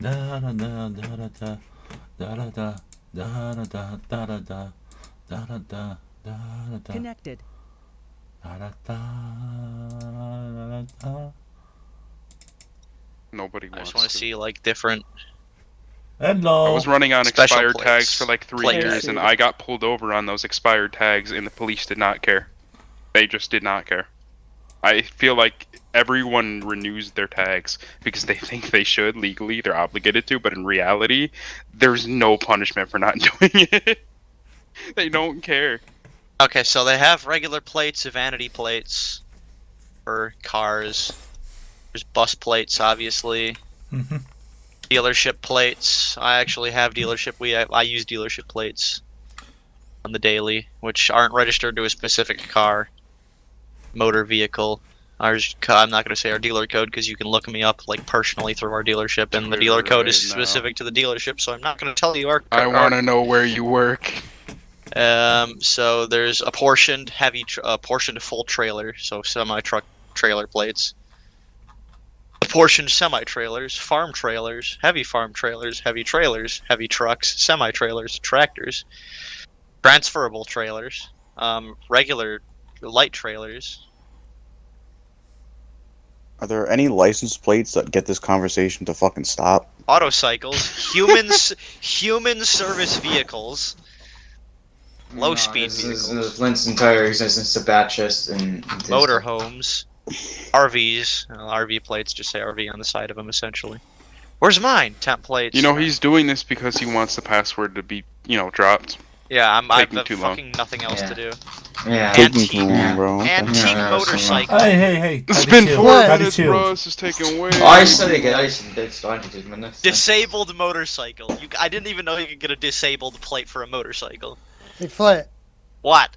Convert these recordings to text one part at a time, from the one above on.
Da da da da da da da da da da da da da da da da da da da. Connected. Da da da da da. Nobody I just wants want to to. see like different Hello. I was running on special expired tags plates. for like 3 Plate years, and I got pulled over on those expired tags, and the police did not care. They just did not care. I feel like everyone renews their tags because they think they should legally, they're obligated to, but in reality, there's no punishment for not doing it. They don't care. Okay, so they have regular plates, vanity plates for cars. There's bus plates, obviously. Mhm. Dealership plates. I actually have dealership. I use dealership plates on the daily, which aren't registered to a specific car, motor vehicle. I'm not going to say our dealer code because you can look me up like personally through our dealership, and the dealer code is specific to the dealership. So I'm not going to tell you our. I want to know where you work. So there's a portioned full trailer, so semi truck trailer plates. Portioned semi-trailers, farm trailers, heavy trailers, heavy trucks, semi-trailers, tractors, transferable trailers, regular light trailers. Are there any license plates that get this conversation to fucking stop? Autocycles, human service vehicles, low speed vehicles, Flint's entire existence to Batchest and motorhomes, RVs. RV plates just say RV on the side of them, essentially. Where's mine? Temp plates. You know, he's doing this because he wants the password to be, dropped. Yeah, I've too fucking nothing else to do. Yeah. Taking too long, bro. Antique motorcycle. Hey, It's Daddy been chill, 4 Daddy minutes, chill. bro. This is taking way. I said again. I started to minutes. Disabled motorcycle. I didn't even know you could get a disabled plate for a motorcycle. Hey, Flat, What?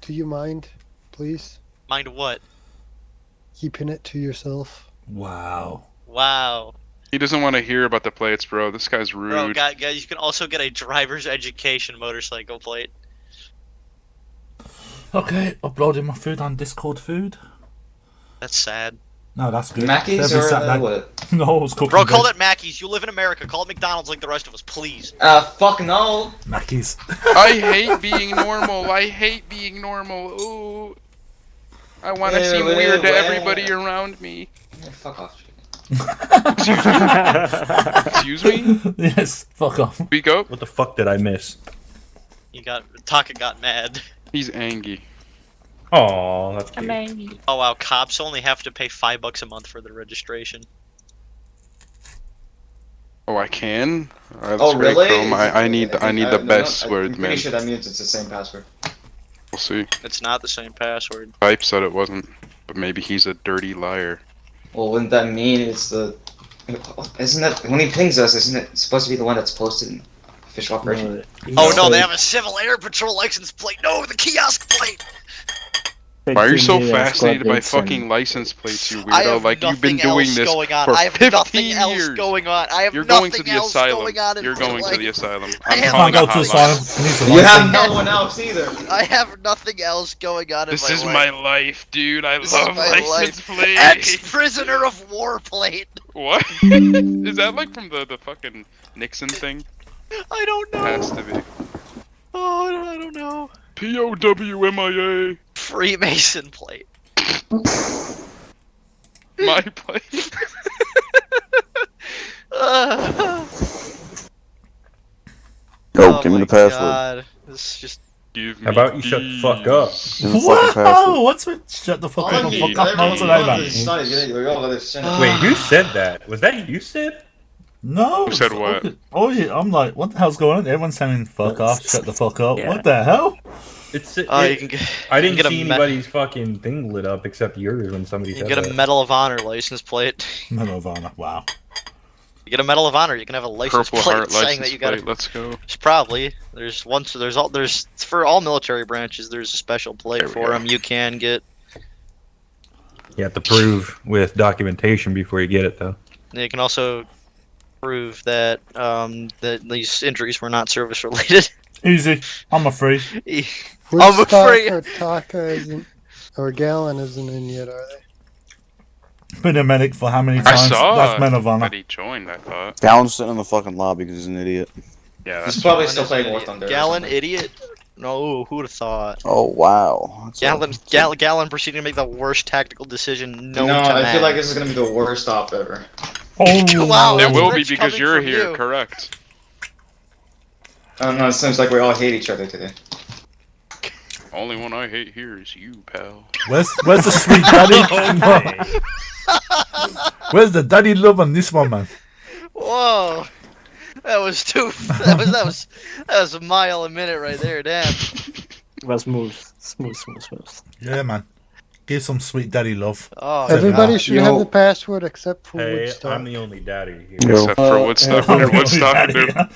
do you mind, please, Mind what? keeping it to yourself? Wow. Wow. He doesn't want to hear about the plates, bro. This guy's rude. Bro, guys, you can also get a driver's education motorcycle plate. Okay, uploading my food on Discord food. That's sad. No, that's good. Mackey's Every or Saturday- what? No, it's cooking. Bro, call good. it Mackey's. You live in America. Call it McDonald's like the rest of us, please. Fuck no. Mackey's. I hate being normal. I hate being normal. Ooh. I want to seem weird to everybody around me. Yeah, fuck off. Excuse me? Yes, fuck off. Speak up. What the fuck did I miss? Taka got mad. He's angry. Oh, that's cute. Oh wow, cops only have to pay $5 a month for the registration. Oh, I can? Alright, Oh that's great, really? Chrome. I need the best word, I'm man. pretty sure that means it's the same password. We'll see. It's not the same password. Pipe said it wasn't, but maybe he's a dirty liar. Well, wouldn't that mean it's the? Isn't that when he pings us? Isn't it supposed to be the one that's posted in official operation? Oh no, they have a Civil Air Patrol license plate. No, the kiosk plate. Why are you so fascinated by fucking license plates, you I weirdo? have Like, you've been nothing doing else this going on. for I have 15 nothing else years. going on. I have You're going to nothing the else asylum. going on in You're my going to life. the asylum. I I'm have- calling a Can't go to hotline. asylum. You have no one else either. I have nothing else going on in This my is life. my life, dude. I This is love my license life. plates. Ex-prisoner of war plate. What? Is that like from the fucking Nixon thing? I don't know. Has to be. Oh, I don't know. POWMIA. Freemason plate. My plate. Yo, give me the password. God. This is just. Give me How about you shut the fuck up? Give me the fucking password. Wow, what's with shut the fuck up and fuck off now today, man? Wait, who said that? Was that you said? No. Who said what? Oh yeah, I'm like, what the hell's going on? Everyone's saying fuck off, shut the fuck up. What the hell? It's. You can get, I you didn't can get see a anybody's fucking thing lit up except yours when somebody You said can get a that. Medal of Honor license plate. Medal of Honor. Wow. You get a Medal of Honor. You can have a license Purple plate Heart saying license that you got plate. Let's go. Probably. There's one. So there's for all military branches. There's a special plate There we for go. them. You can get. You have to prove with documentation before you get it, though. You can also prove that that these injuries were not service related. Easy. I'm afraid. I'm afraid. Or Taka isn't, or Gallon isn't in yet, are they? Been a medic for how many I times? saw That's Men of Honor. that he joined, I thought. Gallon's sitting in the fucking lobby because he's an idiot. Yeah, He's that's probably Gallon still is playing an War idiot. Thunder. or Gallon something. idiot. No, who'd have thought? Oh wow. Gallon proceeding to make the worst tactical decision known No, to I man. feel like this is gonna be the worst op ever. Oh, Wow, It that's will be rich because coming you're from here, you. correct. I don't know, it seems like we all hate each other today. Only one I hate here is you, pal. Where's the sweet daddy? Where's the daddy love on this one, man? Whoa, that was too. That was a mile a minute right there. Damn. It was smooth. Yeah, man. Give some sweet daddy love. Oh, Everybody God. should have the password except for Hey, Woodstock. I'm the only daddy here. Yo. Except for Woodstock. I'm the only Woodstock, daddy, dude. yeah.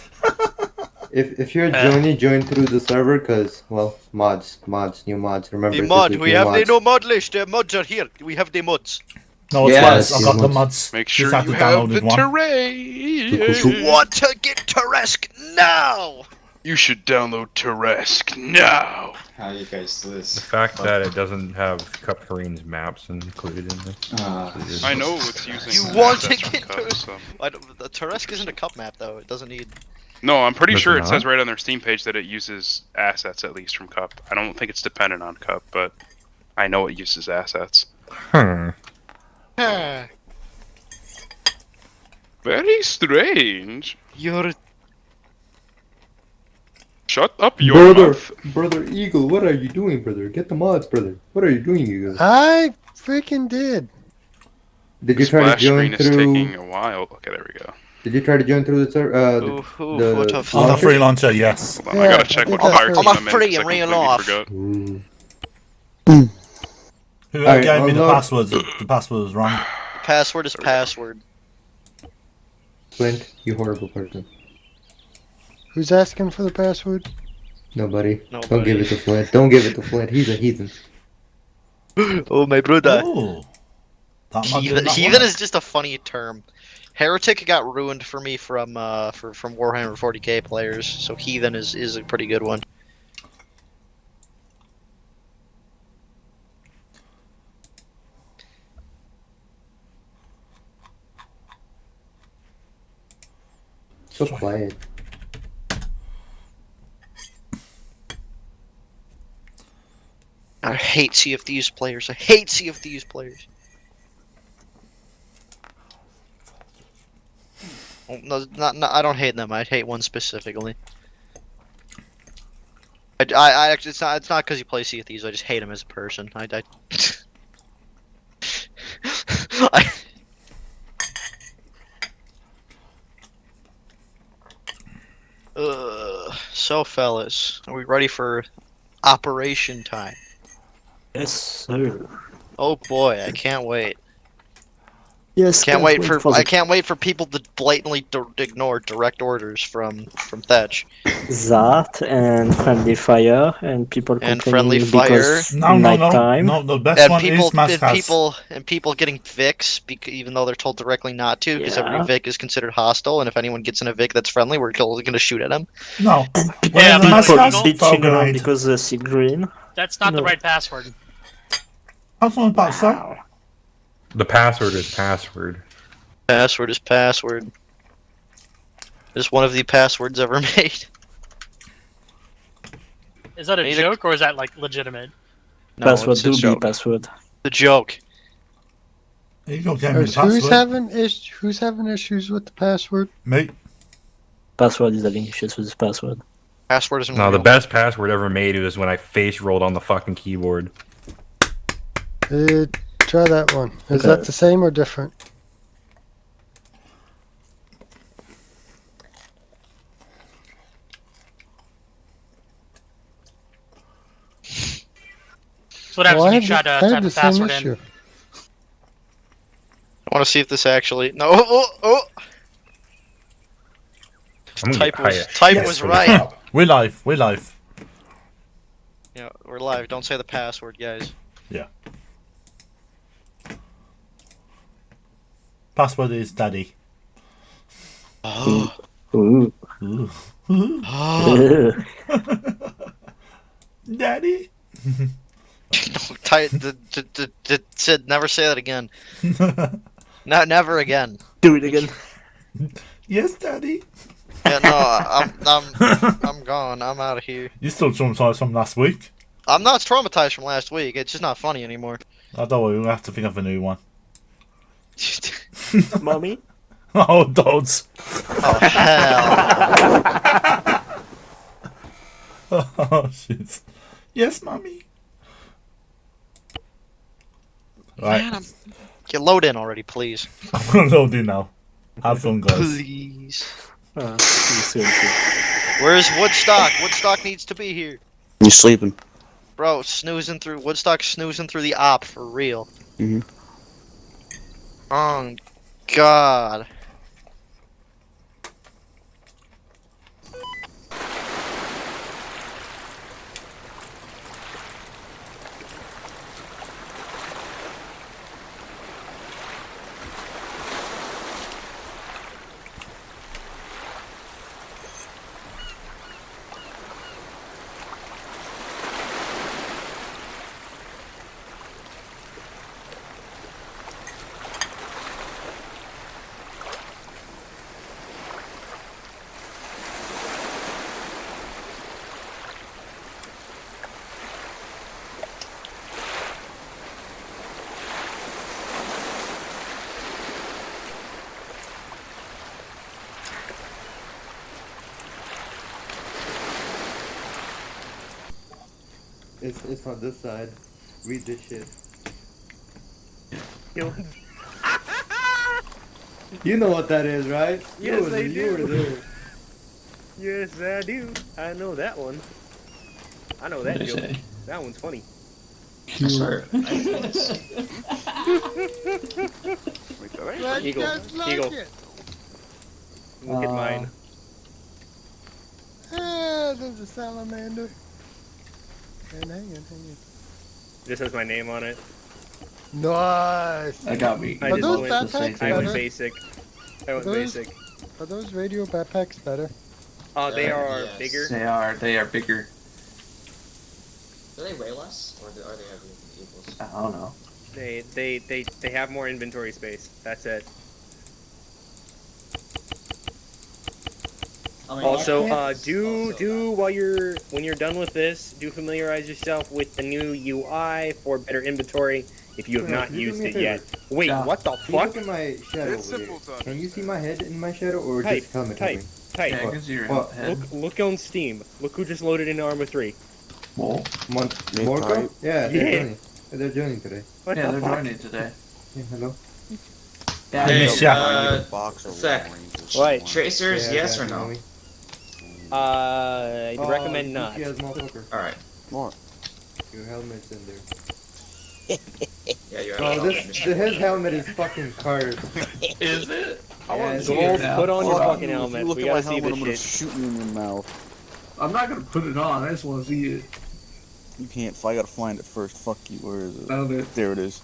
If you're joining, join through the server, cause well, mods, new mods. Remember, The this mod. is We new have mods. the no mod list. The mods are here. We have the mods. No, it's Yes, fine. I got the yes. mods. Make Just sure have you to have download the one. terrain. Want to get Teresk now? You should download Teresk now. How do you guys do The this? fact that it doesn't have Cup Kareem's maps included in this. I know it's using. You want to assets from get Cup, Teresk? so- The Teresk isn't a cup map though. It doesn't need. No, I'm pretty Does sure it it says not? right on their Steam page that it uses assets at least from Cup. I don't think it's dependent on Cup, but I know it uses assets. Hmm. Very strange. You're. Shut up, your mouth. Brother Eagle, what are you doing, brother? Get the mods, brother. What are you doing, Eagle? I freaking did. Did you The try to splash join screen is taking through? a while. Okay, there we go. Did you try to join through the server? What a On the fuck. free launcher, yes. Hold on, I Yeah, gotta check I what did that fire first. team I'm a I'm in, free 'cause I and real completely off. forgot. Who Alright, gave me the I'll passwords? The password was wrong. Password is password. Flint, you horrible person. Who's asking for the password? Nobody. Nobody. Don't give it to Flint. Don't give it to Flint. He's a heathen. Oh my brother. Oh. That might be Heathen, that heathen one. is just a funny term. Heretic got ruined for me from Warhammer 40k players, so heathen is a pretty good one. So quiet. I hate Sea of Thieves players. I hate Sea of Thieves players. Oh, no, not, I don't hate them. I hate one specifically. I actually, it's not because you play Sea of Thieves. I just hate him as a person. I so fellas, are we ready for operation time? Yes, sir. Oh boy, I can't wait. Yes. I the- can't wait for people to blatantly ignore direct orders from Thatch. that and friendly fire and people And complaining friendly fire. because No, nighttime. no. The best And one people, is Mask House. and people getting Vics, even though they're told directly not to, because every Yeah. Vic is considered hostile, and if anyone gets in a Vic that's friendly, we're going to shoot at them. No. Yeah, the but Mask like, House? you People don't- bitching around Grenade. because they see green. That's not the No. right password. That's one about sir. The password is password. Password is password. It's one of the passwords ever made. Is that a Need a- joke or is that like legitimate? No, Password it's a do be joke. password. The joke. There you go, gave me the Who's password. having issues with the password? Me. Password is having issues with this password. Password isn't No, real. the best password ever made was when I face rolled on the fucking keyboard. Try that one. Is Okay. that the same or different? So what happens Well, when you try to I type had a the same password issue. in? I want to see if this actually. No. Oh. I'm gonna Type get was hired. type Yes, was for the right. top. We're live. Yeah, we're live. Don't say the password, guys. Password is daddy. Oh. Ooh. Ooh. Oh. Ugh. Daddy? Sid, never say that again. No, never again. Do it again. Yes, Daddy. Yeah, no, I'm gone. I'm out of here. You still traumatized from last week. I'm not traumatized from last week. It's just not funny anymore. I don't worry, we'll have to think of a new one. Mommy? Oh, dogs. Oh hell! Oh, shit. Yes, Mommy. Right. Man, you load in already, please. I'm gonna load in now. Have fun, guys. Please. See you soon. Where's Woodstock? Woodstock needs to be here. You sleeping? Bro, Woodstock snoozing through the op for real. Mhm. Oh God. It's on this side. Read this shit. Yo. You know what that is, right? Yes, you I You were do. there. Yes, I do. I know that one. I know that What'd joke. they say? That one's funny. I swear. Glad you Eagle. guys like Eagle. it. Look at mine. Ah, there's a salamander. And hang on. This has my name on it. Nice. That got me. I Are just those went, backpacks I went better? basic. I went Those- basic. Are those radio backpacks better? They are bigger. They are bigger. Do they weigh less, or are they equals? I don't know. They have more inventory space. That's it. I mean, Also, it's do when you're done with this, do familiarize yourself with the new UI for better inventory if you have not Can you do used me a it yet. favor? Wait, Yeah. what the Can you fuck? look at my shadow It's over simple here? to Can you see my head in my shadow, or Type, just helmet type. covering? Type. Yeah, because you're in What? head. Look on Steam. Look who just loaded into Arma 3. Well, Morco? type. Yeah, they're Yeah. joining. They're joining today. What yeah, the they're fuck? joining today. Yeah, hello. Yeah, Hey, it's Box of Sec. Long Rangers. What? Tracers, Yeah, yes got or you, no? homie. I'd Oh, recommend you not. douchey-ass motherfucker. Alright. What? Your helmet's in there. Yeah, you have Oh, a his helmet is fucking carved. Is it? I Yeah, want to it's see Gold, it now. put on your Hold fucking If you helmet. look We at my gotta see helmet, this I'm gonna shit. shoot you in your mouth. I'm not gonna put it on. I just want to see it. You can't. I gotta find it first. Fuck you. Where is it? Found it. There it is.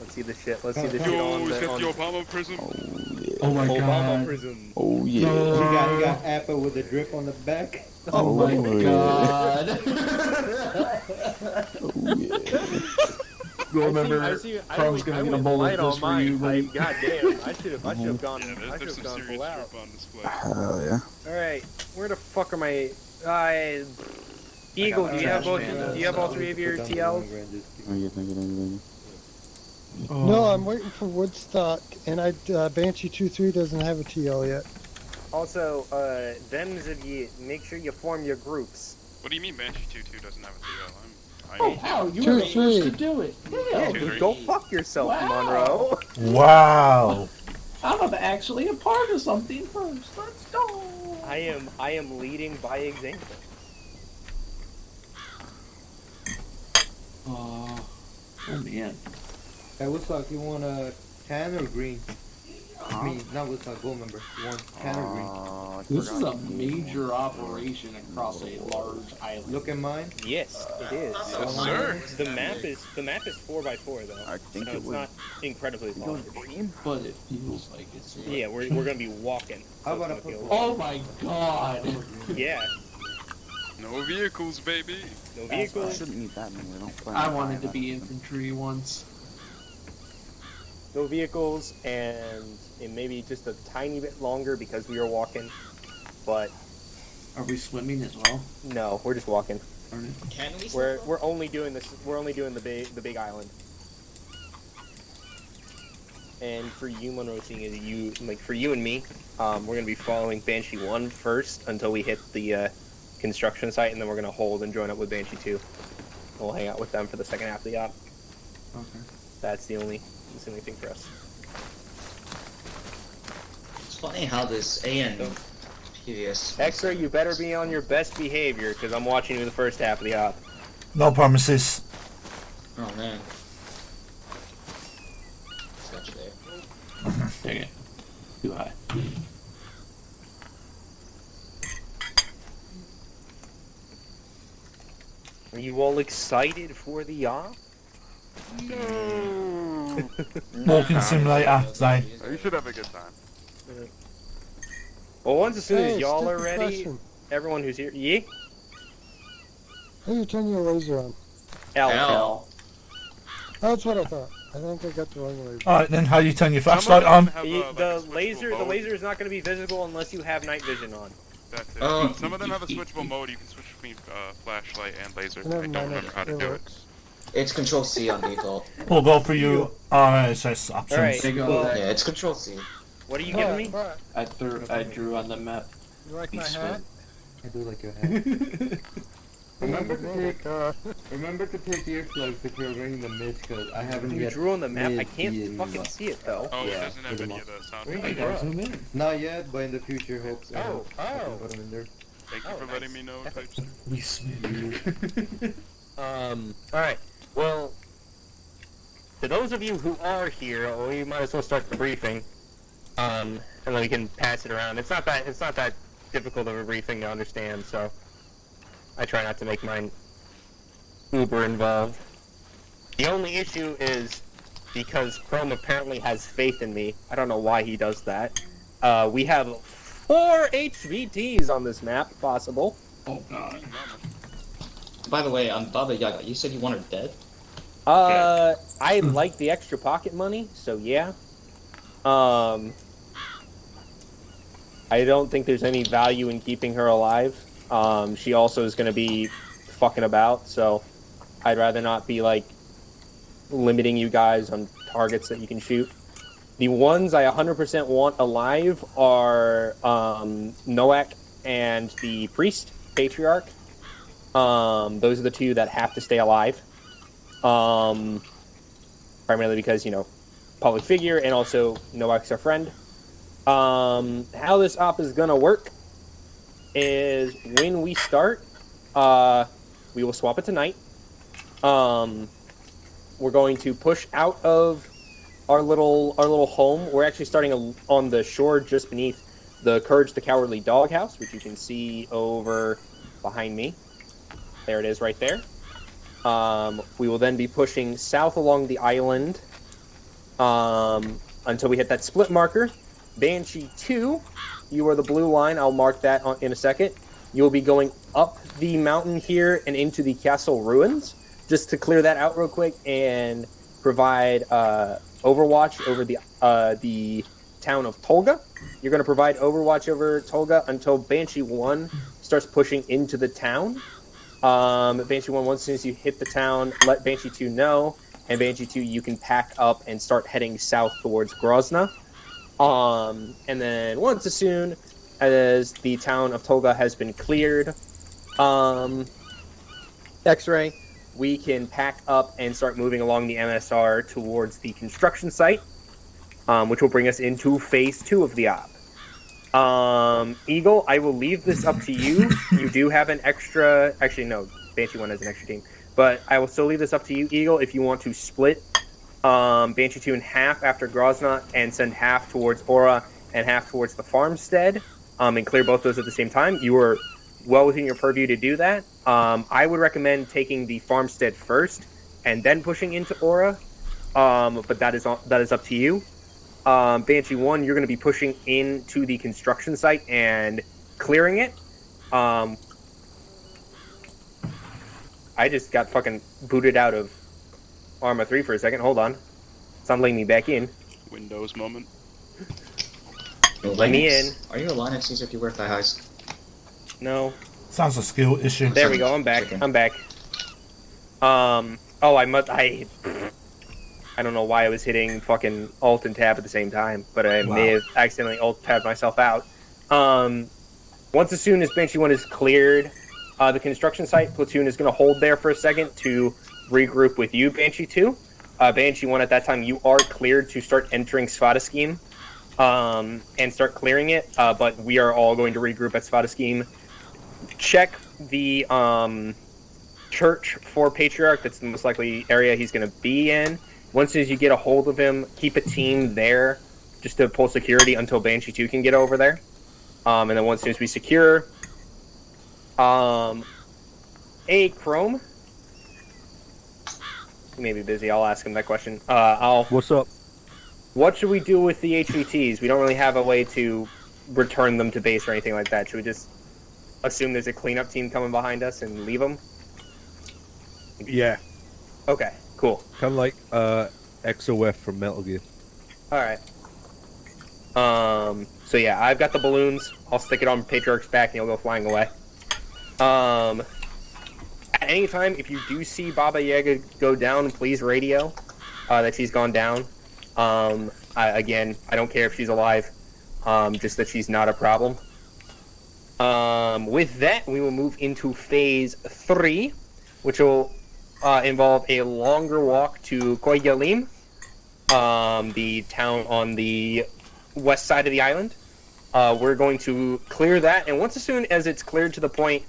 Let's see the shit. Let's see the shit Yo, on he's the got the Obama prism. Oh yeah. Oh my Obama god. Prism. Oh yeah. He got Apple with a drip on the back. Oh my Oh, yeah. god. Oh yeah. You remember Chrome's I gonna get a went bowl light of on this for mine. you, but Goddamn, I should have gone. Yeah, I should there's have some gone serious full out. drip on display. Hell yeah. All right, where the fuck are my? Eagle, do you have both? Do you have all three of your TLs? Oh yeah. Thank you. No, I'm waiting for Woodstock, and Banshee 2-3 doesn't have a TL yet. Also, them's of you. Make sure you form your groups. What do you mean Banshee 2-2 doesn't have a TL? oh hell, you Two, were the first to three. do it. Yeah, Two, three. go fuck yourself, Wow. Monroe. Wow. I'm actually a part of something first. Let's go. I am leading by example. Oh man. Hey, Woodstock, you want a tan or green? I mean, not Woodstock, gold member. You want tan or green? This is a major operation across a large island. Look at mine. Yes, it is. Yes, sir. The map is 4x4 though. I think So it it's was. not incredibly large. But it feels like it's. Yeah, we're gonna be walking. How so about it's I gonna put- feel- Oh my god. Yeah. No vehicles, baby. No I vehicles. shouldn't need that many. We don't plan I on wanted to buying be that. infantry once. No vehicles, and it may be just a tiny bit longer because we are walking. But Are we swimming as well? no, we're just walking. Darn it. Can we? We're only doing this. We're only doing the big island. And for you, Monroe, seeing as you like for you and me, we're gonna be following Banshee 1 first until we hit the construction site, and then we're gonna hold and join up with Banshee 2. And we'll hang out with them for the second half of the op. Okay. That's the only thing for us. It's funny how this A and PVS. X-Ray, you better be on your best behavior because I'm watching you the first half of the op. No promises. Oh man. Got you there. Dang it. Too high. Are you all excited for the op? Walking simulator, Zane. You should have a good time. Well, once as soon as Hey, y'all are stupid ready, question. everyone who's here, yeah. How you turn your laser on? L. That's what I thought. I think I got the wrong laser. Alright, then how do you turn your Some of flashlight them on? have, The like, a laser switchable mode. is not going to be visible unless you have night vision on. That's it. Oh. Some of them have a switchable mode. You can switch between flashlight and laser. Never I don't mind, remember how to it do it. works. It's Control C on default. We'll go for you RSS options. Alright, There you go. well, Yeah, it's Control C. what are you giving me? But, I drew on the map. you like my Peace hat? I do like your hat. Remember to take earplugs if you're wearing the mist, because I haven't You yet. drew on the map? I made can't the- fucking see it though. Oh, Yeah, it doesn't have put 'em any up. of the sound Where effects. you go? Zoom in. Not yet, but in the future, hope. Oh, I can put 'em in there. Thank you Oh, for letting nice. me know. That's Types. We swim. Alright. Well, to those of you who are here, we might as well start the briefing. And then we can pass it around. It's not that difficult of a briefing to understand, so I try not to make mine uber involved. The only issue is because Chrome apparently has faith in me. I don't know why he does that. We have 4 HVTs on this map, possible. Oh god. By the way, Baba Yaga, you said you want her dead? I like the extra pocket money, so yeah. I don't think there's any value in keeping her alive. She also is going to be fucking about, so I'd rather not be, like, limiting you guys on targets that you can shoot. The ones I 100% want alive are Noak and the Priest, Patriarch. Those are the two that have to stay alive. Primarily because, you know, public figure, and also Noak's our friend. How this op is gonna work is when we start, we will swap it to night. We're going to push out of our little home. We're actually starting on the shore just beneath the Courage the Cowardly Doghouse, which you can see over behind me. There it is right there. We will then be pushing south along the island until we hit that split marker. Banshee 2, you are the blue line. I'll mark that in a second. You'll be going up the mountain here and into the castle ruins. Just to clear that out real quick and provide overwatch over the town of Tolga. You're going to provide overwatch over Tolga until Banshee 1 starts pushing into the town. Banshee 1, as soon as you hit the town, let Banshee 2 know. And Banshee 2, you can pack up and start heading south towards Grozna. And then once as soon as the town of Tolga has been cleared, X-Ray, we can pack up and start moving along the MSR towards the construction site, which will bring us into phase 2 of the op. Eagle, I will leave this up to you. You do have an extra... Actually, no. Banshee 1 has an extra team. But I will still leave this up to you, Eagle, if you want to split Banshee 2 in half after Grozna and send half towards Aura and half towards the farmstead, and clear both those at the same time. You are well within your purview to do that. I would recommend taking the farmstead first and then pushing into Aura, but that is up to you. Banshee 1, you're going to be pushing into the construction site and clearing it. I just got fucking booted out of Arma 3 for a second. Hold on. It's not letting me back in. Windows moment. Let me in. Are you a Linux user if you wear thigh highs? No. Sounds a skill issue. There we go. I'm back. I'm back. Oh, I don't know why I was hitting fucking Alt and Tab at the same time, but I may have accidentally Alt tabbed myself out. Once as soon as Banshee 1 is cleared, the construction site platoon is going to hold there for a second to regroup with you, Banshee 2. Banshee 1, at that time, you are cleared to start entering Svada Scheme and start clearing it, but we are all going to regroup at Svada Scheme. Check the church for Patriarch. That's the most likely area he's going to be in. Once as you get a hold of him, keep a team there just to pull security until Banshee 2 can get over there. And then once as we secure... Hey, Chrome? He may be busy. I'll ask him that question. What's up? What should we do with the HVTs? We don't really have a way to return them to base or anything like that. Should we just assume there's a cleanup team coming behind us and leave them? Yeah. Okay, cool. Kind of like XOF from Metal Gear. Alright. So yeah, I've got the balloons. I'll stick it on Patriarch's back and he'll go flying away. At any time, if you do see Baba Yaga go down, please radio that she's gone down. Again, I don't care if she's alive, just that she's not a problem. With that, we will move into Phase 3, which will involve a longer walk to Koyalim, the town on the west side of the island. We're going to clear that, and once as soon as it's cleared to the point,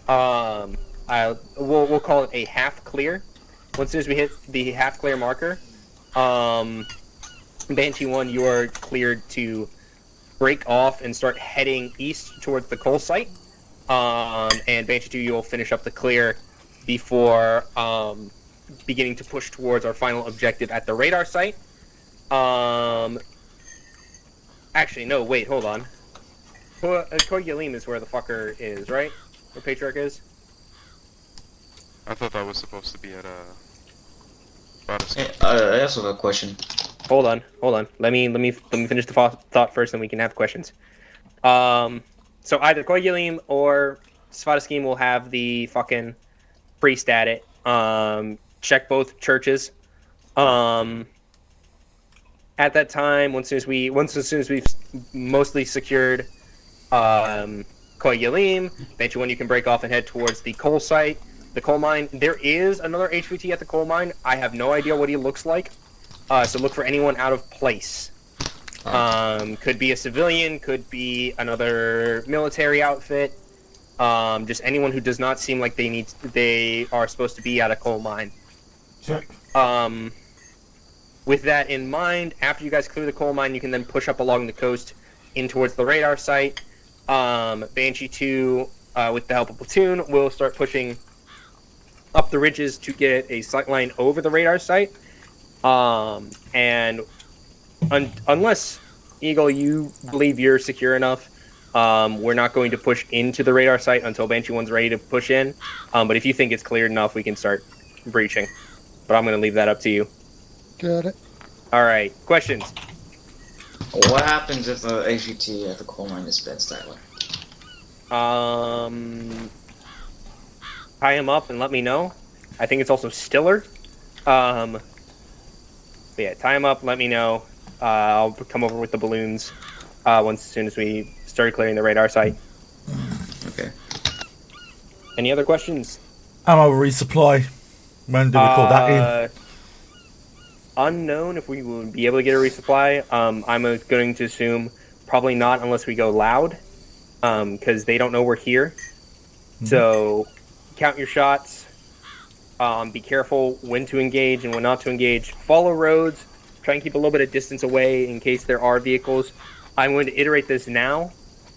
we'll call it a half clear. Once as we hit the half clear marker, Banshee 1, you are cleared to break off and start heading east towards the coal site. And Banshee 2, you will finish up the clear before beginning to push towards our final objective at the radar site. Actually, no, wait, hold on. Koyalim is where the fucker is, right? Where Patriarch is? I thought that was supposed to be at Hey, I also have a question. Hold on. Let me finish the thought first, then we can have questions. So either Koyalim or Svada Scheme will have the fucking priest at it. Check both churches. At that time, once as soon as we've mostly secured Koyalim, Banshee 1, you can break off and head towards the coal site. The coal mine. There is another HVT at the coal mine. I have no idea what he looks like. So look for anyone out of place. Could be a civilian, could be another military outfit. Just anyone who does not seem like they are supposed to be at a coal mine. Check. With that in mind, after you guys clear the coal mine, you can then push up along the coast in towards the radar site. Banshee 2, with the help of platoon, will start pushing up the ridges to get a sight line over the radar site. And unless, Eagle, you believe you're secure enough, we're not going to push into the radar site until Banshee 1's ready to push in. But if you think it's cleared enough, we can start breaching. But I'm going to leave that up to you. Got it. Alright, questions? What happens if the HVT at the coal mine is Ben Styler? Tie him up and let me know. I think it's also Stiller. But yeah, tie him up, let me know. I'll come over with the balloons as soon as we start clearing the radar site. Okay. Any other questions? Ammo resupply. When do we call that in? Unknown if we will be able to get a resupply. I'm going to assume probably not unless we go loud, because they don't know we're here. Mm-hmm. So count your shots. Be careful when to engage and when not to engage. Follow roads. Try and keep a little bit of distance away in case there are vehicles. I'm going to iterate this now,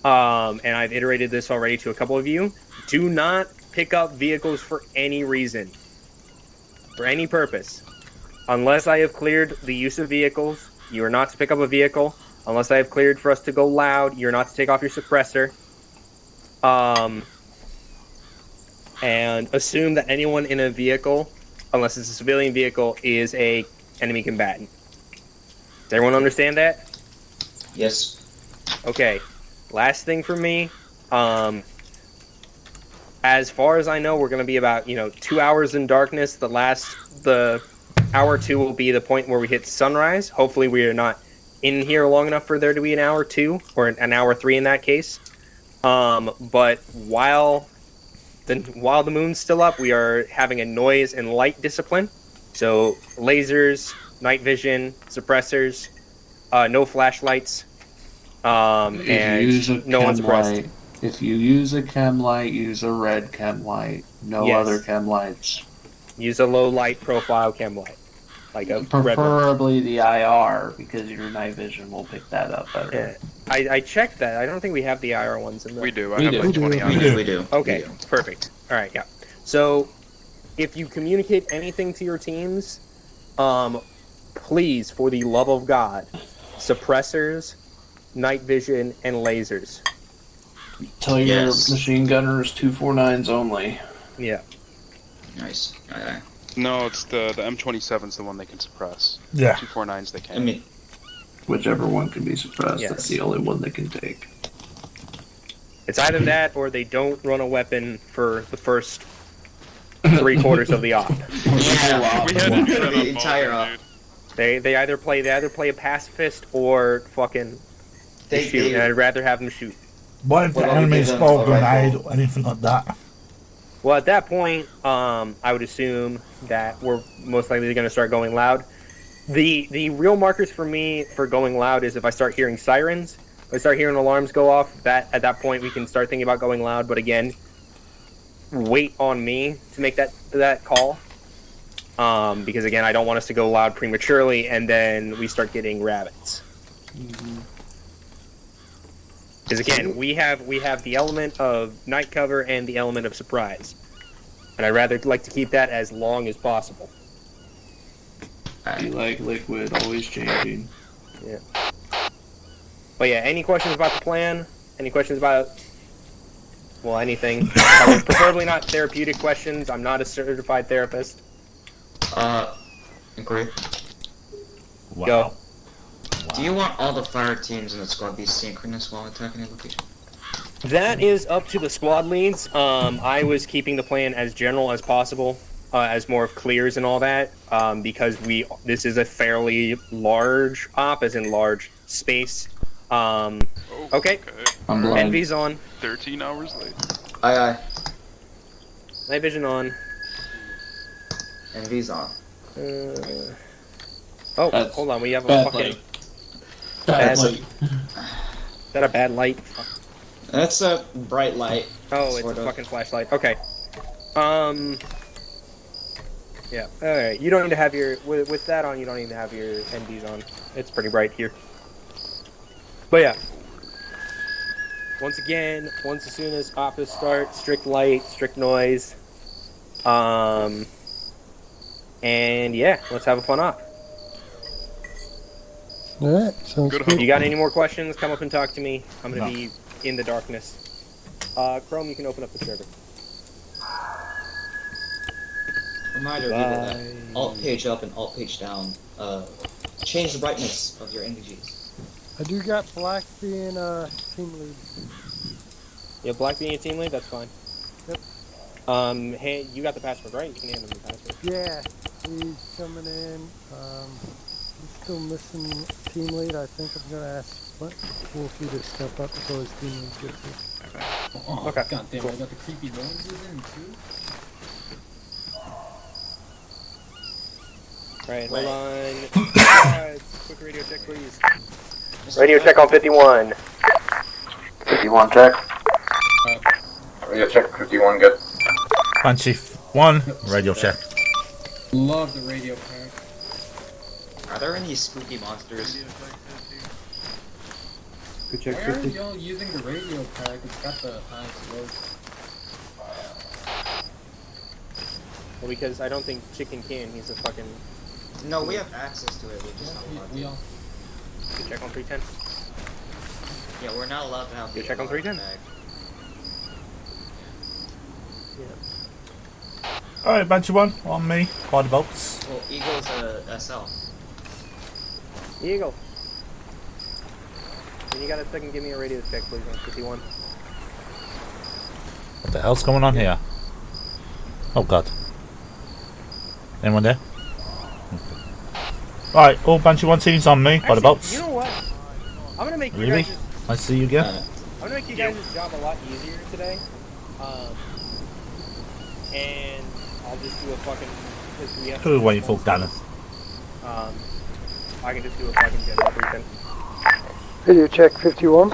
and I've iterated this already to a couple of you. Do not pick up vehicles for any reason, for any purpose. Unless I have cleared the use of vehicles, you are not to pick up a vehicle. Unless I have cleared for us to go loud, you're not to take off your suppressor. and assume that anyone in a vehicle, unless it's a civilian vehicle, is a enemy combatant. Does everyone understand that? Yes. Okay. Last thing for me. As far as I know, we're going to be about 2 hours in darkness. The hour 2 will be the point where we hit sunrise. Hopefully, we are not in here long enough for there to be an hour 2 or an hour 3 in that case. But while the moon's still up, we are having a noise and light discipline. So lasers, night vision, suppressors, no flashlights, and no one's suppressed. If you use a chem light, use a red chem light. No Yes. other chem lights. Use a low light profile chem light, like a red one. Preferably the IR, because your night vision will pick that up better. Yeah. I checked that. I don't think we have the IR ones in there. We do. I have like 20 on We do. Okay, perfect. All right, yeah. So, if you communicate anything to your teams, please, for the love of God, suppressors, night vision, and lasers. Tell your machine gunners 249s only. Yeah. Nice. Aye. No, it's the M27's the one they can suppress. Yeah. 249s they can't. I mean, Whichever one can be suppressed, Yes. that's the only one they can take. It's either that or they don't run a weapon for the first 3/4 of the op. yeah, we had to do the entire op. They either play a pacifist or fucking They shoot, and I'd rather have them shoot. What if the Well, enemy give them spell a grenade rifle. or anything like that? Well, at that point, I would assume that we're most likely going to start going loud. The real markers for me for going loud is if I start hearing sirens, if I start hearing alarms go off. At that point we can start thinking about going loud. But again, wait on me to make that call, because again, I don't want us to go loud prematurely and then we start getting rabbits. Because again, we have the element of night cover and the element of surprise, and I'd rather like to keep that as long as possible. Be like liquid, always changing. Yeah. But yeah, any questions about the plan? Any questions about, well, anything? Preferably not therapeutic questions. I'm not a certified therapist. Agree. Wow. Go. Do you want all the fire teams in the squad be synchronous while attacking a location? That is up to the squad leads. I was keeping the plan as general as possible, as more of clears and all that, because this is a fairly large op, as in large space. Okay. I'm blind. Envy's on. 13 hours later. Aye. Night vision on. Envy's on. That's Hold on. We have a bad fucking light. Bad light. Is that a bad light? Fuck. That's a bright light. Oh, it's sort a of. fucking flashlight. Okay. Yeah. Alright. You don't need to have your... With that on, you don't need to have your NDs on. It's pretty bright here. But yeah. Once again, as soon as office starts, strict light, strict noise. And yeah, let's have a fun op. Alright, sounds Good good. If you got any more questions, come up and talk to me. I'm gonna be in the darkness. Chrome, you can open up the server. Reminder, people, that alt page up and alt page down. Change the brightness of your NVGs. I do got Black being team lead. Yeah, Black being a team lead, that's fine. Yep. Hey, you got the password, right? You can hand him the password. Yeah, he's coming in. He's still missing team lead. I think I'm gonna ask Wolfie to step up until his team lead gets here. Oh, Okay. God damn, I got the creepy noises in too. Alright, hold on. Quick radio check, please. Radio check on 51. 51 check. Radio check 51, good. Banshee 1, radio check. Love the radio pack. Are there any spooky monsters? Good check, Why 50. aren't y'all using the radio pack? It's got the highest load. Well, because I don't think Chicken can. He's a fucking... No, we have access to it. We just not allowed We to. all... Good check on 310. Yeah, we're not allowed to have. Good the check on alarm 310. tag. Alright, Banshee 1 on me by the bolts. Well, Eagle's a SL. Eagle. When you got a second, give me a radio check, please, on 51. What the hell's going on here? Oh god. Anyone there? Right, all Banshee 1 teams on me by the bolts. You know what? I'm gonna make you Really? guys. I see you again. I'm gonna make you guys' job a lot easier today. And I'll just do a fucking. Who are we waiting for, Gannon? I can just do a fucking general briefing. Radio check 51.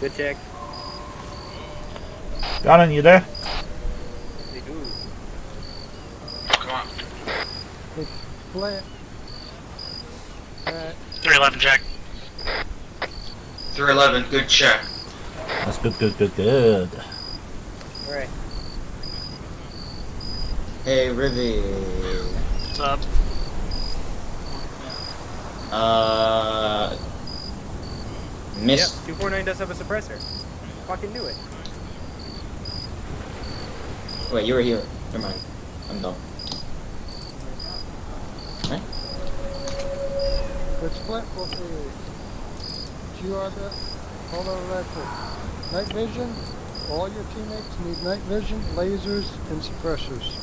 Good check. Gannon, you there? Come on. It's flat. 311 check. 311, good check. That's good. Alright. Hey, Rivy. What's up? Miss. Yep, 249 does have a suppressor. Fucking knew it. Wait, you were here. Never mind. I'm done. Okay. It's flat for you. You are the Polo Electric. Night vision. All your teammates need night vision, lasers, and suppressors.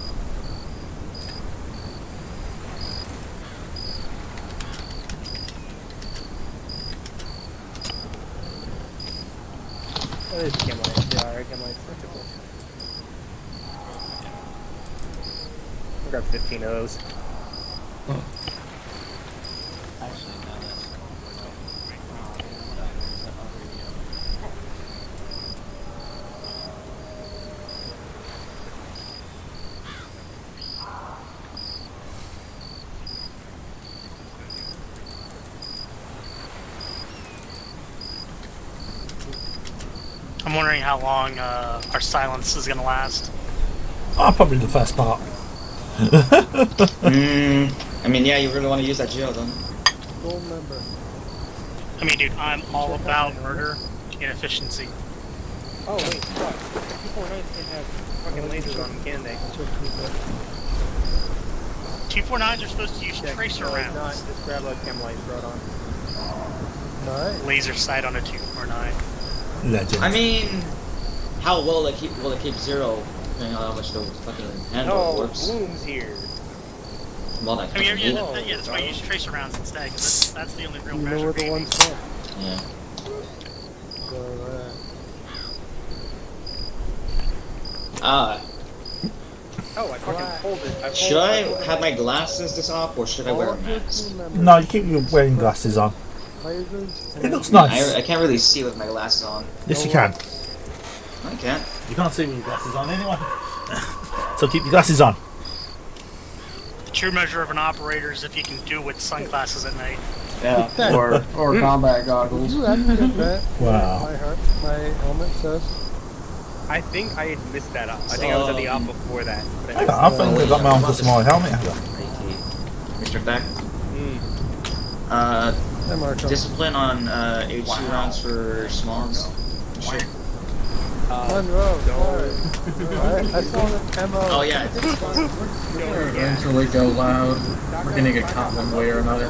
Oh, there's chem lights. They are chem lights. That's cool. I'll grab 15 of those. Actually, no, that's. I'm wondering how long our silence is gonna last. Oh, probably the first part. I mean, yeah, you really want to use that jail, don't you? Gold member. I mean, dude, I'm all about murder and efficiency. Oh, wait, fuck. 249s can have fucking lasers on them, can they? 249s are supposed to use Check. tracer No, it's rounds. not. Just grab a chem light and throw it on. Alright. Laser sight on a 249. Legend. I mean, how well will it keep zero, depending on how much the fucking handle No, works. Bloom's here. Well, that I mean, fucking yeah, that's why I use tracer rounds instead, because that's the only real You know measure. where the baby. one's from. Yeah. So, Oh, I fucking pulled it. Should I have my glasses this off, or should I wear a mask? No, you keep your wearing glasses on. Lasers. It looks nice. I can't really see with my glasses on. Yes, you can. I can't. You can't see with your glasses on anyway. So keep your glasses on. The true measure of an operator is if you can do it with sunglasses at night. Yeah, or combat goggles. You have to get that. Wow. My helmet says. I think I had missed that up. I think I was at the op before that. But I think I got my own small helmet. Mr. Beck. Discipline on HC rounds for smalls. Shit. Monroe, I saw the ammo. Oh yeah. Eventually go loud. We're gonna get caught one way or another.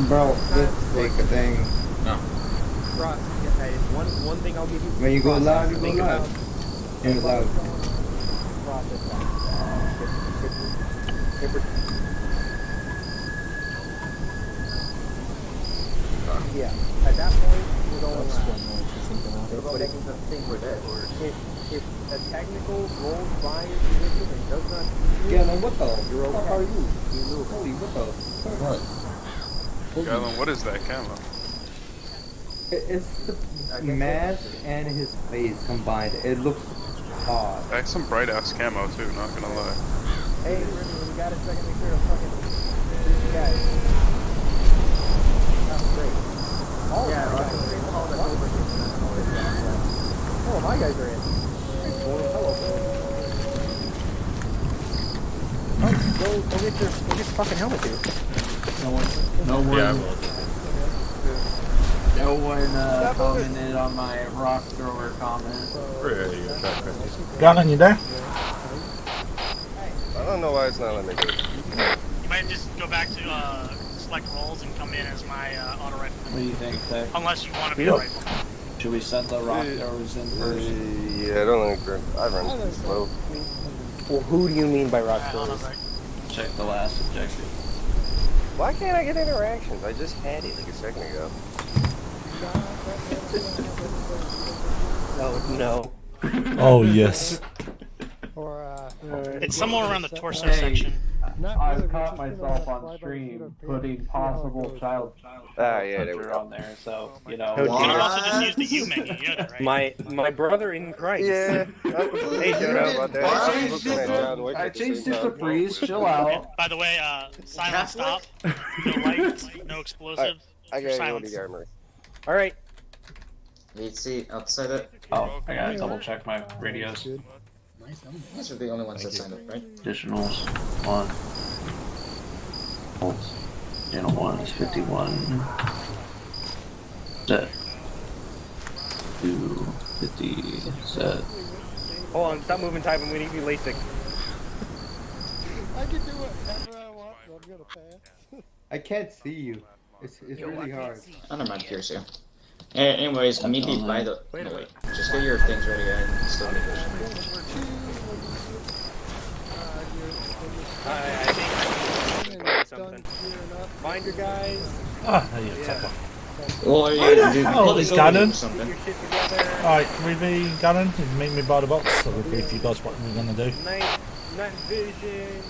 Bro, this like a thing. No. One thing I'll give you. When you go loud, you go Think loud. about You're loud. process Yeah, at that point, we're going loud. But if a technical rolls by your position and does not Yeah, no, what the you're fuck okay. are you? Holy, what the fuck? What? Galen, what is that camo? It's the mask and his face combined. It looks odd. That's some bright ass camo too, not gonna lie. Hey, when you got a second, make sure to fucking guys. That's great. All of my guys are in. Oh, my guys are in. Go get your fucking helmet, dude. No one commented on my rock thrower comment. Gannon, you there? know why it's not letting me do it. You might just go back to select roles and come in as my auto rifleman. What do you think, Tech? Unless you want to be a rifleman. Should we send the rock throwers in first? Yeah, don't think I run too slow. Well, who do you mean by rock throwers? Check the last objective. Why can't I get interactions? I just had it like a second ago. No. Oh yes. It's somewhere around the torso section. I've caught myself on stream putting possible child yeah, there we go. on there, so you know. You can also just use the U menu, you know that, right? My brother in Christ. Yeah. Hey, Jodo. I changed it to freeze. Chill out. By the way, silent stop. No lights, no explosive. I got silence. the armor. All right. VC outside it. Oh, I gotta double check my radios. These are the only ones that signed up, right? Additionals 1. Channel 1 is 51. Set. 250. Set. Hold on, stop moving, Type, and we need to be LASIK. I can do whatever I want, but I'm gonna pass. I can't see you. It's really hard. I don't mind curious here. Anyways, meet me by the. No, wait. Just get your things ready and still make vision. I think something. Find your guys. Ah, there you go. Well, oh, it's Gannon. Something. Alright, with me, Gannon, you meet me by the box, so we'll brief you guys what we're gonna do. Night vision.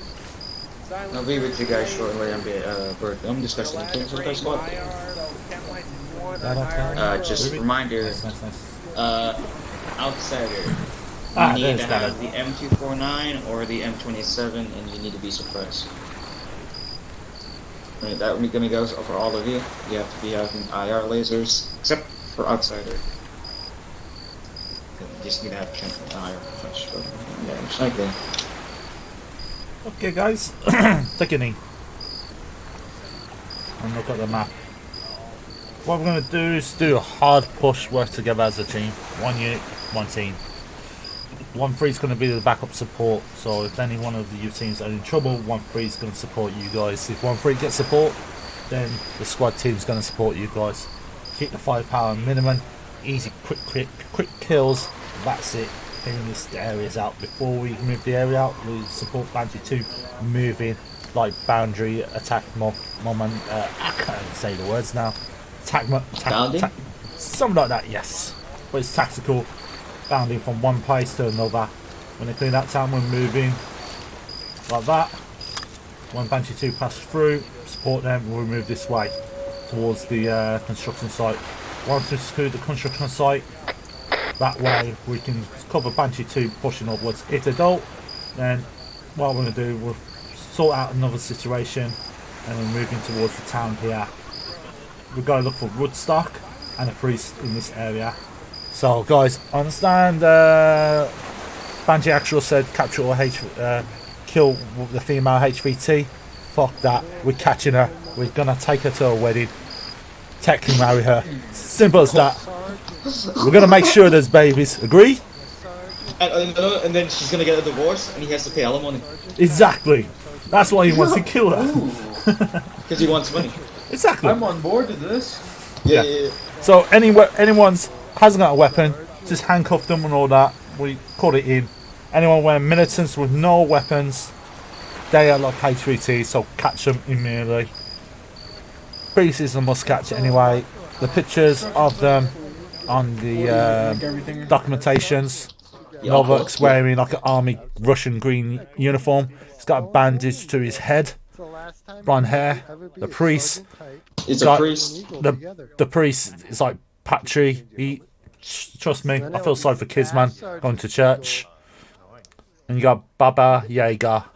I'll be with you guys shortly. I'm discussing the things with you guys. What? Just a reminder. Outsider. You need to have the M249 or the M27, and you need to be suppressed. Right, that gonna goes for all of you. You have to be having IR lasers, except for outsider. You just need to have IR fresh. Yeah, it's like that. Okay, guys, take a knee and look at the map. What we're going to do is do a hard push, work together as a team. One unit, one team. 1-3 is going to be the backup support, so if any one of the teams are in trouble, 1-3 is going to support you guys. If 1-3 gets support, then the squad team is going to support you guys. Keep the firepower minimum, easy, quick kills. That's it. Clearing these areas out. Before we move the area out, we support Banshee 2 moving like boundary attack moment. I can't say the words now. Attack, something like that, yes. But it's tactical, bounding from one place to another. When they clean that town, we're moving like that. When Banshee 2 pass through, support them, we'll move this way towards the construction site. Once we secure the construction site, that way we can cover Banshee 2 pushing upwards. If they don't, then what we're going to do, we'll sort out another situation and we're moving towards the town here. We've got to look for Woodstock and a priest in this area. So guys, understand Banshee Actual said capture or kill the female HVT. Fuck that, we're catching her. We're going to take her to a wedding. Tech can marry her. Simple as that. We're going to make sure there's babies. Agree? And then she's going to get a divorce and he has to pay alimony. Exactly. That's why he wants to kill her. Because he wants money. Exactly. I'm on board with this. Yeah. So anyone's hasn't got a weapon, just handcuff them and all that. We call it in. Anyone wearing militants with no weapons, they are like HVT, so catch them immediately. Priest is a must catch anyway. The pictures of them on the documentations. Novak's wearing like an army Russian green uniform. He's got a bandage to his head. Blonde hair. The priest. A priest. The priest is like Patry. Trust me, I feel sorry for kids, man, going to church. And you got Baba Yaga,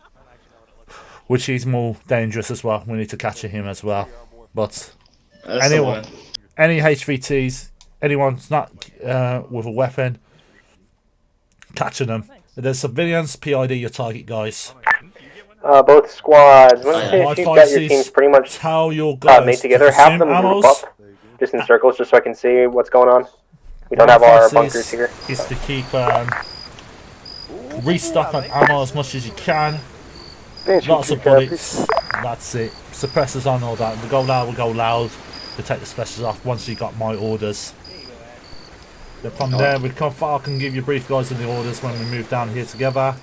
which is more dangerous as well. We need to catch him as well. But anyone, any HVTs, anyone's not with a weapon, catching them. If there's civilians, PID your target, guys. Both squads. Once you've got your teams pretty much tell your guys made together, have them group up just in circles, just so I can see what's going on. We don't have our bunkers here. Is to keep restock on ammo as much as you can. Lots of bullets. That's it. Suppressors on, all that. We go loud, we go loud. We take the suppressors off once you got my orders. Then from there, we come. I can give you brief guides on the orders when we move down here together.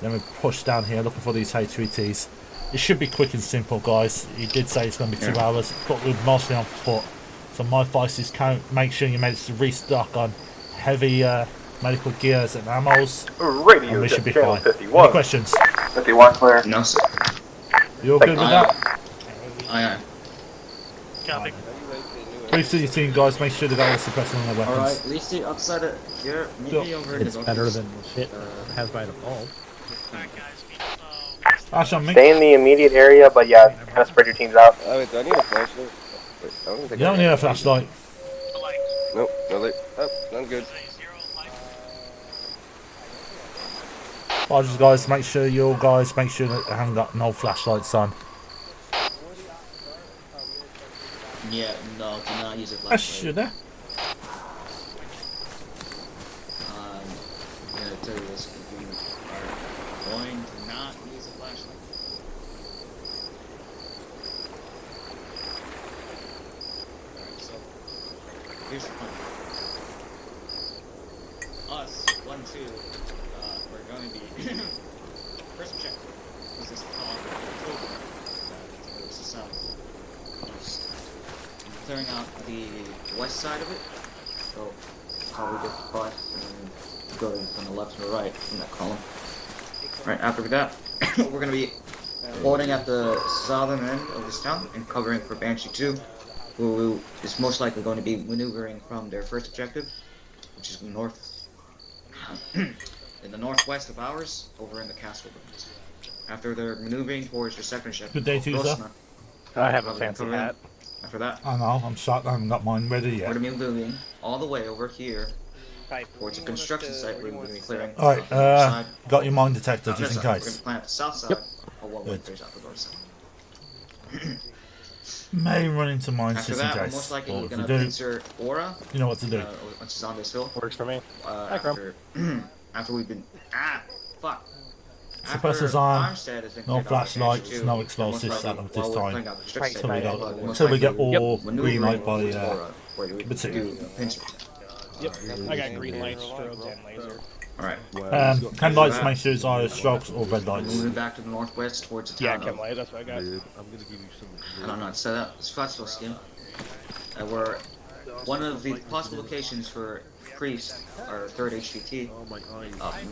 Then we push down here looking for these HVTs. It should be quick and simple, guys. He did say it's going to be 2 hours, but we're mostly on foot. So my advice is make sure you manage to restock on heavy medical gears and ammos, and we should be fine. Any questions? 51 clear. No, sir. You all good with that? Aye, aye. Copy. Brief to your team, guys. Make sure they got all the suppressing on their weapons. Alright, leave the outside of here. Maybe over It's better than shit has by default. Stay in the immediate area, but yeah, kind of spread your teams out. Oh, wait, do I need a flashlight? Wait, I don't think You don't need a flashlight. Nope, no light. Oh, I'm good. Apologies, guys. Make sure you all guys make sure that you haven't got no flashlights on. Yeah, no, do not use a I flashlight. should have. I'm gonna tell you this, we are going to not use a flashlight. Alright, so here's the plan. Us, 1, 2, we're going to be first objective is this called October, towards the south. Clearing out the west side of it, so probably get the bus and go from the left to the right in that column. Right after that, we're going to be holding at the southern end of this town and covering for Banshee 2, who is most likely going to be maneuvering from their first objective, which is north, in the northwest of ours, over in the castle ruins. After they're maneuvering towards their second objective, Good day to you, sir. I have a fancy hat. After that, I know, I'm shocked I haven't got mine ready yet. we're going to be moving all the way over here towards a construction site we're going to be clearing. Alright, got your mine detector just in We're going case. to plant the south side of what there's out the north side. May run into mine After just in that, we're case. most likely But if going we to do, insert Aura. you know what to do. Which is on this hill. Works for me. After we've been fuck. Suppressors on, no flashlights, no explosives at this time. Until we get all green light by Batuu. Yep, I got green lights, strobes, and laser. Alright. Chem lights make sure it's either strobes or red lights. Moving back to the northwest towards the town. Yeah, chem light, that's what I got. I'm gonna give you some. I don't know, it's set up. It's Scottsville scheme. We're one of the possible locations for Priest, our third HVT.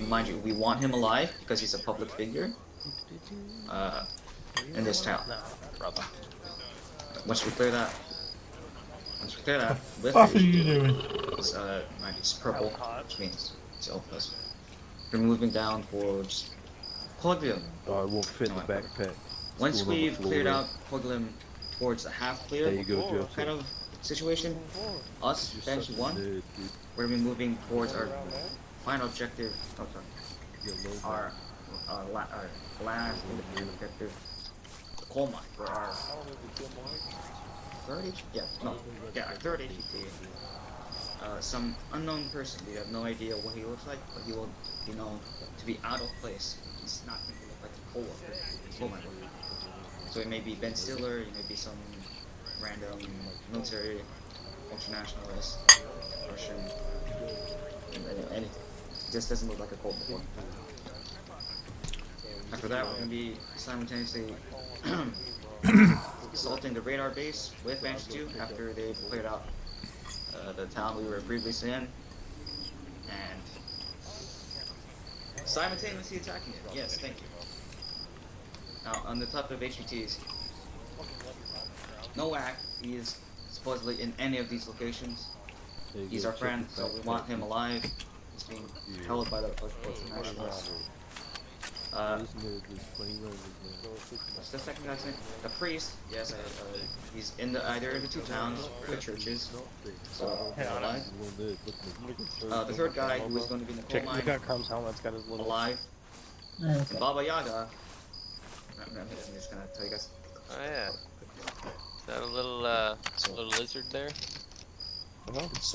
Mind you, we want him alive because he's a public figure in this town. Once we clear that, with What are you doing? it's purple, which means it's Elfus. We're moving down towards Poglim. Oh, it won't fit in the backpack. Once we've cleared out Poglim towards the half clear There you go, Joe. kind of situation, us, Banshee 1, we're going to be moving towards our final objective, our last objective, the coal mine, for our third our third HVT. Some unknown person, we have no idea what he looks like, but he will be known to be out of place. He's not going to look like a coal mine worker. So it may be Ben Stiller, it may be some random military ultranationalist, Russian, anything. It just doesn't look like a cold before. After that, we're going to be simultaneously assaulting the radar base with Banshee 2 after they've cleared out the town we were previously in, and simultaneously attacking it. Yes, thank you. Now, on the top of HVTs, no whack. He is supposedly in any of these locations. He's our friend, so we want him alive. He's being held by the nationalists. What's the second guy's name? The priest. Yes, he's in either of the two towns, the churches. So he's alive. The third guy who is going to be in the coal mine. Look at Crumb's helmet's got his little alive. And Baba Yaga. I'm just gonna tell you guys. Oh yeah. Is that a little lizard there?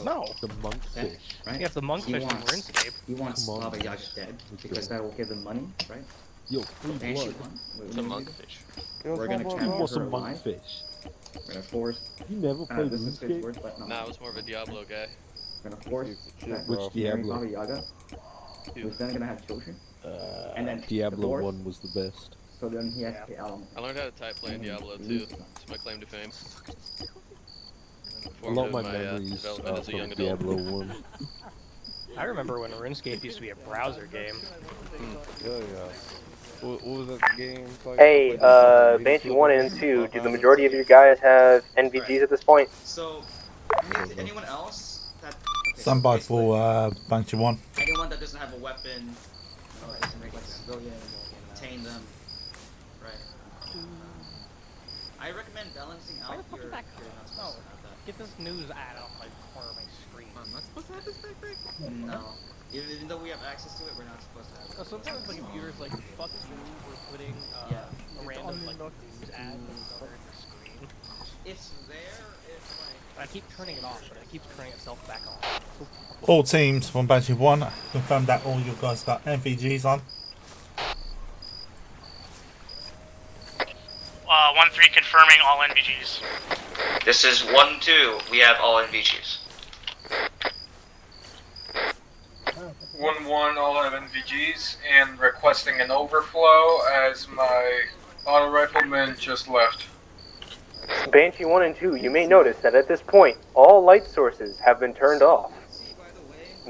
No. The monkfish. Right? Yeah, if the monkfish in RuneScape. He wants Baba Yaga dead because that will give them money, right? Yo, free Banshee blood. 1. It's a monkfish. We're gonna Give capture us her some alive. monkfish. We're gonna force. You never played This is RuneScape? words, but no. Nah, I was more of a Diablo guy. We're gonna force that Which Mary Diablo? Baba Yaga, who's then gonna have children, and then Diablo divorce. 1 was the best. So then he has to pay alimony. I learned how to type playing Diablo 2. It's my claim to fame. A lot of my Formative memories development are as a young from adult. Diablo 1. I remember when RuneScape used to be a browser game. Oh yeah. What was that game? Like, Hey, Banshee 1 and 2, do the majority of you guys have NVGs at this point? So, anyone else that Stand by for Banshee 1. anyone that doesn't have a weapon, doesn't make like a civilian, obtain them, right? I recommend balancing out your. You're not supposed to have that. Get this news ad off my corner of my screen. I'm not supposed to have this backpack. No, even though we have access to it, we're not supposed to have it. Sometimes the computer's like, fuck you, we're putting a random like news ad in the corner of your screen. It's there. It's like. I keep turning it off, but it keeps turning itself back on. All teams from Banshee 1, confirm that all you guys got MVGs on. 1-3 confirming all NVGs. This is 1-2. We have all NVGs. 1-1, all have NVGs, and requesting an overflow as my auto rifleman just left. Banshee 1 and 2, you may notice that at this point, all light sources have been turned off.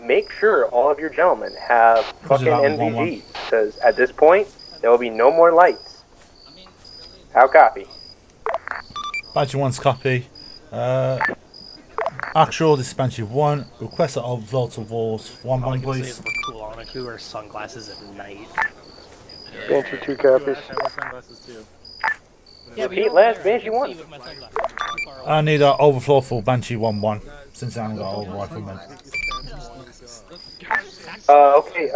Make sure all of your gentlemen have fucking NVGs, because at this point, there will be no more lights. How copy? Banshee 1's copy. Actual, this is Banshee 1. Request an overflow to Walls 1-1, please. We're cool on it. Who wear sunglasses at night? Banshee 2 copies. Repeat last, Banshee 1. I need an overflow for Banshee 1-1, since I haven't got all riflemen. Okay,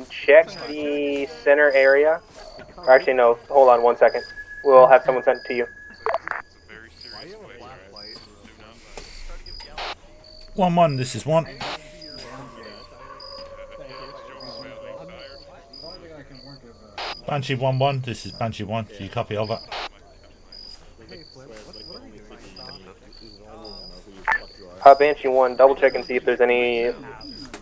check the center area. Or actually, no, hold on 1 second. We'll have someone send it to you. 1-1, this is 1. Banshee 1-1, this is Banshee 1. Do you copy over? Banshee 1, double check and see if there's any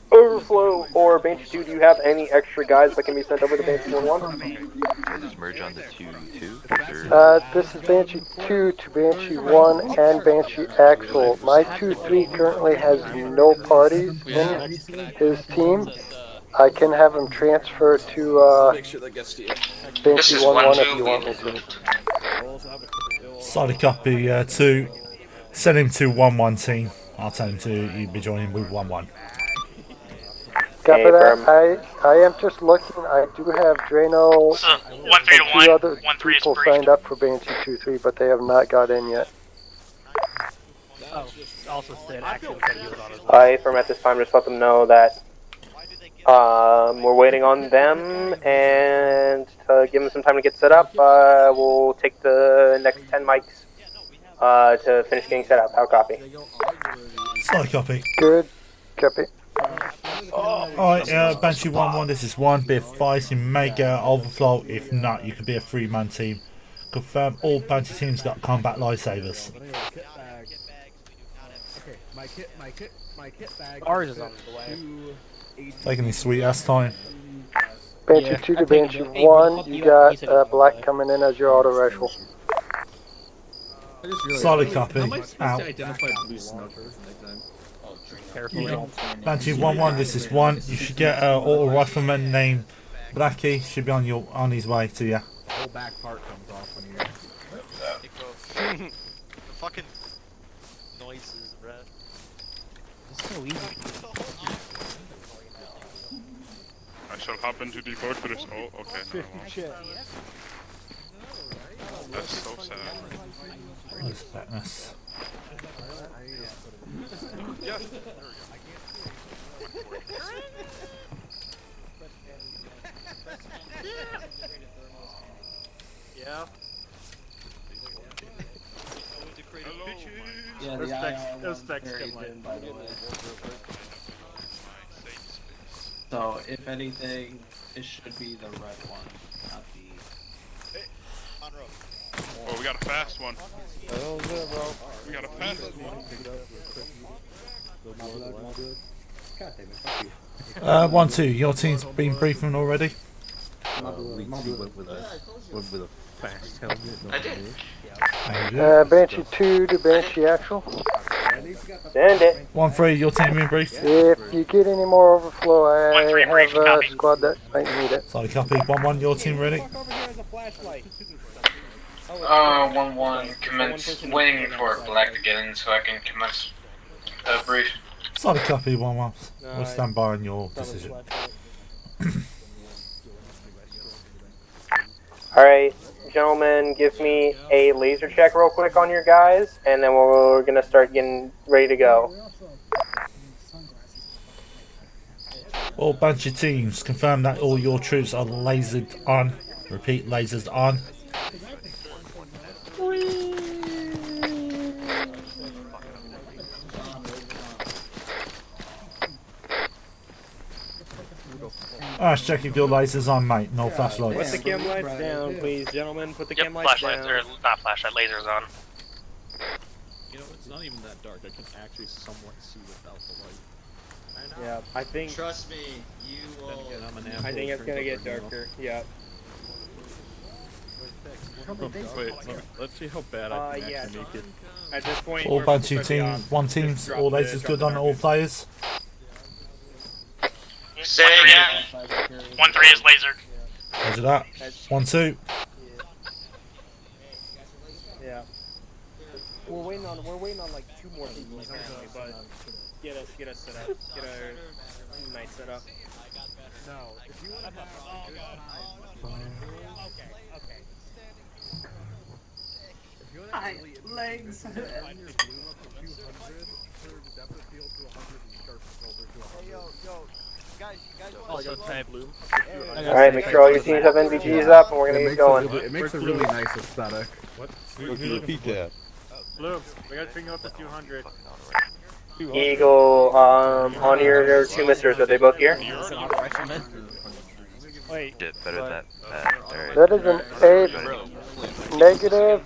overflow, or Banshee 2, do you have any extra guys that can be sent over to Banshee 1-1? I just merge on the 2-2? This is Banshee 2 to Banshee 1 and Banshee Actual. My 2-3 currently has no parties in his team. I can have him transfer to Banshee 1-1 if you want me to. Solid copy 2. Send him to 1-1 team. I'll tell him to be joining with 1-1. Copy that. I am just looking. I do have Drano and 2 other people signed up for Banshee 2-3, but they have not got in yet. Oh, also said Action said he was on his way. I, from at this time, just let them know that we're waiting on them, and to give them some time to get set up, we'll take the next 10 mics to finish getting set up. How copy? Solid copy. Good. Copy. Alright, Banshee 1-1, this is 1. Be advised, you may get an overflow. If not, you could be a 3-man team. Confirm all Banshee teams got combat lifesavers. Ours is on the way. Taking his sweet ass time. Banshee 2 to Banshee 1, you got Black coming in as your auto rifle. Solid copy. Out. Carefully. Banshee 1-1, this is 1. You should get an auto rifleman named Blackie. Should be on his way to you. The whole back part comes off when you The fucking noises, bruh. It's so easy. I shall hop into the fortress. Oh, okay. 50 No. That's so sad. Where's fatness? Yeah. Yeah. Yeah, Those specs come like. by the way. So if anything, it should be the red one, not the. Oh, we got a fast one. We got a fast one. God damn it, fuck you. 1-2, your team's been briefing already? Reezy went with a fast helmet. I did. There you go. Banshee 2 to Banshee Actual. Send it. 1-3, your team been briefed? If you get any more overflow, I have a squad that might need it. Sorry, copy. 1-1, your team ready? 1-1, commence waiting for Black to get in so I can commence brief. Sorry, copy. 1-1. We'll stand by on your decision. Alright, gentlemen, give me a laser check real quick on your guys, and then we're gonna start getting ready to go. All Banshee teams, confirm that all your troops are lasered on. Repeat, lasers on. Alright, check if your lasers on, mate. No flashlights. Put the cam lights down, please, gentlemen. Put the cam lights Flashlights, down. or not flashlight, lasers on. You know, it's not even that dark. I can actually somewhat see without the light. Yeah, I think. Trust me, you will. I think it's gonna get darker. Yeah. Wait, let's see how bad I can yeah. actually make it. At this point, All we're Banshee supposed to be team, on. one teams, Just all drop lasers the good on all players. Say it again. 1-3 is lasered. Roger that. 1-2. Yeah. We're waiting on like 2 more people apparently, but get us set up. Get our night set up. No, if you want to have My legs. When you're blue up to 200, turn depth of field to 100 and sharpen filter to 100. Guys, you guys Also type blue. Alright, make sure all your teams have NVGs up, and we're gonna get going. It makes a really nice aesthetic. What? Repeat that. Blue, we gotta bring you up to 200. Eagle, on your 2 misters, are they both here? Wait. Get better than that. That is an A negative.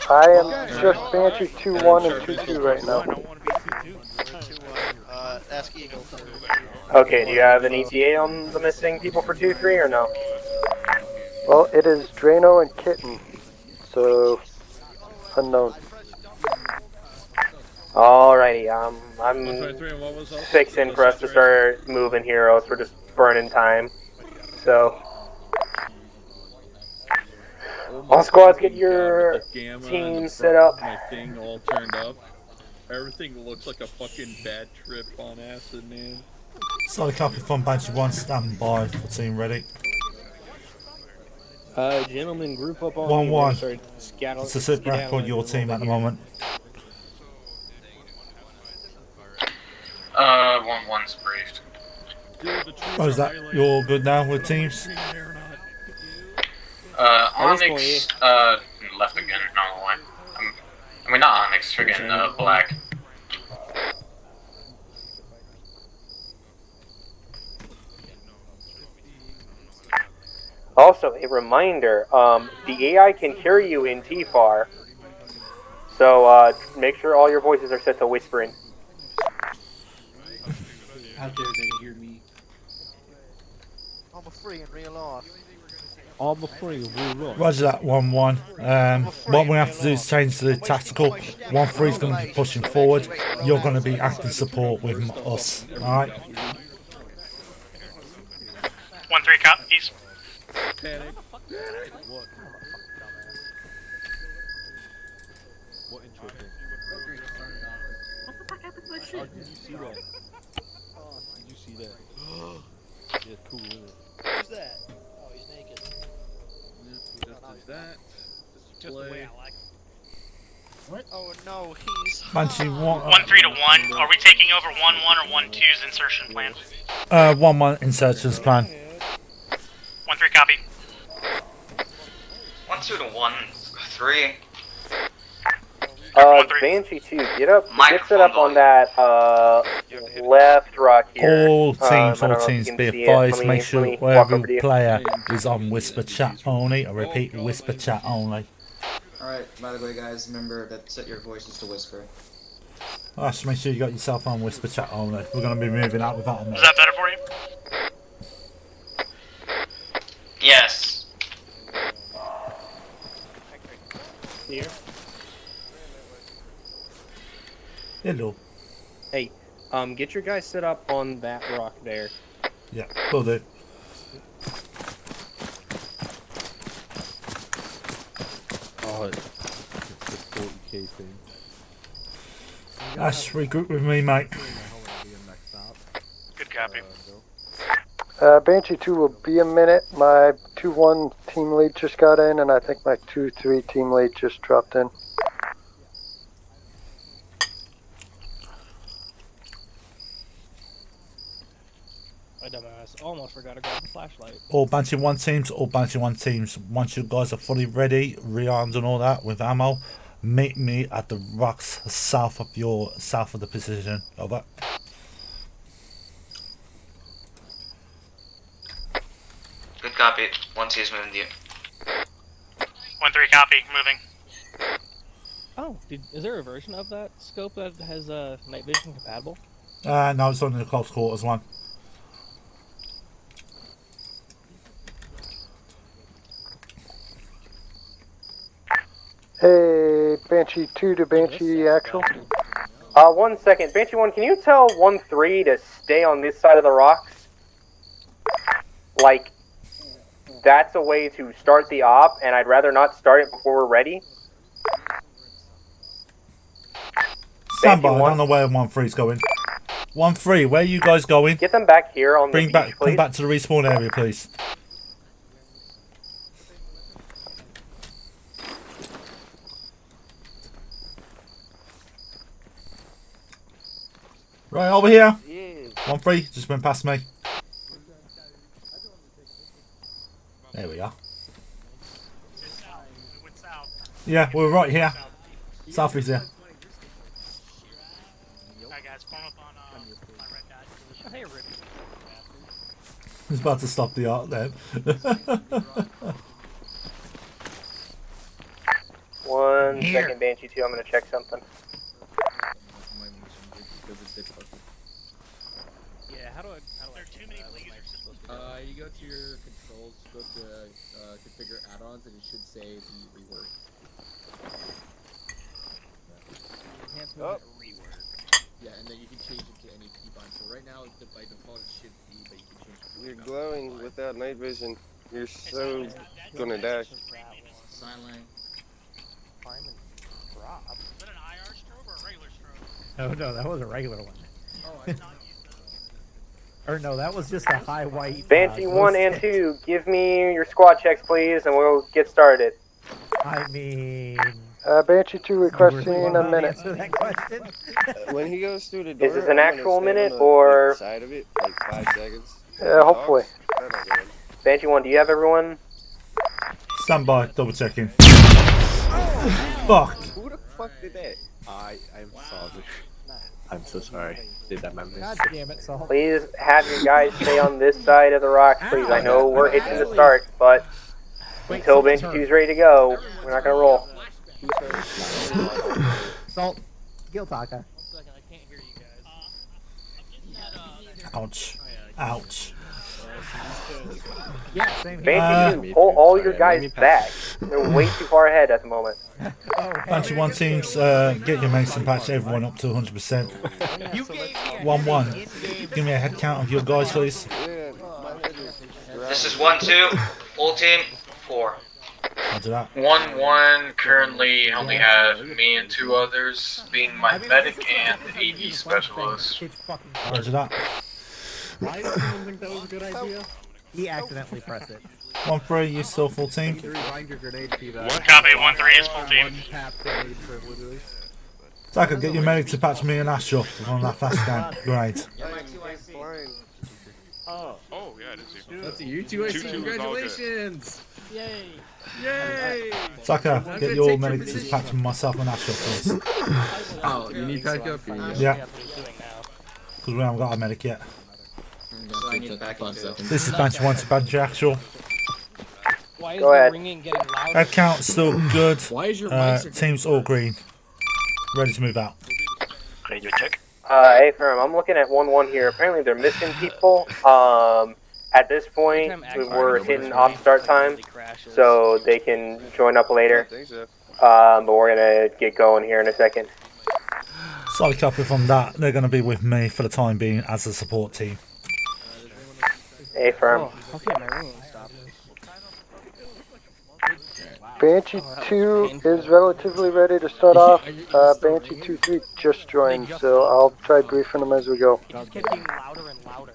I am just Banshee 2-1 and 2-2 right now. Ask Eagle. Okay, do you have an ETA on the missing people for 2-3 or no? Well, it is Drano and Kitten, so unknown. Alrighty, I'm fixing for us to start moving here, or else we're just burning time. So, all squads, get your team set up. My thing all turned up. Everything looks like a fucking bad trip on acid, man. Sorry, copy from Banshee 1, stand by for team ready. Gentlemen, group up on 1-1. It's a sit back on your team at the moment. 1-1's briefed. Oh, is that you're good now with teams? Onyx, left again, not lie. I mean, not Onyx, again, Black. Also, a reminder, the AI can hear you in TFAR, so make sure all your voices are set to whispering. How dare they hear me? I'm a free in real life. I'm afraid we're wrong. Roger that, 1-1. What we have to do is change the tactical. 1-3 is going to be pushing forward. You're going to be acting support with us. Alright? 1-3 copies. Panic. What interesting? Oh, did you see that? Did you see that? Yeah, cool, isn't it? Who's that? Oh, he's naked. Just as that. Just the way I like What? Oh no, he's. Banshee 1-3 to 1. Are we taking over 1-1 or 1-2's insertion plan? 1-1 insertions plan. 1-3 copy. 1-2 to 1-3. Banshee 2, get set up on that left rock here. All I teams, don't all know if teams, you can be see it. advised, Let make me sure walk over to every you. player is on whisper chat only. I repeat, whisper chat only. Alright, by the way, guys, remember to set your voices to whisper. Just make sure you got yourself on whisper chat only. We're going to be moving out without a minute. Is that better for you? Yes. Here. Hello. Hey, get your guys set up on that rock there. Yeah, will do. Oh, it's the 40k thing. Ash, regroup with me, mate. Good copy. Banshee 2 will be a minute. My 2-1 team lead just got in, and I think my 2-3 team lead just dropped in. My dumbass almost forgot to grab the flashlight. All Banshee 1 teams, all Banshee 1 teams. Once you guys are fully ready, rearmed and all that with ammo, meet me at the rocks south of the position. Over. Good copy. 1-2 is moving to you. 1-3 copy, moving. Oh, is there a version of that scope that has night vision compatible? No, it's only the close quarters one. Hey, Banshee 2 to Banshee actual. 1 second. Banshee 1, can you tell 1-3 to stay on this side of the rocks? Like, that's a way to start the op, and I'd rather not start it before we're ready. Stand by, I don't know where 1-3's going. 1-3, where are you guys going? Get them back here on the beach, please. Come back to the respawn area, please. Right, over here. 1-3, just went past me. There we are. Yeah, we're right here. South is here. Alright guys, form up on my red dot position. Hey, Rick. He's about to stop the art then. 1 second, Banshee 2, I'm gonna check something. Yeah, how do I There are too many lasers. You go to your controls, go to configure add-ons, and it should say the rework. enhancement rework? Yeah, and then you can change it to any keybind. So right now, by default, it should be, but you can change it. You're glowing without night vision. You're so gonna die. Silent. Climb and drop. Is that an IR strobe or a regular strobe? Oh no, that was a regular one. Oh, I did not use those. Or no, that was just a high white. Banshee 1 and 2, give me your squad checks, please, and we'll get started. I mean, Banshee 2 requesting a minute. answer that question. When he goes through the door, Is this an I'm gonna actual stand minute on the, or- like, side of it, like 5 seconds. Hopefully. Banshee 1, do you have everyone? Stand by, double checking. Fuck. Who the fuck did that? I'm sorry. I'm so sorry. Did that my God damn it, Saul. Please have your guys stay on this side of the rocks, please. I know we're itching to start, but until Banshee 2 is ready to go, we're not gonna roll. Salt. Gil Taka. Ouch. Ouch. Yeah, same here. Banshee 2, pull all your guys back. They're way too far ahead at the moment. Banshee 1 teams, get your mates and patch everyone up to 100%. 1-1. Give me a head count of your guys, please. This is 1-2, full team, 4. Roger that. 1-1 currently only have me and 2 others, being my medic and AD specialist. Roger that. Why did someone think that was a good idea? He accidentally pressed it. 1-3, you still full team? Rewind your grenade feedback. Copy, 1-3 is full team. Tap grenade privileges. Taka, get your medic to patch me and Ash up on that fast scan. Great. Oh, yeah, it is you. That's you. 2 IC, congratulations! Yay! Yay! Tucker, get your medic dispatch from myself and Ashok, please. Oh, you need backup? Yeah. Because we haven't got a medic yet. So I need back in 5 seconds. This is Banshee 1 to Banshee Actual. Why is Go the ahead. ringing getting louder? Head count still good. Why is your mic Team's all green. Ready to move out. Radio check. Hey, firm. I'm looking at 1-1 here. Apparently, they're missing people. At this point, we're hitting off start time, so they can join up later. But we're gonna get going here in a second. Slightly coupled from that, they're going to be with me for the time being as a support team. Hey, firm. Okay, my ringing stopped. Banshee 2 is relatively ready to start off. Banshee 2-3 just joined, so I'll try briefing them as we go. It just kept getting louder and louder.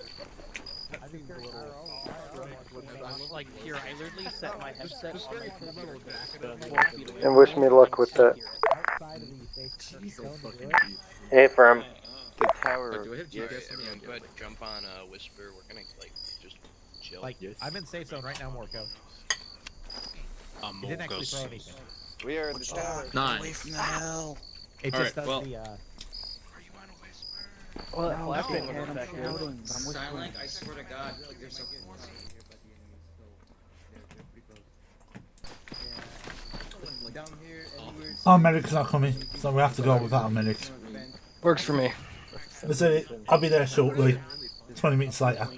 Like here, I literally set my headset on my computer. And wish me luck with that. Hey, firm. Good power. Do we have Alright, GPS? everyone go ahead and jump on Whisper. We're gonna, like, just chill. I'm in safe zone right now, Morco. It didn't actually throw anything. We are in the tower. Nine. Away from the hell. It just does well. the, Well, No, flashing no, was I'm effective. shouting. Silent, I swear to God, like you're so close. Our medic's not coming, so we have to go without a medic. Works for me. That's it. I'll be there shortly. 20 minutes later.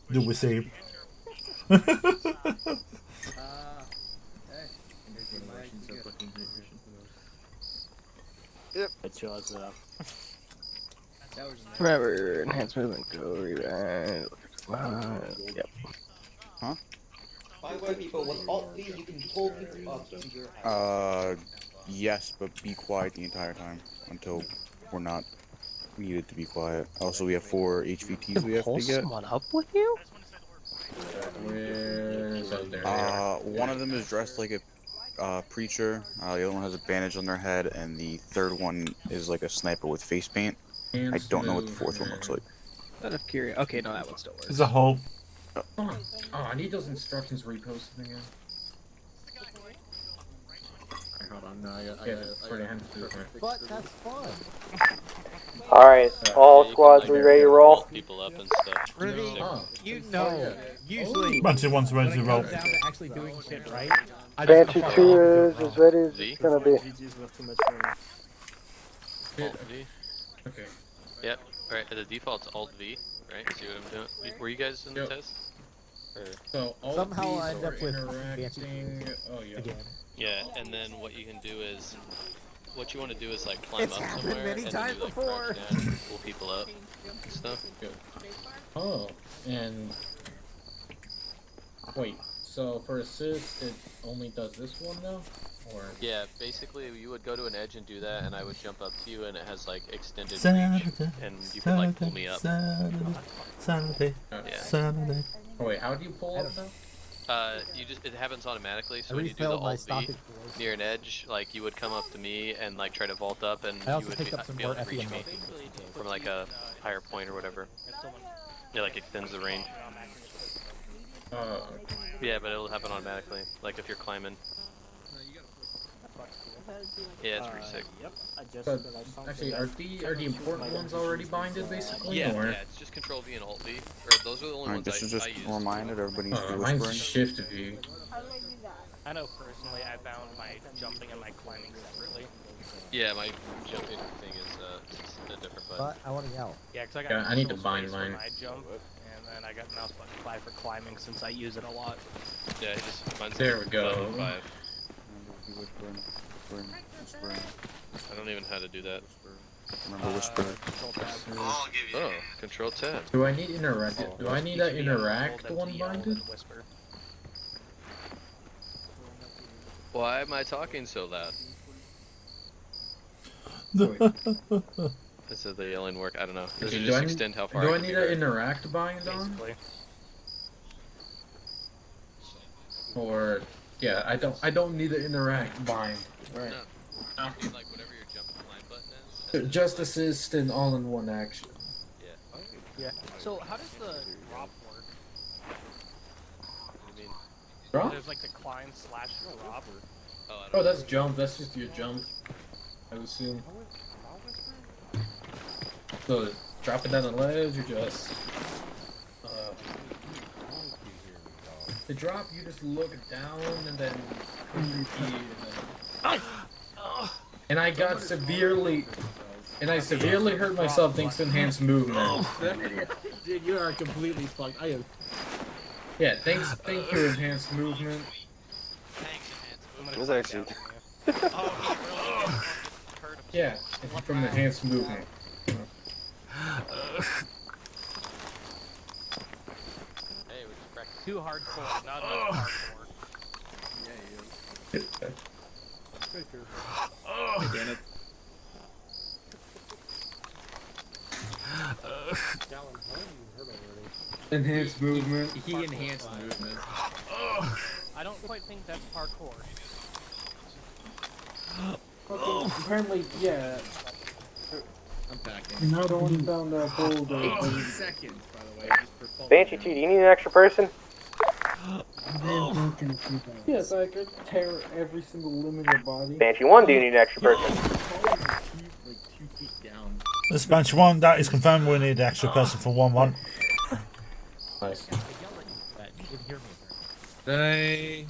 You'll receive. Yep. Remember, enhanced movement, go rewind. Yep. Huh? By the way, people, with Alt V, you can pull people up to your house. Yes, but be quiet the entire time until we're not needed to be quiet. Also, we have 4 HVTs we have Pull to get. someone up with you? One of them is dressed like a preacher. The other one has a bandage on their head, and the third one is like a sniper with face paint. I don't know what the fourth one looks like. Out of curiosity. Okay, no, that one still works. There's a hole. Oh, I need those instructions reposted again. Hold on, no, I got but that's fun. Alright, all squads, we ready to roll? People up and stuff. Rudy, you know, usually Banshee 1's ready to roll. down to actually doing shit right. Banshee 2 is as ready as it's gonna be. Alt V. Okay. Yep. Alright, the default's Alt V, right? See what I'm doing? Were you guys in the test? Or... So all somehow I these end up are with interacting. Oh yeah. again. Yeah, and then what you can do is, what you want to do is like climb It's up happened somewhere many and times then you like before. crouch down, pull people up and stuff. Oh, and wait. So for assist, it only does this one now, or? Yeah, basically you would go to an edge and do that, and I would jump up to you, and it has like extended Saturday, reach, and you can like pull me up. Saturday. Yeah. Oh wait, how do you pull up now? It happens automatically. So I when you do the refilled my Alt stock V near an edge, like you would come up to me and like try to vault up, and I you also would picked up some be able more to reach me FEM. from like a higher point or whatever. It like extends the range. Yeah, but it'll happen automatically. Like if you're climbing. Yeah, it's pretty sick. But actually, are the important ones already binded basically? Yeah, or? yeah, it's just Control V and Alt V. Or those are the only Alright, ones this is just I use. a reminder that everybody needs to be Mine's whispering. Shift V. I know personally I found my jumping and my climbing separately. Yeah, my jumping thing is a different button. But I want to yell. Yeah, because I got Yeah, I need to control bind space for mine. my jump, and then I got mouse button 5 for climbing since I use it a lot. Yeah, just mine's There we go. button 5. Whispering. I don't even know how to do that. Remember whispering. Oh, Control Tab. Do I need interact? Do I need to interact one binded? Why am I talking so loud? Is it the yelling work? I don't know. Does Okay, it do just I extend how far Do I I can need be to heard? interact bind on? Or yeah, I don't need to interact bind. Right. No. Like whatever your jump and climb button is. Just assist and all in one action. Yeah. Yeah. So how does the drop work? Drop? There's like the climb slash drop. Oh, that's jump. That's just your jump. I would assume. So, drop it down the ledge or just... the drop, you just look down and then push your key and then... And I got severely... And I severely hurt myself thanks to enhanced movement. Dude, you are completely fucked. I am. Yeah, thank you, enhanced movement. It was actually. Yeah, from enhanced movement. Too hardcore, not enough hardcore. Damn it. Enhanced movement. He enhanced movement. I don't quite think that's parkour. Apparently, yeah. I'm packing. You're not going down that hole. 18 seconds, by the way. Just for fun. Banshee 2, do you need an extra person? Yes, I could tear every single limb in your body. Banshee 1, do you need an extra person? Like 2 feet down. This Banshee 1, that is confirmed. We need an extra person for 1-1. Nice. Hey.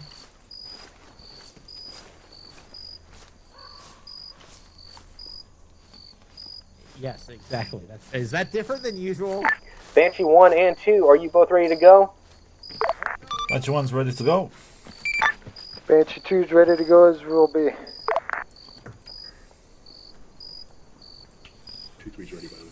Yes, exactly. Is that different than usual? Banshee 1 and 2, are you both ready to go? Banshee 1's ready to go. Banshee 2's ready to go as will be. 2-3's ready, by the way.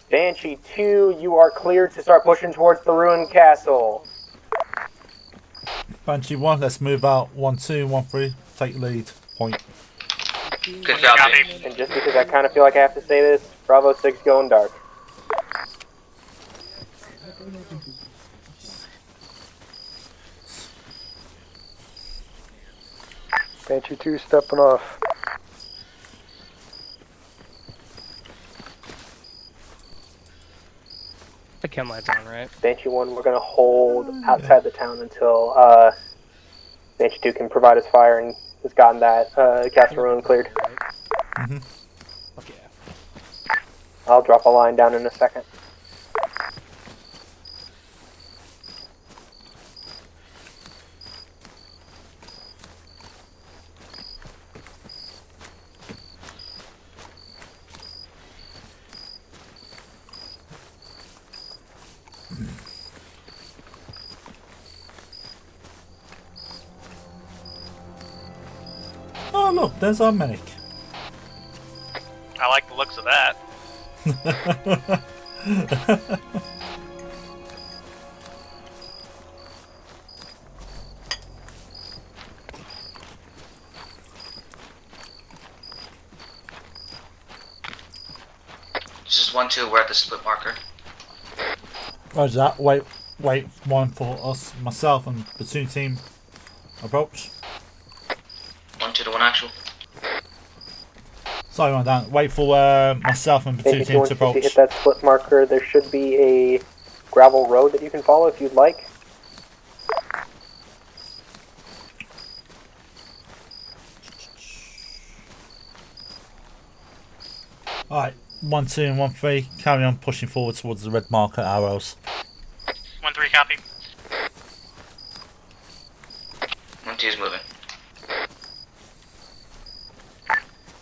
Banshee 2, you are cleared to start pushing towards the ruined castle. Banshee 1, let's move out. 1-2, 1-3. Take lead. Point. Good job, Dave. And just because I kind of feel like I have to say this, Bravo 6 going dark. Banshee 2 stepping off. The chem light's on, right? Banshee 1, we're going to hold outside the town until Banshee 2 can provide us fire and has gotten that castle ruin cleared. Mm-hmm. Okay. I'll drop a line down in a second. Oh, look, there's our medic. I like the looks of that. This is 1-2. We're at the split marker. Roger that. Wait one for us, myself and the two team approach. 1-2 to 1 actual. Sorry, man, Dan. Wait for myself and the two Banshee 2, teams once to you approach. hit that split marker, there should be a gravel road that you can follow if you'd like. Alright, 1-2 and 1-3. Carry on pushing forward towards the red marker arrows. 1-3 copy. 1-2's moving.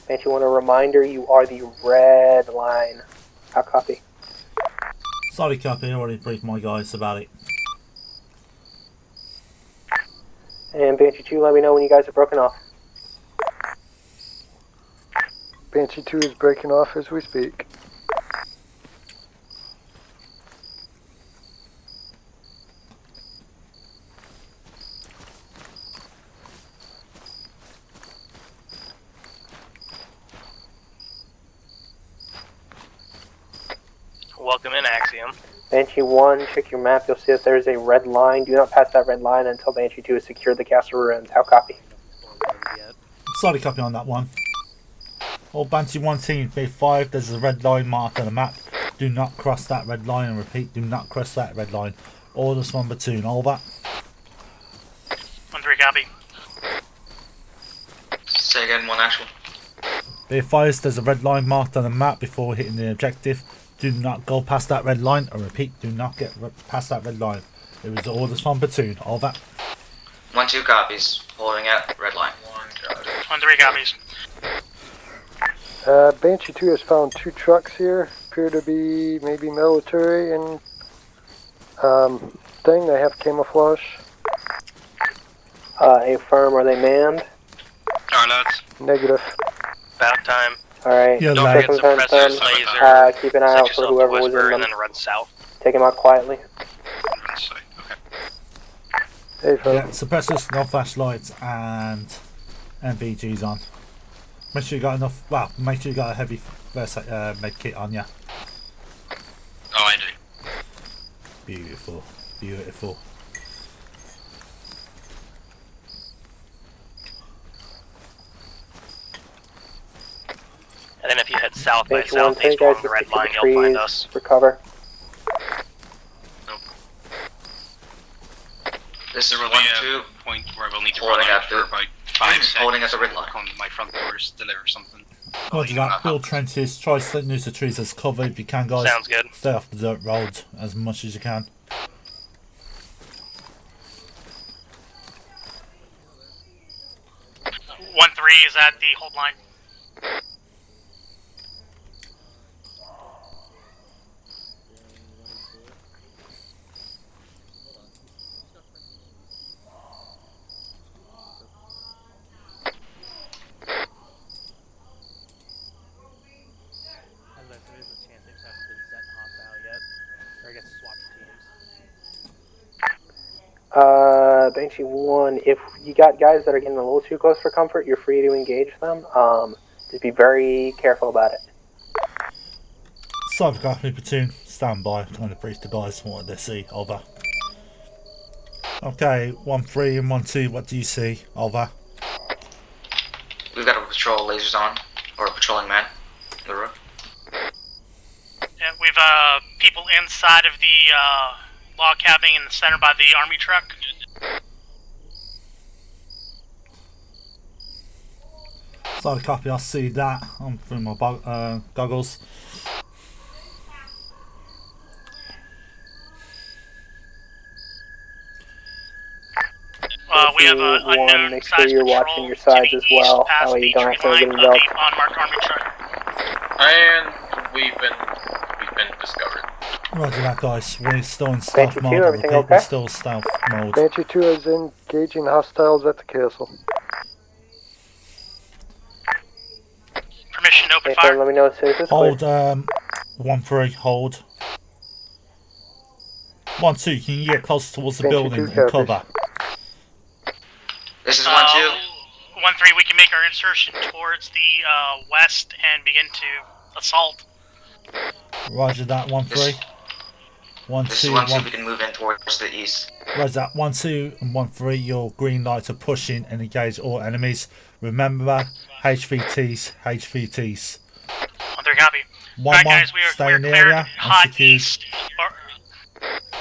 Banshee 1, a reminder, you are the red line. How copy? Sorry, copy. I already briefed my guys about it. And Banshee 2, let me know when you guys are broken off. Banshee 2 is breaking off as we speak. Welcome in, Axiom. Banshee 1, check your map, you'll see that there's a red line. Do not pass that red line until Banshee 2 has secured the castle ruins. How copy? Sorry, copy on that one. All Banshee 1 team, B5, there's a red line marked on the map. Do not cross that red line, and repeat, do not cross that red line. Orders from platoon, over. 1-3, copy. Say again, one actual. B5, there's a red line marked on the map before hitting the objective. Do not go past that red line, and repeat, do not get past that red line. It was orders from platoon, over. 1-2 copies. Holding at red line. 1-3 copies. Banshee 2 has found 2 trucks here. Appear to be maybe military and thing. They have camouflage. Affirm, are they manned? Lads. Negative. About time. Alright, Yeah, Don't lad. forget suppressors, laser. keep an eye out Set for yourself whoever to was in whisper them. and then run south. Take them out quietly. Hey, Phil. Yeah, suppressors, no flashlights, and MVGs on. Make sure you got enough. Well, make sure you got a heavy med kit on you. Oh, I do. Beautiful, beautiful. And then if you head south by Banshee 1, southeast guys, along the just red stick to line, the you'll find trees us. for cover. This is There will 1-2. be a point where we'll need to Holding run out at for the- about 5 seconds. holding at the red line. On my front doors, deliver something. Roger that. Build trenches. Try to use the trees as cover if you can, guys. Sounds good. Stay off the dirt roads as much as you can. One three is at the hold line. Unless there is a chance they haven't been set in hostile yet. Or I guess swap teams. Banshee 1, if you got guys that are getting a little too close for comfort, you're free to engage them. Just be very careful about it. Cyber Company platoon, stand by. Trying to brief the guys from what they see. Over. Okay, 1-3 and 1-2. What do you see? Over. We've got a patrol lasers on, or a patrolling man on the roof. Yeah, we've people inside of the log cabin in the center by the army truck. Sorry, copy. I see that. I'm through my goggles. We have a Banshee 1, unknown make sure size you're patrol watching your sides to as the east well. past That way the you don't tree have to line get of involved. the unmarked army truck. And we've been discovered. Roger that, guys. We're still in stealth Banshee 2, mode. everything Repeat, okay? we're still stealth mode. Banshee 2 is engaging hostiles at the castle. Permission to open Okay, fire. let me know as soon as it's clear. Hold, 1-3, hold. 1-2, can you get close towards the Banshee building 2 and copies. cover? This is 1-2. 1-3, we can make our insertion towards the west and begin to assault. Roger that, 1-3. This 1-2, is 1-2. 1. We can move in towards the east. Roger that, 1-2 and 1-3. Your green lights are pushing and engage all enemies. Remember, HVTs, HVTs. 1-3, copy. 1-1, Alright, guys, stay we're in the clear area and hot secured. east.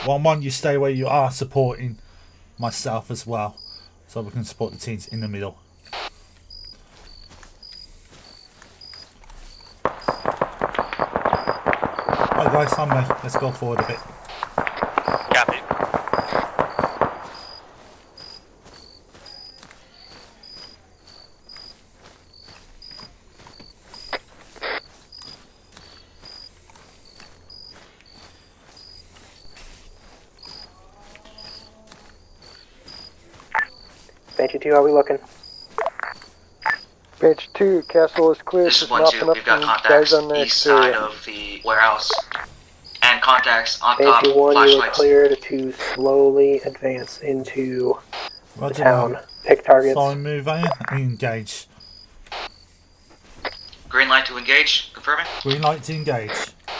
1-1, you stay where you are, supporting myself as well, so we can support the teams in the middle. Right, guys, on me. Let's go forward a bit. Copy. Banshee 2, how are we looking? Banshee 2, castle is clear. This is Just 1-2. mopping up We've got some contacts guys on the east side exterior. of the warehouse. And contacts on top. Banshee 1, you are Flashlights. cleared to slowly advance into the Roger town. that. Pick targets. Solid move, and engage. Green light to engage. Confirming. Green light to engage.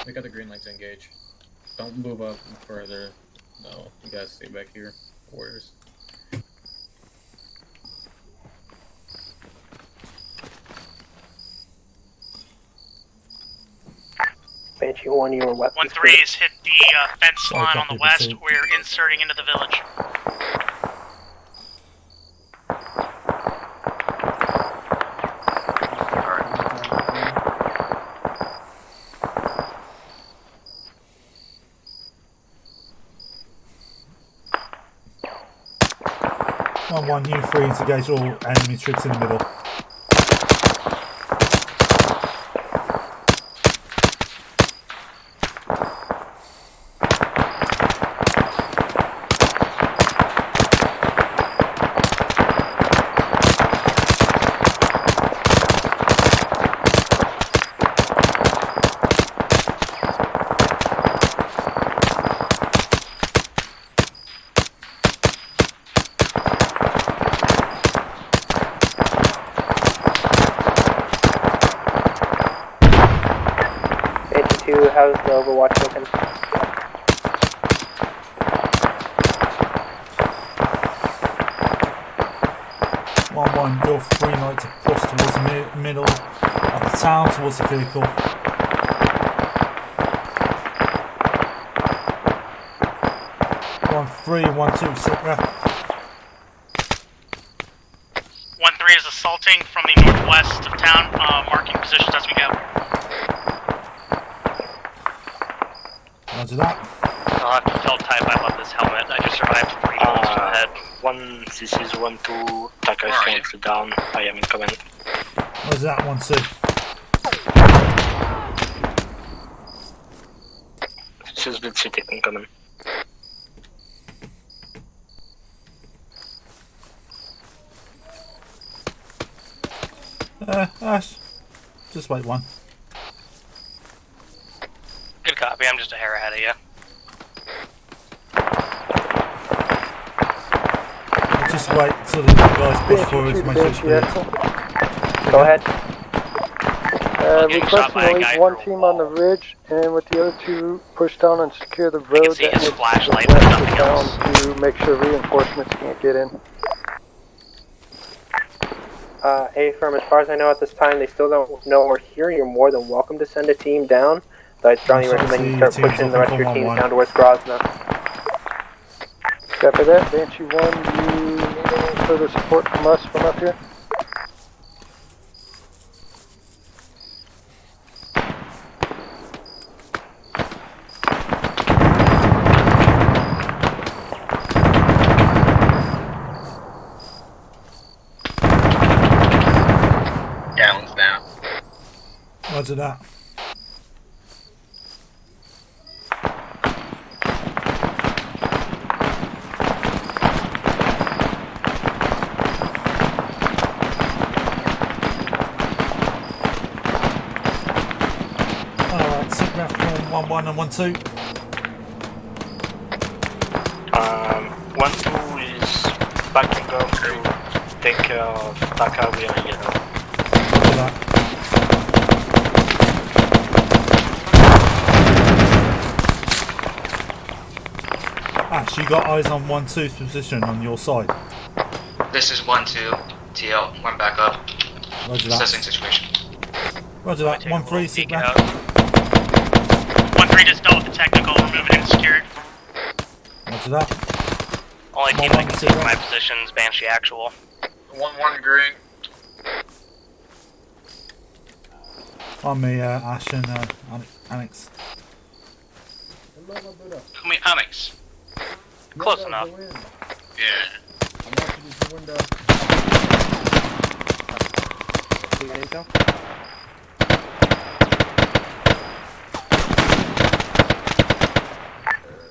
We got the green light to engage. Don't move up further. No, you guys stay back here. Orders. Banshee 1, you were weapons. 1-3's hit the fence Sorry, line on copy the the west. same. We're inserting into the village. One, you three engage all enemy troops in the middle. Banshee 2, how's the Overwatch looking? One, your three like to push towards the middle of the town towards the vehicle. One, 3, 1, 2, sit there. 1-3 is assaulting from the northwest of town, marking positions as we go. Roger that. I'll have to tell Type I love this helmet. I just survived 3 bullets to the head. This is 1-2. Taka is currently down. I am incoming. Where's that one, Sue? This is Blitz City incoming. Ash. Just wait one. Good copy. I'm just a hair ahead of you. Just wait till the guys push forward to make sure it's clear. Go ahead. Requesting to leave one team on the ridge, and with the other two, push down and secure the road that heads to the west of town to make sure reinforcements can't get in. A-Firm, as far as I know at this time, they still don't know we're here. You're more than welcome to send a team down, but I strongly recommend you start pushing the rest of your teams down towards Grozna. Copy that. Banshee 1, you need any further support from us from up here? Down's down. Roger that. Alright, sit back from 1-1 and 1-2. 1-2 is backing up to take care of Taka. We are yellow. Roger that. Ash, you got eyes on 1-2's position on your side. This is 1-2. TL, went back up. Roger that. Assessing situation. Roger that. 1-3, sit back. 1-3 just dealt with the technical, we're moving in secured. Roger that. Only team I can see from my position is Banshee Actual. 1-1 green. On me, Ash and Annex. Call me Annex. Close enough. Yeah.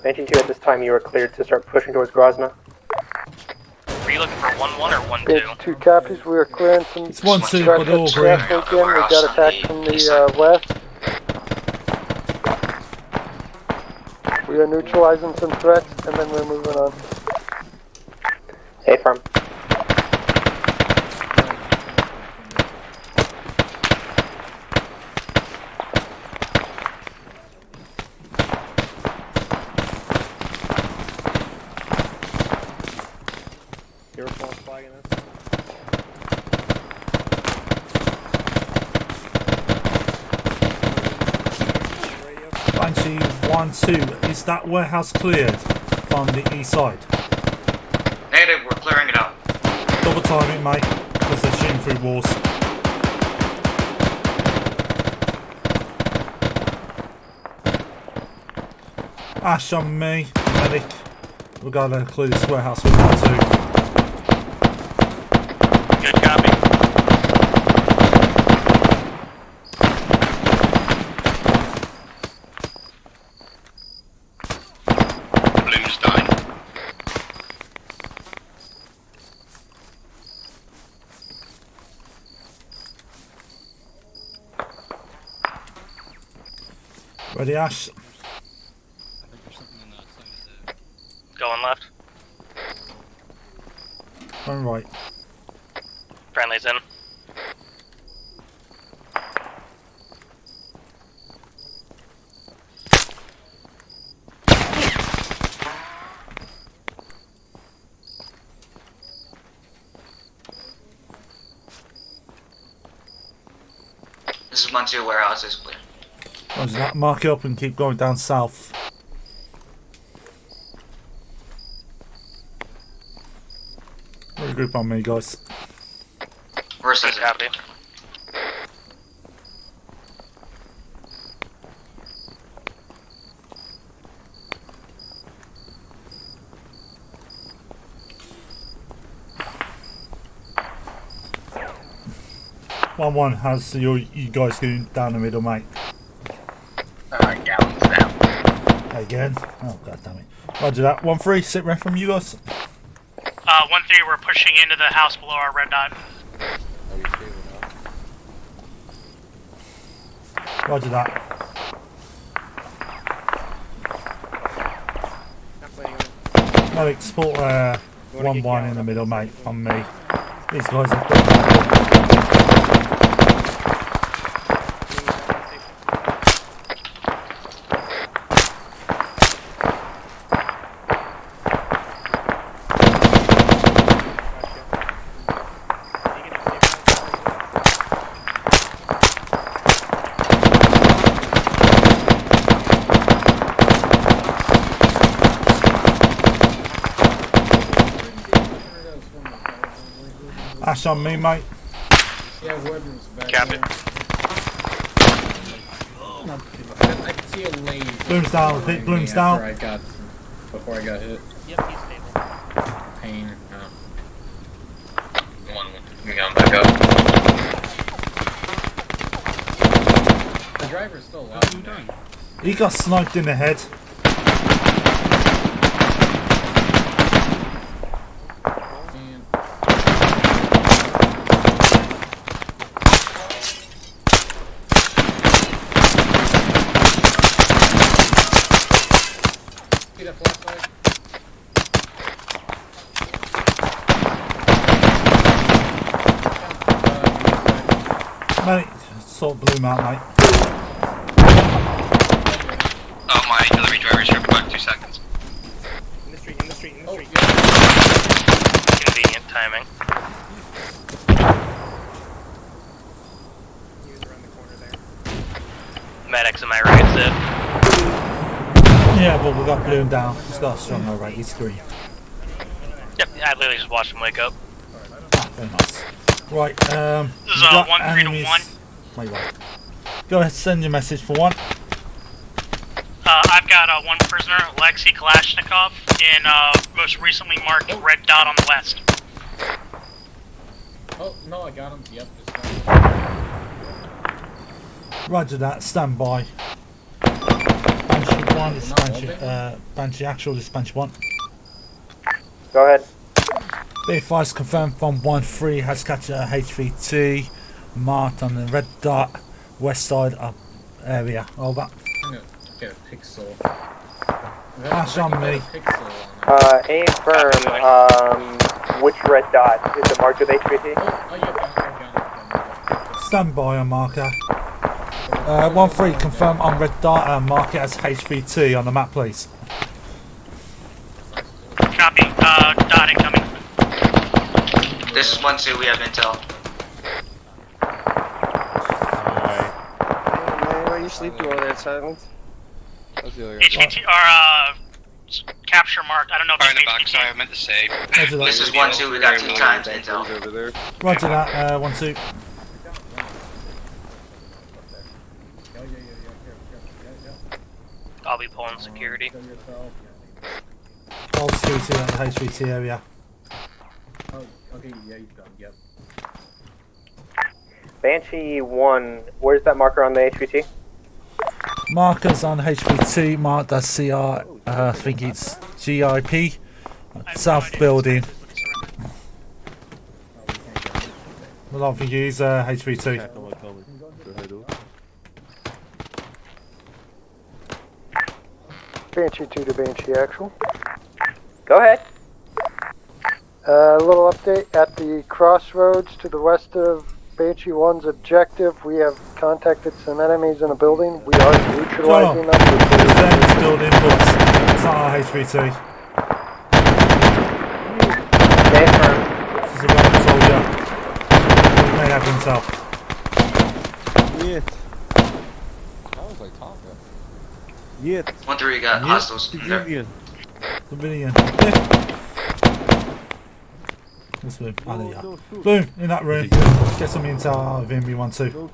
Banshee 2, at this time you are cleared to start pushing towards Grozna. Were you looking for 1-1 or 1-2? Banshee 2 copies. We are clearing some It's 1-2, but they're all green. traffic in. We got attacked from the west. We are neutralizing some threats, and then we're moving on. A-Firm. Your false flag in this? Radio? 1-2, is that warehouse cleared from the east side? Negative, we're clearing it out. Double timing, mate, because they're shooting through walls. Ash on me, medic. We're going to clear this warehouse with 1-2. Good copy. Bloom's dying. Ready, Ash? Going left. Going right. Friendly's in. This is 1-2 warehouse is clear. Roger that. Mark it up and keep going down south. Regroup on me, guys. Where's this? Copy. One has you guys going down the middle, mate. Gallons down. Again? Oh god damn it. Roger that. 1-3, sit ref from you guys. 1-3, we're pushing into the house below our red dot. Roger that. Medic, support 1-1 in the middle, mate, on me. These guys are Ash on me, mate. Yeah, Weber's back Cap there. it. I can see a laser. Bloom's down, hit Bloom's down. Before I got hit. Yep, he's stable. Pain. We got him back up. The driver's still alive. He got sniped in the head. See that flashlight? Mate, sort Bloom out, mate. Oh, my delivery driver should be back 2 seconds. In the street, in the street, in the street. Convenient timing. He was around the corner there. Medic's in my right, Sid. Yeah, but we got Bloom down. He's got a strong right. He's green. Yep, I literally just watched him wake up. Ah, very nice. Right, This is we got 1-3 to enemies. 1. Wait. Go ahead, send your message for 1. I've got one prisoner, Alexei Kalashnikov, in most recently marked red dot on the west. Oh, no, I got him. Yep, this guy. Roger that, stand by. Banshee 1 is Banshee, Banshee actual is Banshee 1. Go ahead. Be advised, confirmed from 1-3 has catch a HVT marked on the red dot west side of area. Over. I'm gonna get a pixel. Pass on me. A firm, which red dot? Is it marked with HVT? Stand by on marker. 1-3 confirm on red dot and mark it as HVT on the map, please. Copy. Dot incoming. This is 1-2, we have intel. Why you sleep through all that silence? HVT or capture marked. I don't know if Fire in it's the back, HVT. sorry, I meant to say. Roger that. This is 1-2, we got 2 times intel. Roger that, 1-2. I'll be pulling security. All security at the HVT area. Oh, okay, yeah, he's done. Yep. Banshee 1, where's that marker on the HVT? Markers on HVT marked as CR, I think it's GIP. South building. I don't think he's HVT. Banshee 2 to Banshee Actual. Go ahead. A little update at the crossroads to the west of Banshee 1's objective. We have contacted some enemies in a building. We are neutralizing them. There's this building, but it's not our HVT. This is a random soldier. He may have himself. Yeah. That was like talking. Yeah. 1-3, we got hostiles in there. Civilian. Let's move. Oh, there you are. Boom, in that room. Get some intel out of him, we want to.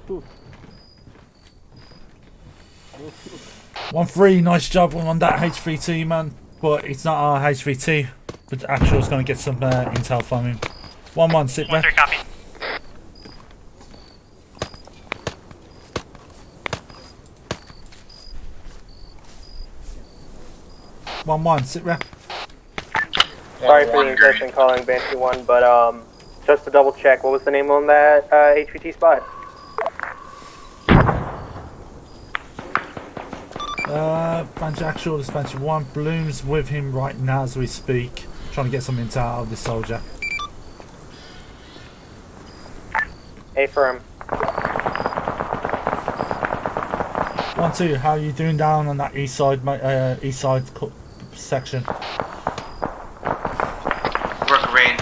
1-3, nice job on that HVT, man. But it's not our HVT. But Actual's going to get some intel from him. 1-1, sit back. 1-3, copy. One, sit rep. Sorry for the insertion calling Banshee 1, but just to double check, what was the name on that HVT spot? Banshee Actual, this Banshee 1. Bloom's with him right now as we speak. Trying to get some intel out of this soldier. Affirm. 1-2, how are you doing down on that east side section? Working rain.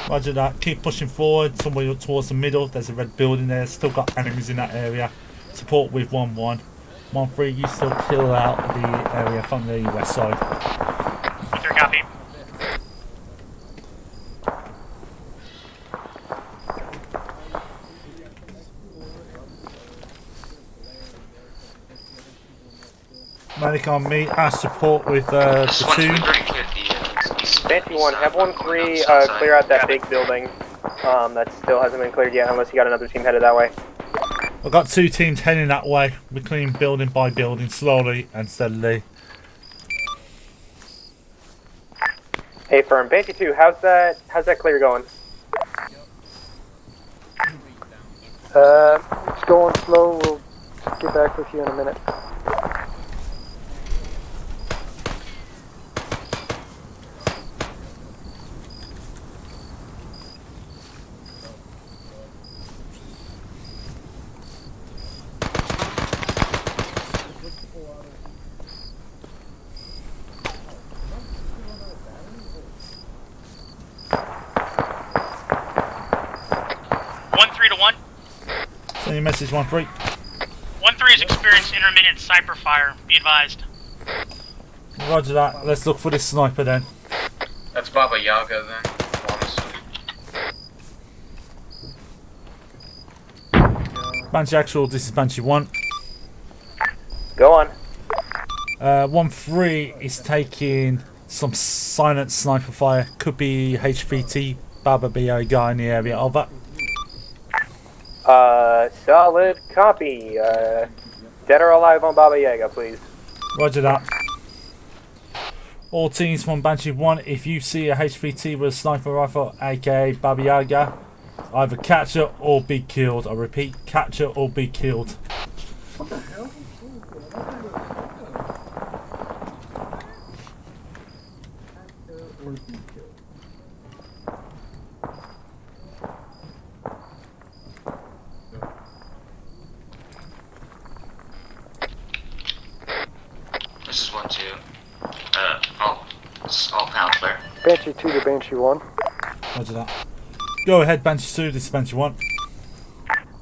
Roger that. Keep pushing forward, somewhere towards the middle. There's a red building there. Still got enemies in that area. Support with 1-1. 1-3, you still kill out the area from the west side. 1-3, copy. Medic on me. Ask support with platoon. Banshee 1, have 1-3 clear out that big building that still hasn't been cleared yet, unless you got another team headed that way. I've got 2 teams heading that way. We're clearing building by building, slowly and steadily. Affirm. Banshee 2, how's that clear going? It's going slow. We'll get back with you in a minute. Send your message 1-3. 1-3 has experienced intermittent sniper fire. Be advised. Roger that. Let's look for this sniper then. That's Baba Yaga then. Banshee Actual, this is Banshee 1. Go on. 1-3 is taking some silent sniper fire. Could be HVT, Baba BO guy in the area. Over. Solid copy. Dead or alive on Baba Yaga, please. Roger that. All teams from Banshee 1, if you see a HVT with a sniper rifle, aka Baba Yaga, either capture or be killed. I repeat, capture or be killed. What the hell? This is 1-2. All pound clear. Banshee 2 to Banshee 1. Roger that. Go ahead, Banshee 2, this is Banshee 1.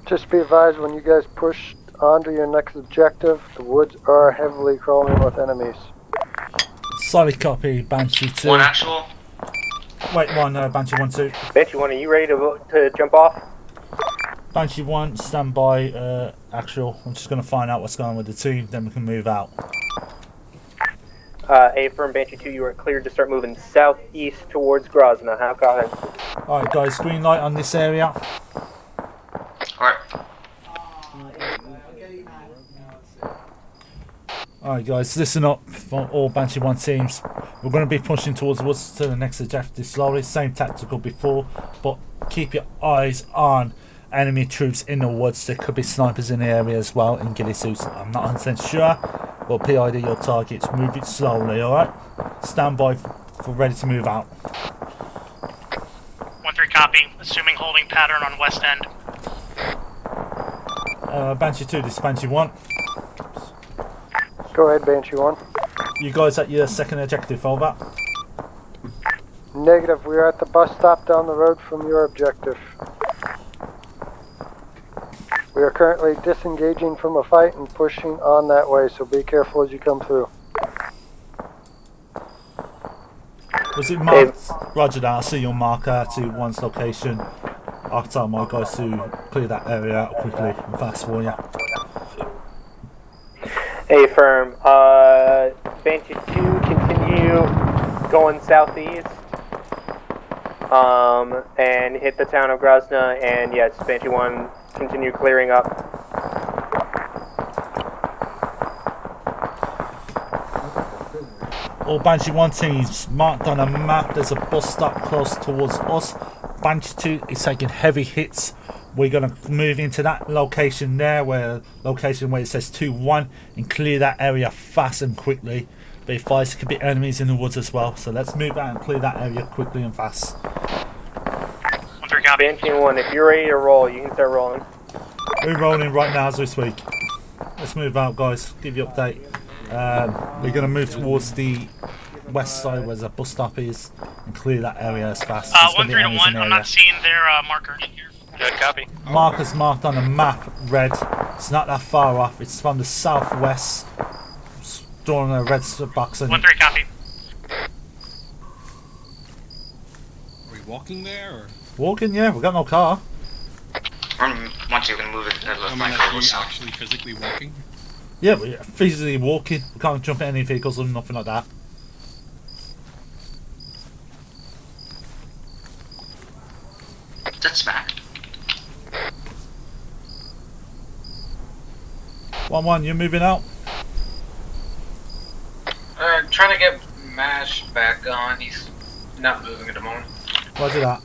Just be advised when you guys push on to your next objective. The woods are heavily crawling with enemies. Solid copy, Banshee 2. One actual. Wait, one, Banshee 1, 2. Banshee 1, are you ready to jump off? Banshee 1, stand by, actual. I'm just going to find out what's going on with the team, then we can move out. A firm Banshee 2, you are cleared to start moving southeast towards Grozna. How go ahead. Alright guys, green light on this area. Alright. Alright guys, listen up for all Banshee 1 teams. We're going to be pushing towards the woods to the next objective slowly. Same tactical before, but keep your eyes on enemy troops in the woods. There could be snipers in the area as well in ghillie suits. I'm not 100% sure, but PID your targets. Move it slowly, alright? Stand by for ready to move out. 1-3 copy. Assuming holding pattern on west end. Banshee 2, this is Banshee 1. Go ahead, Banshee 1. You guys at your second objective, over. Negative, we are at the bus stop down the road from your objective. We are currently disengaging from a fight and pushing on that way, so be careful as you come through. Was it marked? Roger that, I see your marker to one's location. I'll tell my guys to clear that area out quickly and fast for you. A firm. Banshee 2, continue going southeast. And hit the town of Grozna, and yes, Banshee 1, continue clearing up. All Banshee 1 teams marked on a map. There's a bus stop close towards us. Banshee 2 is taking heavy hits. We're going to move into that location there, where it says 2-1, and clear that area fast and quickly. Be advised, there could be enemies in the woods as well, so let's move out and clear that area quickly and fast. 1-3 copy. Banshee 1, if you're ready to roll, you can start rolling. We're rolling right now as we speak. Let's move out, guys. Give you an update. We're going to move towards the west side where the bus stop is and clear that area as fast. 1-3 to 1, I'm not seeing their marker. Good copy. Marker's marked on the map, red. It's not that far off. It's from the southwest. Drawing a red box. 1-3 copy. Are we walking there or? Walking, yeah. We got no car. Once you can move it, actually physically walking? Yeah, we're physically walking. We can't jump in any vehicles or nothing like that. That's smack. 1-1, you're moving out. Trying to get Mash back on. He's not moving at the moment. Roger that.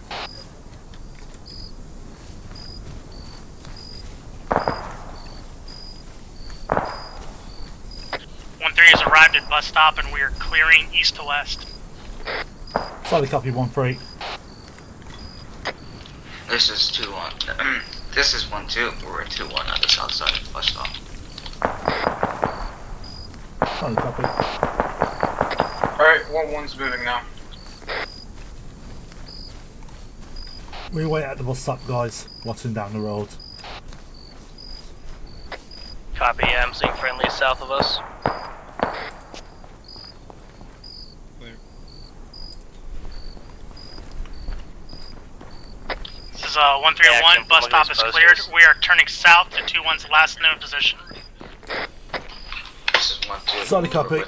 Has arrived at bus stop and we are clearing east to west. Solid copy 1-3. This is 2-1. This is 1-2. We're at 2-1 at the south side of the bus stop. Solid copy. Alright, 1-1's moving now. We wait at the bus stop, guys. Watching down the road. Copy, I'm seeing friendly south of us. This is 1-3-1, bus stop is cleared. We are turning south to 2-1's last known position. This is 1-2. Solid copy.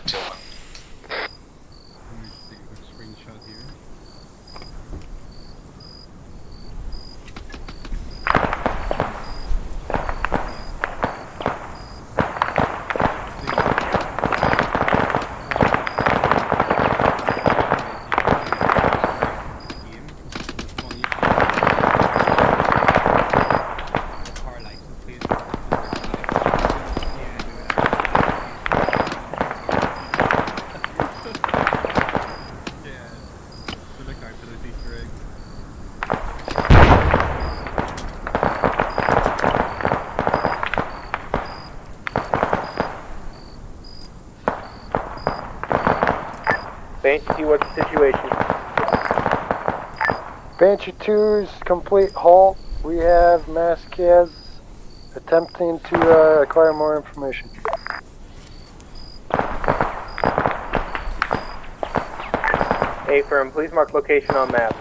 Banshee, what's the situation? Banshee 2's complete halt. We have Masquez Attempting to acquire more information. A firm, please mark location on map.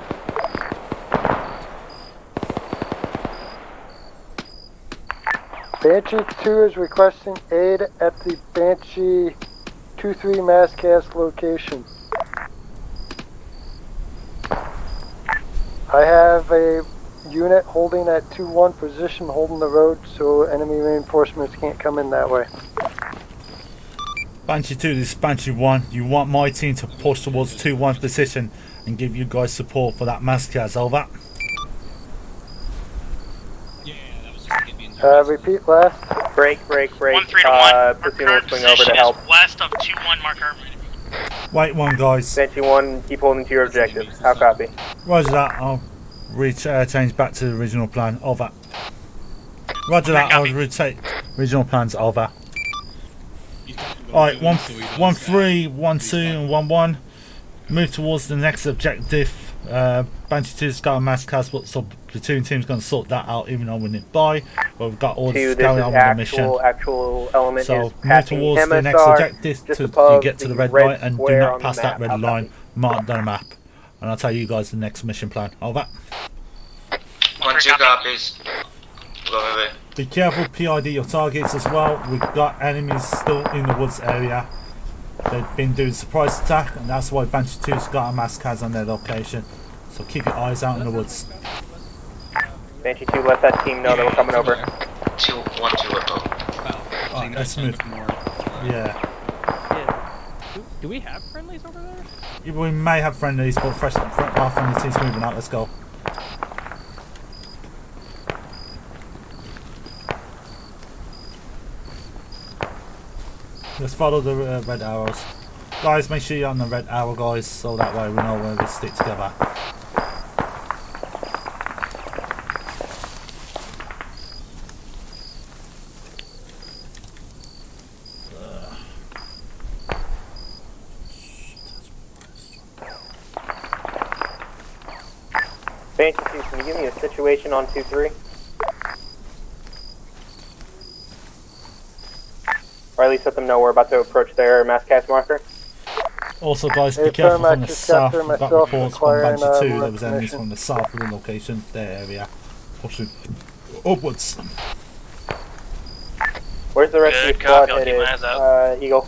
Banshee 2 is requesting aid at the Banshee 2-3 Masscast location. I have a unit holding at 2-1 position, holding the road, so enemy reinforcements can't come in that way. Banshee 2, this is Banshee 1. You want my team to push towards 2-1 position and give you guys support for that Masscast, over. Repeat last. Break. 1-3 to 1. Our Platoon will current swing over position to help. is west of 2-1 marker. Wait one, guys. Banshee 1, keep holding to your objective. How copy? Roger that, I'll change back to the original plan, over. Roger that, I'll rotate original plans, over. Alright, 1-3, 1-2 and 1-1. Move towards the next objective. Banshee 2's got a mass cast, but so platoon team's going to sort that out even though we're nearby. But we've got orders to carry on with the mission. Actual element So is move towards MSR the next objective just till above you get to the red red light, and do square not on pass the that map. red line marked on the map. And I'll tell you guys the next mission plan. Over. 1-2 copies. Go. Be careful, PID your targets as well. We've got enemies still in the woods area. They've been doing surprise attack, and that's why Banshee 2's got a mass cas on their location. So keep your eyes out in the woods. Banshee 2, let that team know that we're coming over. 1-2 at both. Alright, let's move. Yeah. Do we have friendlies over there? Yeah, we may have friendlies, but our friendly team's moving out. Let's go. Let's follow the red arrows. Guys, make sure you're on the red arrow, guys, so that way we know where we stick together. Banshee 2, can you give me a situation on 2-3? Or at least let them know we're about to approach their mass cast marker. Also, guys, be careful from the south. We've got reports from Banshee 2. There was enemies from the south of the location, their area, pushing upwards. Where's the rest of your squad headed, Eagle?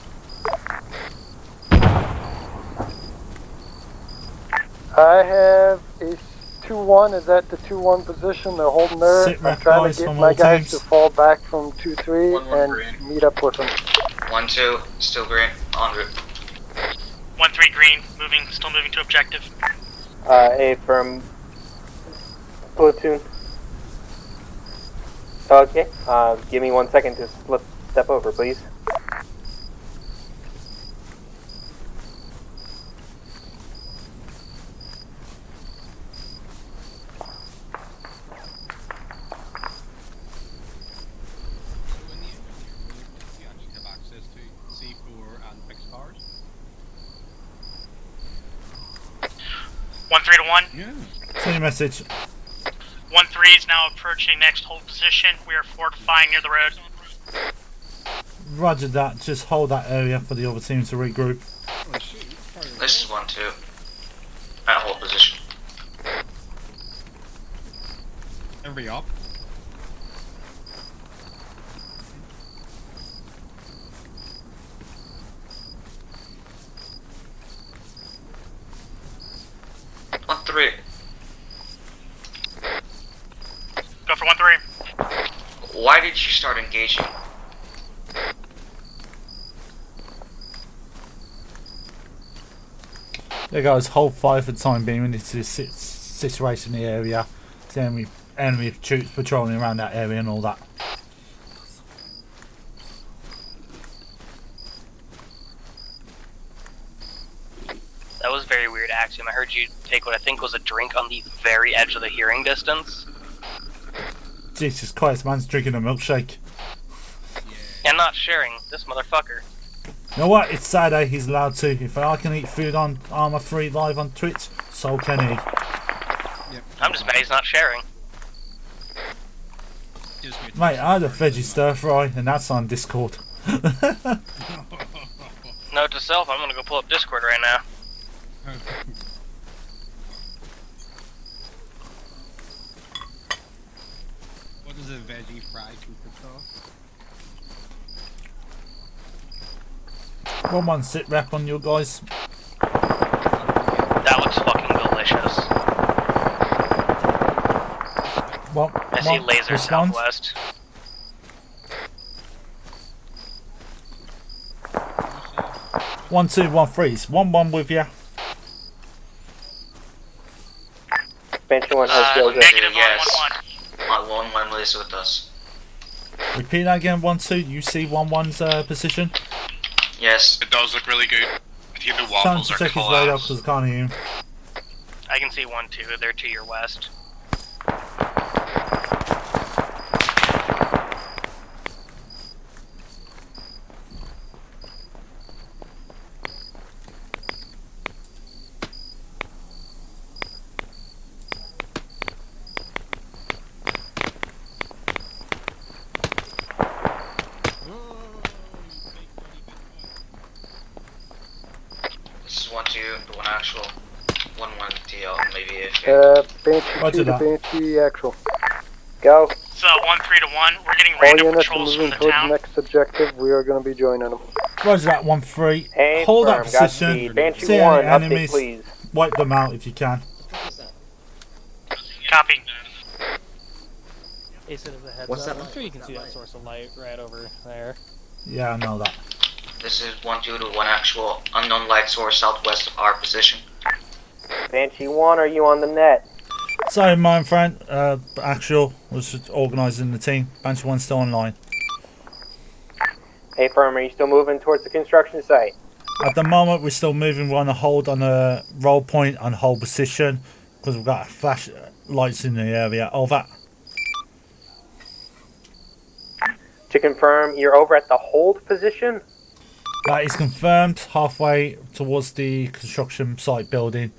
I have a 2-1 is at the 2-1 position. They're holding there. I'm trying to get my guys to fall back from 2-3 and meet up with them. 1-2, still green, en route. 1-3 green, still moving to objective. A from platoon. Okay, give me 1 second to step over, please. Send your message. 1-3 is now approaching next hold position. We are fortifying near the road. Roger that. Just hold that area for the other team to regroup. This is 1-2. At hold position. Everybody up. Three. Go for 1-3. Why did you start engaging? There goes, hold fire for the time being. We need to situation in the area. The enemy troops patrolling around that area and all that. That was very weird, Axiom. I heard you take what I think was a drink on the very edge of the hearing distance. Jesus Christ, man's drinking a milkshake. And not sharing, this motherfucker. You know what? It's Saturday, he's allowed to. If I can eat food on Arma 3 live on Twitch, so can he. I'm just mad he's not sharing. Gives me a Mate, I had a veggie stir fry, and that's on Discord. Note to self, I'm gonna go pull up Discord right now. What is a veggie fry consist of? 1-1 sit rep on you guys. That looks fucking delicious. Well, I see laser response. southwest. One, 2, 1, 3. 1-1 with you. Banshee 1 has Joe. Yes. My 1-1 is with us. Repeat that again. 1-2. You see 1-1's position. Yes. It does look really good. I think the Time waffles to are check his radar class. because I can't hear him. I can see 1-2. They're to your west. This is 1-2, the one actual. 1-1 TL, maybe if Banshee Roger 2 to that. Banshee actual. Go. So 1-3 to 1. We're getting All random units are patrols moving from the towards the town. next objective. We are going to be joining them. Roger that. 1-3. Hey, Hold that firm, position. Godspeed. Banshee See 1, any update enemies. please. Wipe them out if you can. Copy. Ace, it is a heads What's up. that? I'm sure you can see that source of light right over there. Yeah, I know that. This is 1-2 to 1 actual. Unknown light source southwest of our position. Banshee 1, are you on the net? Sorry, my friend. Actual was just organising the team. Banshee 1 still online. Hey, firm, are you still moving towards the construction site? At the moment, we're still moving. We're on a hold on a roll point on hold position because we've got flash lights in the area. Over. To confirm, you're over at the hold position? That is confirmed. Halfway towards the construction site building.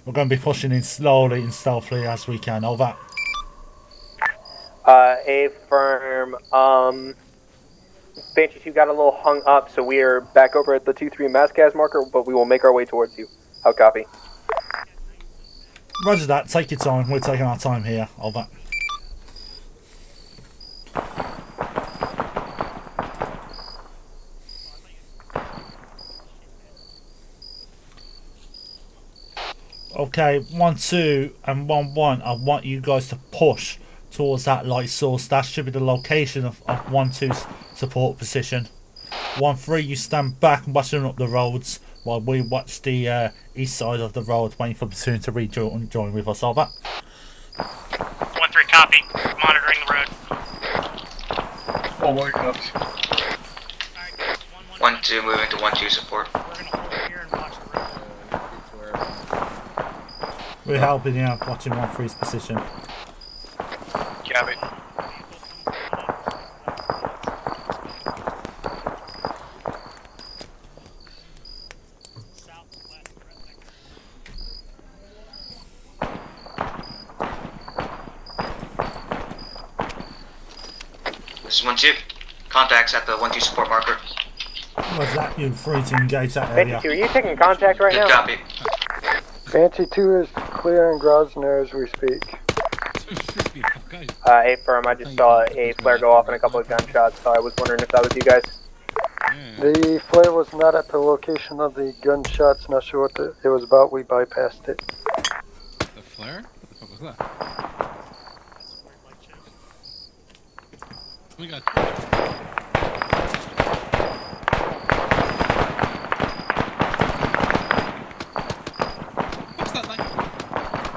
We're going to be pushing in slowly and stealthily as we can. Over. A firm, Banshee 2 got a little hung up, so we are back over at the 2-3 mass gas marker, but we will make our way towards you. How copy? Roger that. Take your time. We're taking our time here. Over. Okay, 1-2 and 1-1. I want you guys to push towards that light source. That should be the location of 1-2's support position. 1-3, you stand back and watching up the roads while we watch the east side of the road, waiting for platoon to rejoin with us. Over. 1-3, copy. Monitoring the road. Oh, wait up. 1-2 moving to 1-2 support. We're helping you out, watching 1-3's position. Copy. This is 1-2. Contacts at the 1-2 support marker. Was that you free to engage that Banshee area? 2, are you taking contact right Good now? copy. Banshee 2 is clear in Grosvenor as we speak. Hey, firm, I just saw a flare go off and a couple of gunshots, so I was wondering if that was you guys. The flare was not at the location of the gunshots. Not sure what it was about. We bypassed it. The flare? What the fuck was that? We got. What's that like?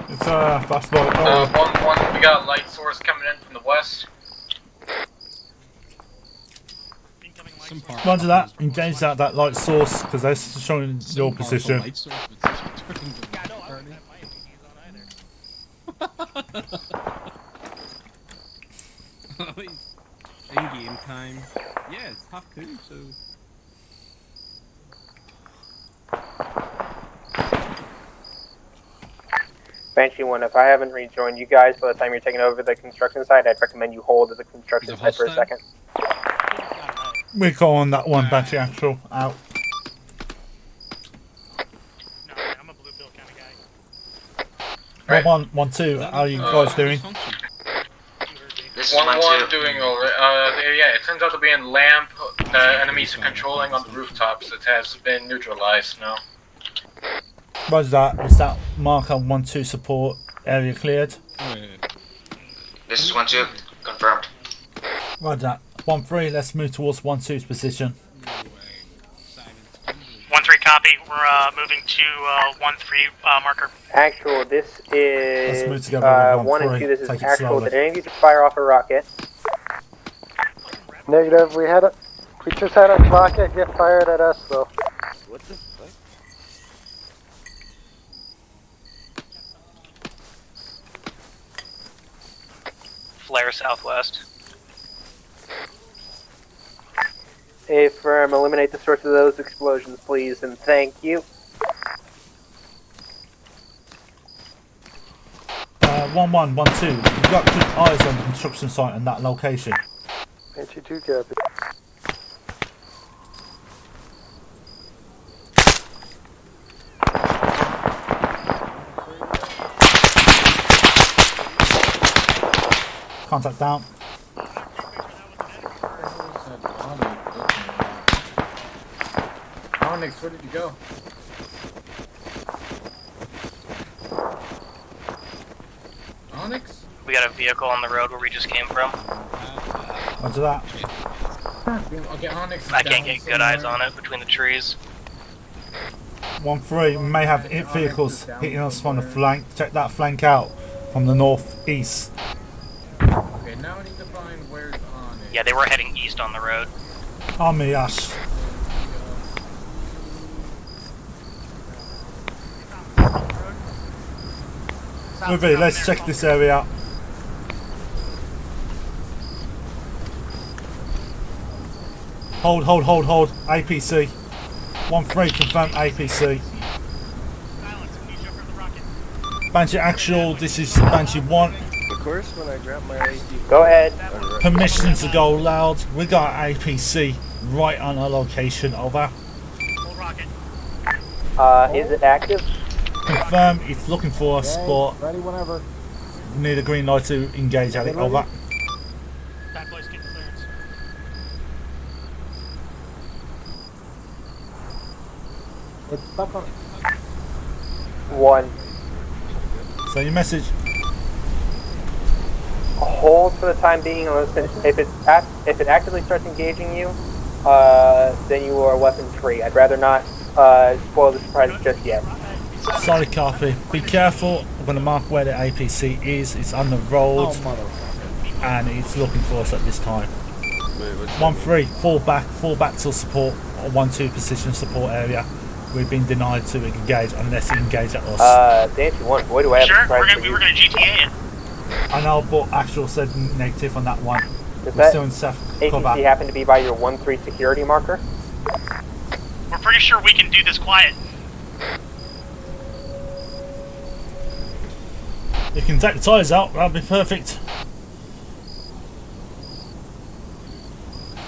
It's fast light. 1-1, we got a light source coming in from the west. Roger that. Engage that light source because they're showing your position. In game time. Yeah, it's half cool, so. Banshee 1, if I haven't rejoined you guys by the time you're taking over the construction site, I'd recommend you hold at the construction site for a second. We go on that one, Banshee Actual, out. I'm a blue pill kind of guy. Right. 1-1-2, how are you guys doing? This is 1-1 doing alright. Yeah, it turns out to be in lamp. The enemies controlling on the rooftops. It has been neutralized now. Roger that. Is that marker 1-2 support area cleared? This is 1-2. Confirmed. Roger that. 1-3, let's move towards 1-2's position. 1-3 copy. We're moving to 1-3 marker. Actual, this Let's move is together with 1 and 1-3. 2. This is Take it actual. slowly. Did any of you just fire off a rocket? Negative. We just had a rocket get fired at us though. What the fuck? Flare southwest. A firm, eliminate the source of those explosions, please, and thank you. 1-1, 1-2. You've got good eyes on the construction site and that location. Banshee 2 copy. Contact down. Onyx, where did you go? Onyx? We got a vehicle on the road where we just came from. Roger that. Okay, Onyx. I can't get good eyes on it between the trees. 1-3, we may have vehicles hitting us from the flank. Check that flank out from the northeast. Okay, now I need to find where's Onyx. Yeah, they were heading east on the road. On me, Ash. Movie, let's check this area out. Hold. APC. 1-3, confirm APC. Banshee Actual, this is Banshee 1. Of course, when I grab my ID. Go ahead. Permission to go loud. We got APC right on our location, over. Is it active? Confirm, it's looking for a spot. Ready whenever. Need a green light to engage at it, over. Bad boys get clearance. It's stuck on. 1. So your message. Hold for the time being. Listen, if it actively starts engaging you, then you are weapon free. I'd rather not spoil the surprise just yet. Sorry, Coffee. Be careful. I'm going to mark where the APC is. It's on the road. And it's looking for us at this time. 1-3, fall back to support. 1-2 position support area. We've been denied to engage unless you engage at us. Banshee 1, boy, do I have a surprise for we you. were going to GTA it. I know, but Actual said negative on that one. Does We're that still in self cover. APC happen to be by your 1-3 security marker? We're pretty sure we can do this quiet. You can take the tyres out, that'd be perfect.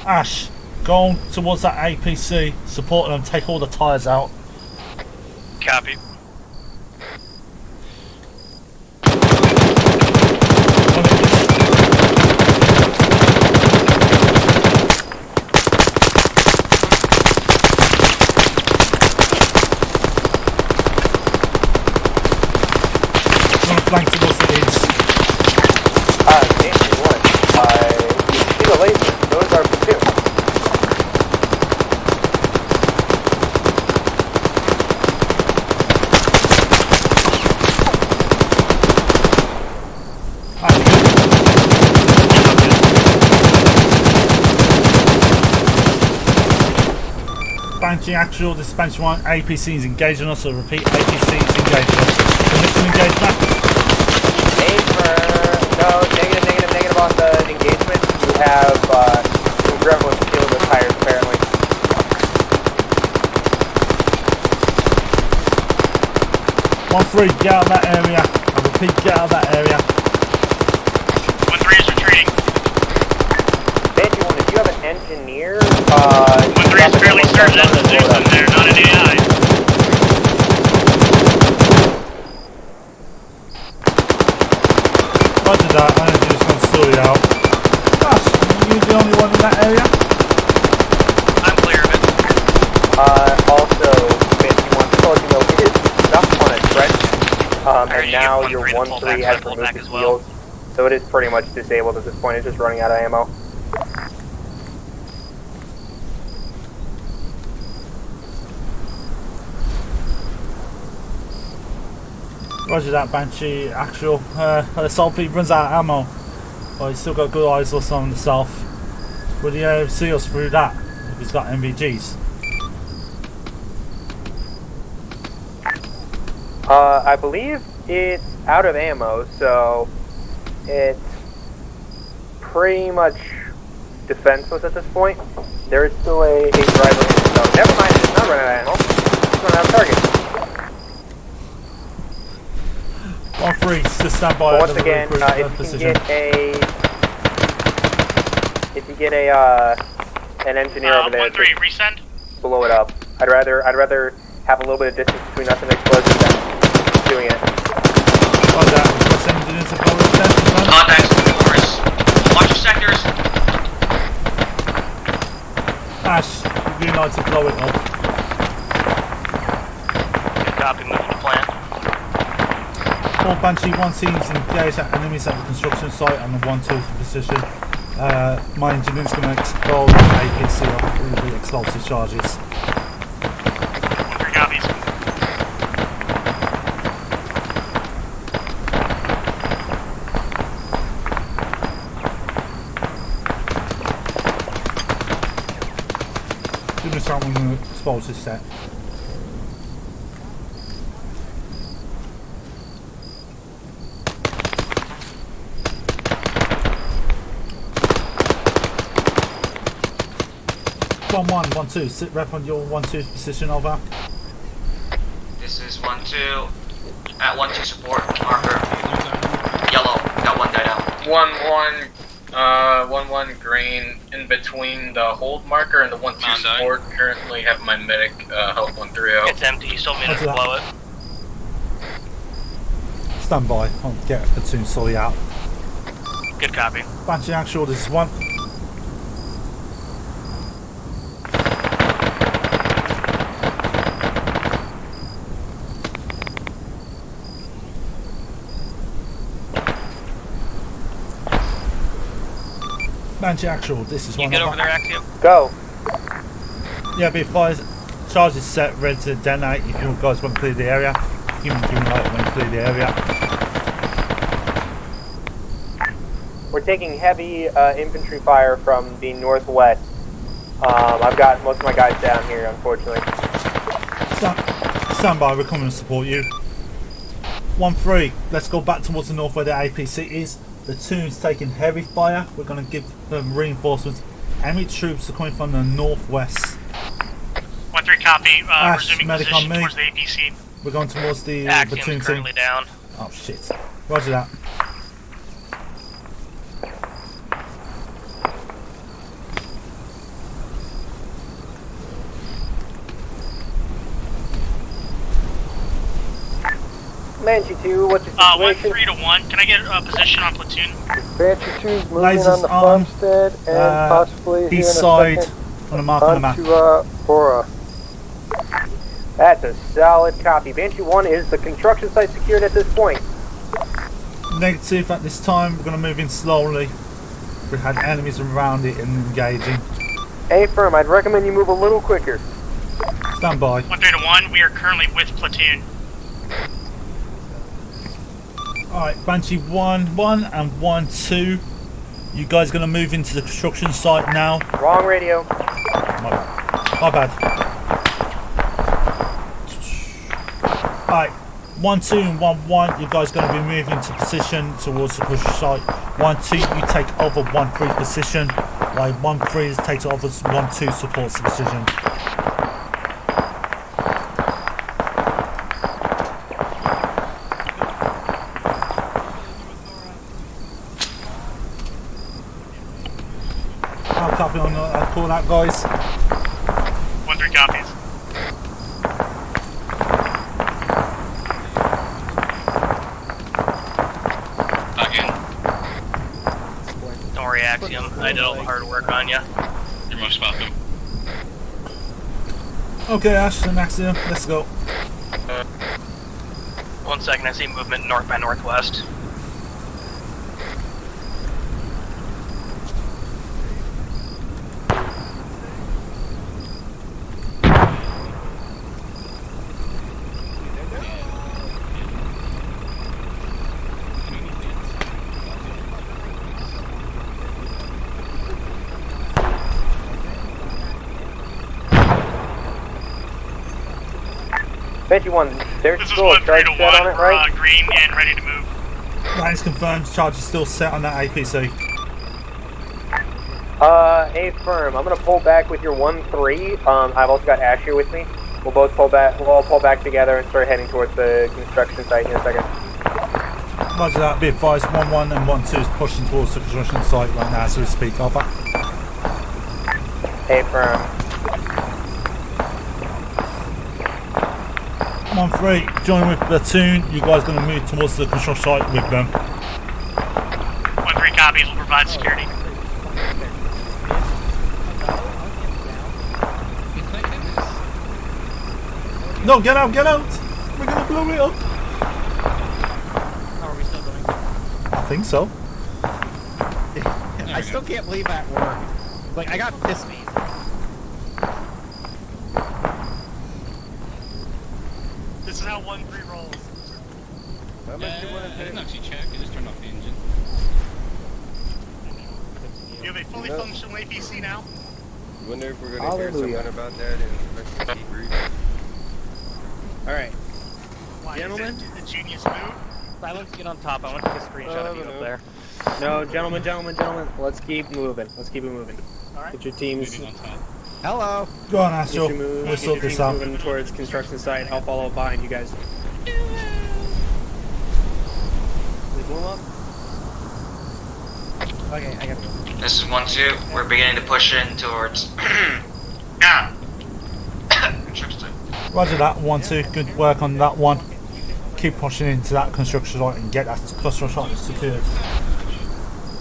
Ash, go towards that APC, support them, take all the tyres out. Copy. Flank towards the east. Banshee 1, you see the lasers, those are platoon. Banshee Actual, this is Banshee 1, APC is engaging us, so repeat, APC is engaging us. Permission to engage back. No, negative on the engagement. You have, everyone's stealing the tires, apparently. One 3, get out of that area. I'm Pete, get out of that area. 1-3 is retreating. Banshee 1, if you have an engineer, 1-3 is fairly certain that there's them there, not an AI. Roger that, my engineer's going to sort you out. Gosh, are you the only one in that area? I'm clear of it. Also, Banshee 1, just to let you know, it is stuck on a trench, and now your 1-3 has removed the shield, so it is pretty much disabled at this point, it's just running out of ammo. Roger that, Banshee. Actual, assault Pete runs out of ammo, but he's still got good eyes on the south. Will he see us through that if he's got MVGs? I believe it's out of ammo, so it's pretty much defenseless at this point. There is still a driver in it, so never mind, it's not running out of ammo. It's running out of target. 1-3, just stand by. But once again, if you get an engineer over there, 1-3, resend. blow it up. I'd rather have a little bit of distance between us and the explosion than doing it. Contacts, doors. Watch your sectors. Ash, green light to blow it up. Good copy, moving to plan. Banshee 1 seems engaged at enemies at the construction site on the 1-2 position. My engineer's going to explode APC with the explosive charges. 1-3 copies. Do the time when the explosive set. One, 1-2, sit rep on your 1-2 position, over. This is 1-2. At 1-2 support, marker. Yellow, got one guy down. 1-1 green in between the hold marker and the 1-2 support. Currently have my medic help 1-3-0. It's empty, you still have a minute to blow it. Stand by, I'll get a platoon sorted out. Good copy. Banshee actual, this is 1. Banshee actual, this is 1. You get over there, Axiom? Go. Yeah, be advised, charge is set, ready to detonate if you guys want to clear the area. Human green light when you clear the area. We're taking heavy infantry fire from the northwest. I've got most of my guys down here, unfortunately. Stand by, we're coming to support you. 1-3, let's go back towards the north where the APC is. The platoon's taking heavy fire. We're going to give them reinforcements. Enemy troops are coming from the northwest. 1-3 copy, Ash, resuming medic position on me. towards the APC. We're going towards the Axiom's platoon currently team. down. Oh shit. Roger that. Banshee 2, what's your situation? 1-3-1. Can I get a position on platoon? Banshee 2's moving Lasers on the on, farmstead and possibly here in a east side second on the mark on the map. onto Bora. That's a solid copy. Banshee 1, is the construction site secured at this point? Negative at this time. We're going to move in slowly. We had enemies around it and engaging. Firm, I'd recommend you move a little quicker. Stand by. 1-3-1. We are currently with platoon. Alright, Banshee 1-1 and 1-2. You guys going to move into the construction site now? Wrong radio. My bad. Alright, 1-2 and 1-1. You guys going to be moving to position towards the construction site. 1-2, you take over 1-3 position. While 1-3 takes over 1-2 supports the position. I'll copy on that. I'll call that, guys. 1-3 copies. Don't worry, Axiom. I did all the hard work on you. You're most welcome. Okay, Ash and Axiom, let's go. 1 second, I see movement north by northwest. Banshee 1, there's This is still a 1-3 charge to set 1. on it, We're right? green and ready to move. That is confirmed. Charge is still set on that APC. Hey firm, I'm gonna pull back with your 1-3. I've also got Ash here with me. We'll both pull back. We'll all pull back together and start heading towards the construction site in a second. Roger that. Be advised, 1-1 and 1-2 is pushing towards the construction site right now as we speak. Over. Hey firm. 1-3, join with platoon. You guys going to move towards the construction site with them. 1-3 copies will provide security. No, get out, get out! We're going to blow it up. How are we still going? I think so. I still can't believe that worked. Like, I got pissed. This is how 1-3 rolls. I didn't actually check, I just turned off the engine. You have a fully functional APC now. Wonder if we're gonna hear something about that in the debrief. Alright. Gentlemen, did the genius move? Silence, get on top. I want to take a screenshot of you up there. No, gentlemen. Let's keep moving. Let's keep it moving. Alright. Get your teams. Hello. Go on, Astro. Get your move. We'll Get sort your this teams out. moving towards construction site. I'll follow behind you guys. We blow up. Okay, I got it. This is 1-2. We're beginning to push in towards. Construction site. Roger that, 1-2. Good work on that one. Keep pushing into that construction site and get that construction site secured.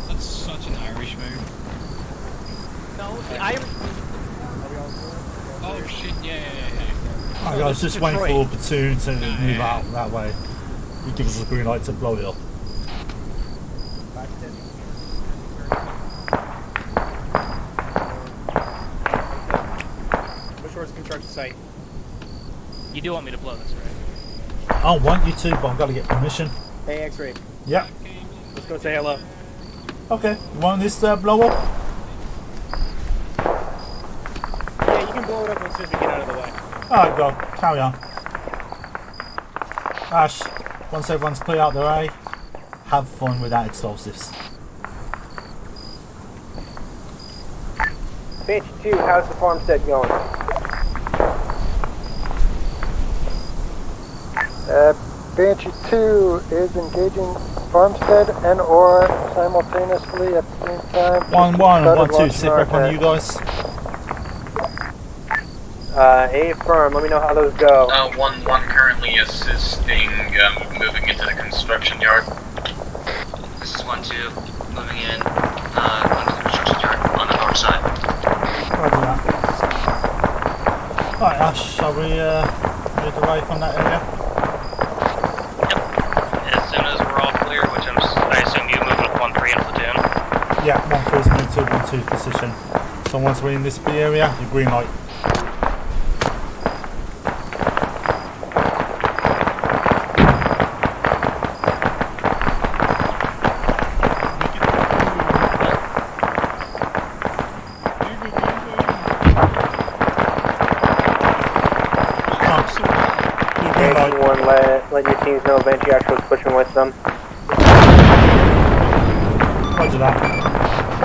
That's such an Irish move. No, I. Oh shit, yeah. I was just waiting for a platoon to move out that way. You give us a green light to blow it up. Push towards construction site. You do want me to blow this, right? I want you to, but I've got to get permission. Hey, X-ray. Yep. Let's go say hello. Okay, you want this blow up? Yeah, you can blow it up as soon as we get out of the way. Alright, go. Carry on. Ash, once everyone's clear out their way, have fun without explosives. Banshee 2, how's the farmstead going? Banshee 2 is engaging farmstead and or simultaneously at the same time. 1-1 and 1-2, sit back on you guys. A firm, let me know how those go. 1-1 currently assisting, moving into the construction yard. This is 1-2. Moving in. Going to the construction yard on the north side. Roger that. Right, Ash, shall we move away from that area? As soon as we're all clear, which I assume you move with 1-3 in platoon. Yeah, 1-3's moved to 1-2 position. So once we're in this B area, you green light. Let your teams know Banshee actually pushing with them. Roger that.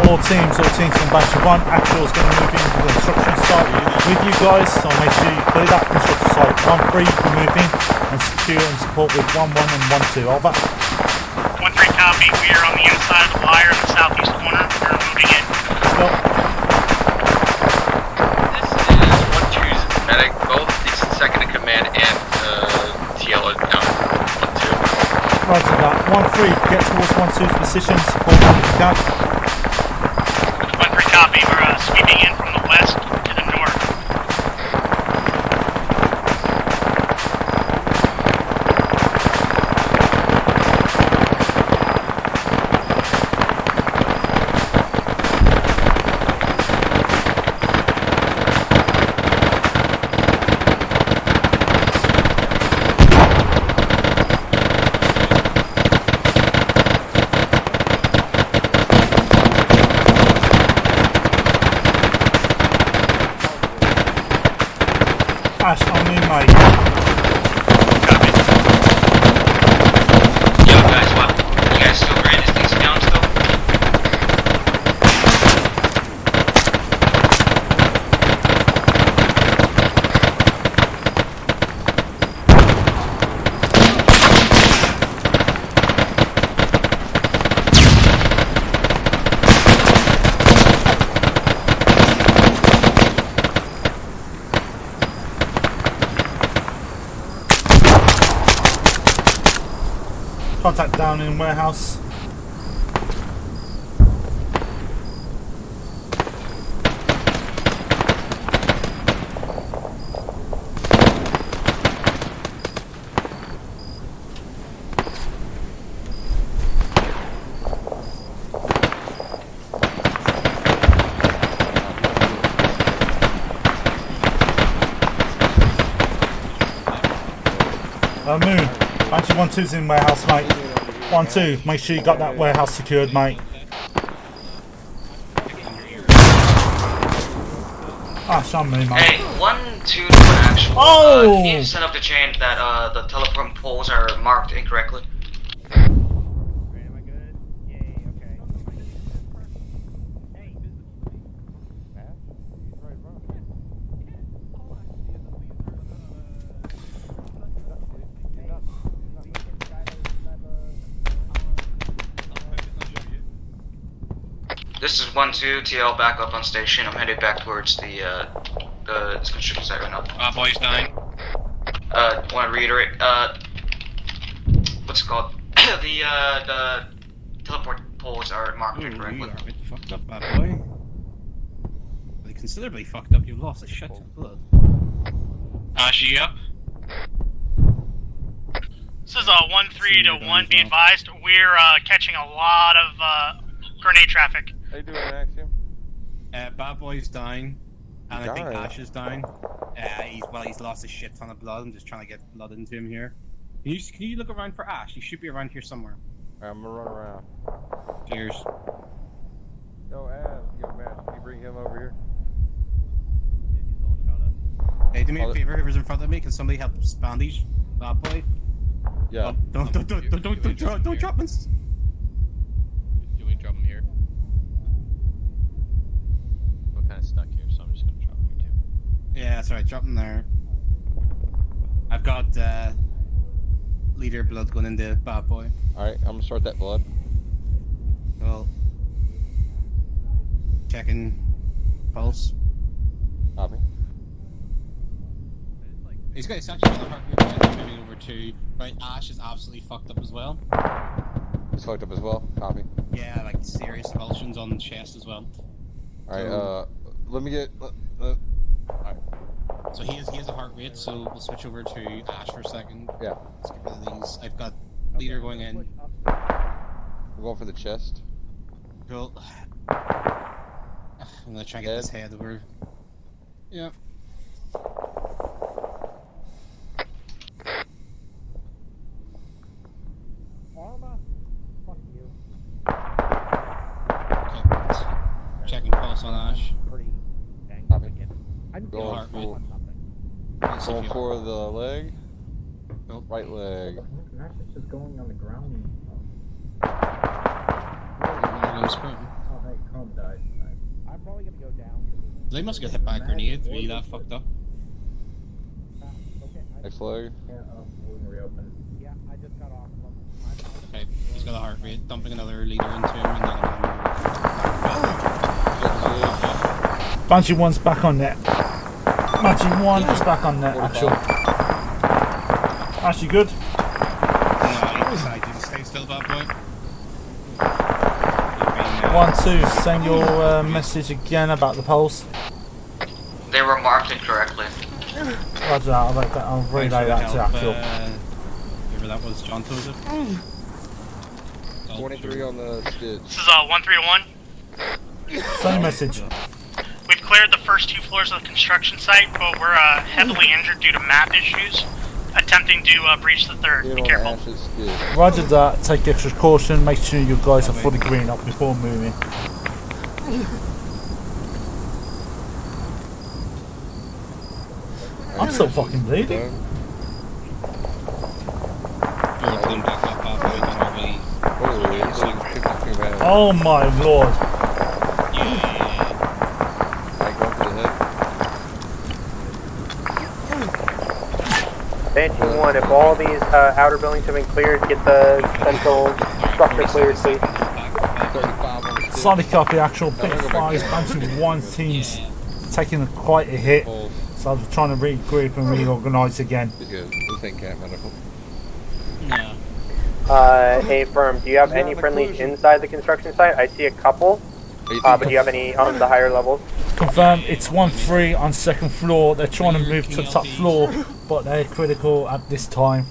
All teams from Banshee 1, Actual's going to move into the construction site with you guys, so make sure you clear that construction site. 1-3, you move in and secure and support with 1-1 and 1-2. Over. 1-3 copy. We are on the inside of the wire in the southeast corner. We're moving in. Let's go. Cash? 1-3 copy. We're sweeping in from the west to the north. Ash, I'm in, mate. Yo, guys, what? You guys still bringing these things down still? Contact down in warehouse. Moon, Banshee 1-2's in warehouse, mate. 1-2, make sure you got that warehouse secured, mate. Ash, I'm me, mate. Hey, 1-2 actual. Oh! You need to set up the chain that the teleport poles are marked incorrectly. This is 1-2, TL back up on station. I'm headed back towards the construction site right now. Boys dying. Want to reiterate, what's it called? the teleport poles are marked incorrectly. You are a bit fucked up, bad boy. Like, considerably fucked up. You've lost a shit ton of blood. Ash, you up? This is 1-3 to 1. Be advised, we're catching a lot of grenade traffic. How you doing, Axiom? Bad boy's dying, and I think Alright. Ash is dying. He's lost a shit ton of blood. I'm just trying to get blood into him here. Can you look around for Ash? He should be around here somewhere. I'm gonna run around. Cheers. Yo, Matt, can you bring him over here? Hey, do me a favor, whoever's in front of me, can somebody help bandage bad boy? Yeah. Oh, don't drop him. You want me to drop him here? I'm kind of stuck here, so I'm just gonna drop him here too. Yeah, that's right. Drop him there. I've got leader blood going into bad boy. Alright, I'm gonna start that blood. Well, checking pulse. Copy. He's actually got a heart rate moving over to right. Ash is absolutely fucked up as well. He's fucked up as well. Copy. Yeah, like serious convulsions on the chest as well. Alright, let me get. Alright. So he has a heart rate. So we'll switch over to Ash for a second. Yeah. Let's get rid of these. I've got leader going in. We're going for the chest. Cool. I'm gonna try and get this head over. Yeah. Arma? Fuck you. Okay. Checking pulse on Ash. Pretty banged up again. I'm Going heart rate. Going for the leg. Nope. Right leg. Ash is just going on the ground. Oh, hey, Chrome died. I'm probably gonna go down. They must get hit by a grenade. Really that fucked up. Next leg. Yeah, wound reopen. Yeah, I just got off of them. Okay, he's got a heart rate. Dumping another leader into him and then Banshee 1's back on net. Banshee 1 is back on net, actually. Ash, you good? no, he decided to stay still, bad boy. 1-2, send your message again about the polls. They were marked incorrectly. Roger that, I'll relay that to actual. Whoever that was, John told it. 23 on the stitch. This is 1-3 to 1. Same message. We've cleared the first 2 floors of the construction site, but we're heavily injured due to map issues. Attempting to breach the 3rd. Be careful. Roger that, take extra caution, make sure you guys are fully green up before moving. I'm still fucking bleeding. Oh my lord. Banshee 1, if all these outer buildings have been cleared, get the central structure cleared, please. Solid copy, actual. Bit advised, Banshee 1 team's taking quite a hit, so I'm trying to regroup and reorganise again. This ain't cat medical. Hey, firm, do you have any friendlies inside the construction site? I see a couple, but do you have any on the higher levels? Confirm, it's 1-3 on 2nd floor. They're trying to move to the top floor, but they're critical at this time.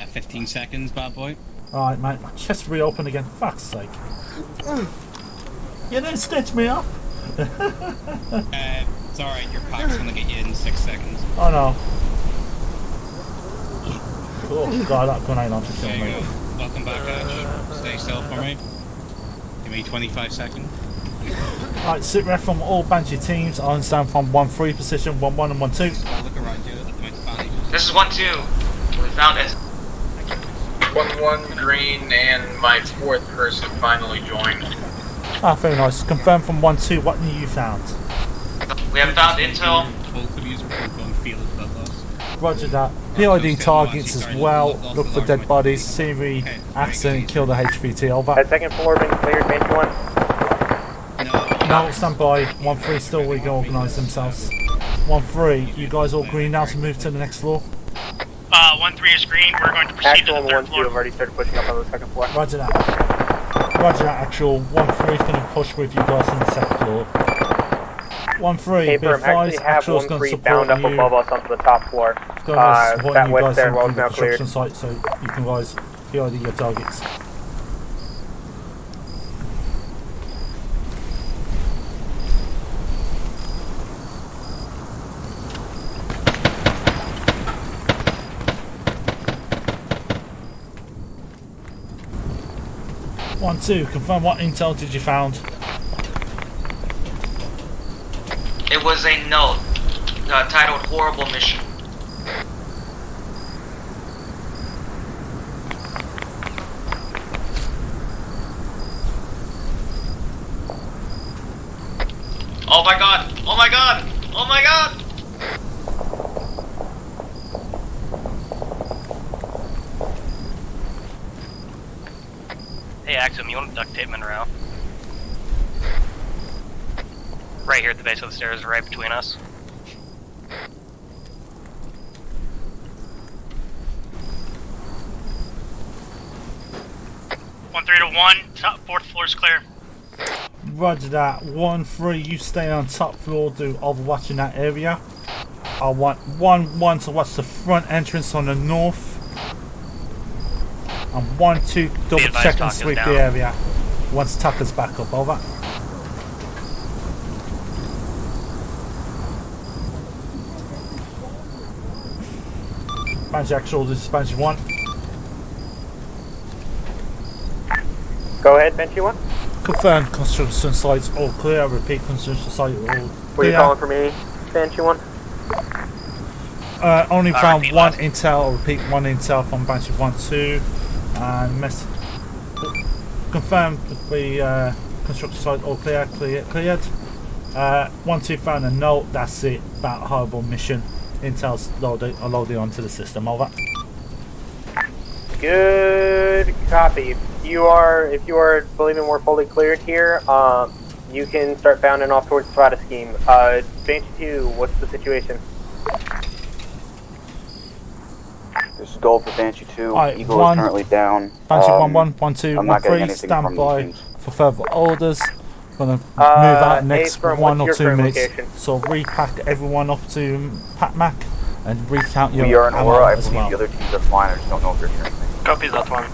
15 seconds, bad boy. Alright, mate, my chest reopened again. Fuck's sake. You didn't stitch me up. It's alright, your pack's gonna get you in 6 seconds. Oh no. Oh god, that gun ain't on to kill There you me. go. Welcome back, Ash. Stay still for me. Give me 25 seconds. Alright, sit ref from all Banshee teams. I understand from 1-3 position, 1-1 and 1-2. Look around you at the amount of bandages. This is 1-2. We found it. 1-1 green, and my 4th person finally joined. Ah, very nice. Confirm from 1-2 what new you found. We have found intel. Both of you are going field blood loss. Roger that. PID targets as well. Look for dead bodies. CV accident, kill the HVT. Over. Has 2nd floor been cleared, Banshee 1? No, stand by. 1-3 still reorganise themselves. 1-3, you guys all green now to move to the next floor? 1-3 is green. We're going to proceed Actual to the 3rd 1-2 floor. have already started pushing up on the 2nd floor. Roger that. Roger that, actual. 1-3 is going to push with you guys on the 2nd floor. 1-3, Hey, be firm, advised, actually have actual's going to 1-3 support bound up you. above us onto the top floor. It's going to support that you west guys stairwell on is the now cleared. construction site so you can guys PID your targets. One, two, confirm what intel did you found? It was a note titled Horrible Mission. Oh my god! Oh my god! Oh my god! Hey Axum, you want to duct tape Monroe? Right here at the base of the stairs, right between us. One 3 to 1. Top 4th floor is clear. Roger that. 1-3, you stay on top floor, do overwatch in that area. I want 1-1 to watch the front entrance on the north. And 1-2, double check and sweep the area. Once Tucker's back up, over. Banshee actual, this is Banshee 1. Go ahead, Banshee 1. Confirm construction sites all clear. I repeat, construction site all clear. Were you calling for me, Banshee 1? Only found one intel. I'll repeat, one intel from Banshee 1-2. And message. Confirm the construction site all cleared. 1-2 found a note. That's it. About a horrible mission. Intel's loaded onto the system. Over. Good copy. If you are believing we're fully cleared here, you can start bounding off towards the SWAT scheme. Banshee 2, what's the situation? This Gold for Banshee 2. Alright, Eagle one. is currently down. Banshee 1-1, 1-2, I'm not getting 1-3. anything Stand from by these teams. for further orders. Gonna move out next Affirm, 1 what's or your 2 current minutes. location? So repack everyone up to Pat-Mac and recount your We are in ammo Aura. I as believe well. the other teams are flying. I just don't know if they're hearing me. Copy that one.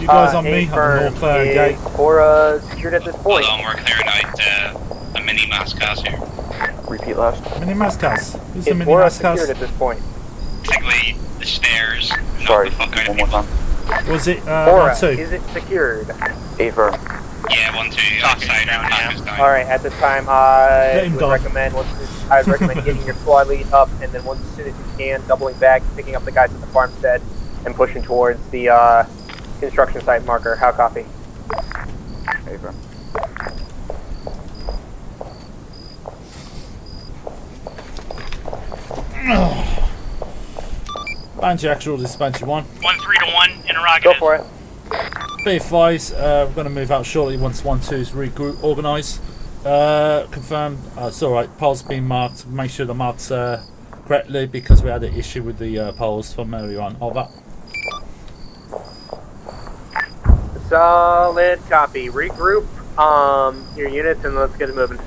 You guys on me at the Affirm, north gate. is Aura secured at this point? Hold on, we're clearing out a mini mass cast here. Repeat last. Mini Mascas. Who's the Is mini Aura Mascas? secured at this point? Basically, the stairs. Sorry, knock the fuck out one of more people. time. Was it Aura, 1-2? is it secured? Affirm. Yeah, 1-2. Outside down, yeah. Alright, at this time, I Let him would die. recommend getting your squad lead up, and then once as soon as you can, doubling back, picking up the guys at the farmstead, and pushing towards the construction site marker. How copy? Affirm. Banshee actual, this is Banshee 1. 1-3-1, interrogative. Go for it. Be advised, we're going to move out shortly once 1-2 is regroup organised. Confirmed, it's alright, polls being marked. Make sure the marks correctly because we had an issue with the polls from earlier on. Over. Solid copy. Regroup your units and let's get it moving.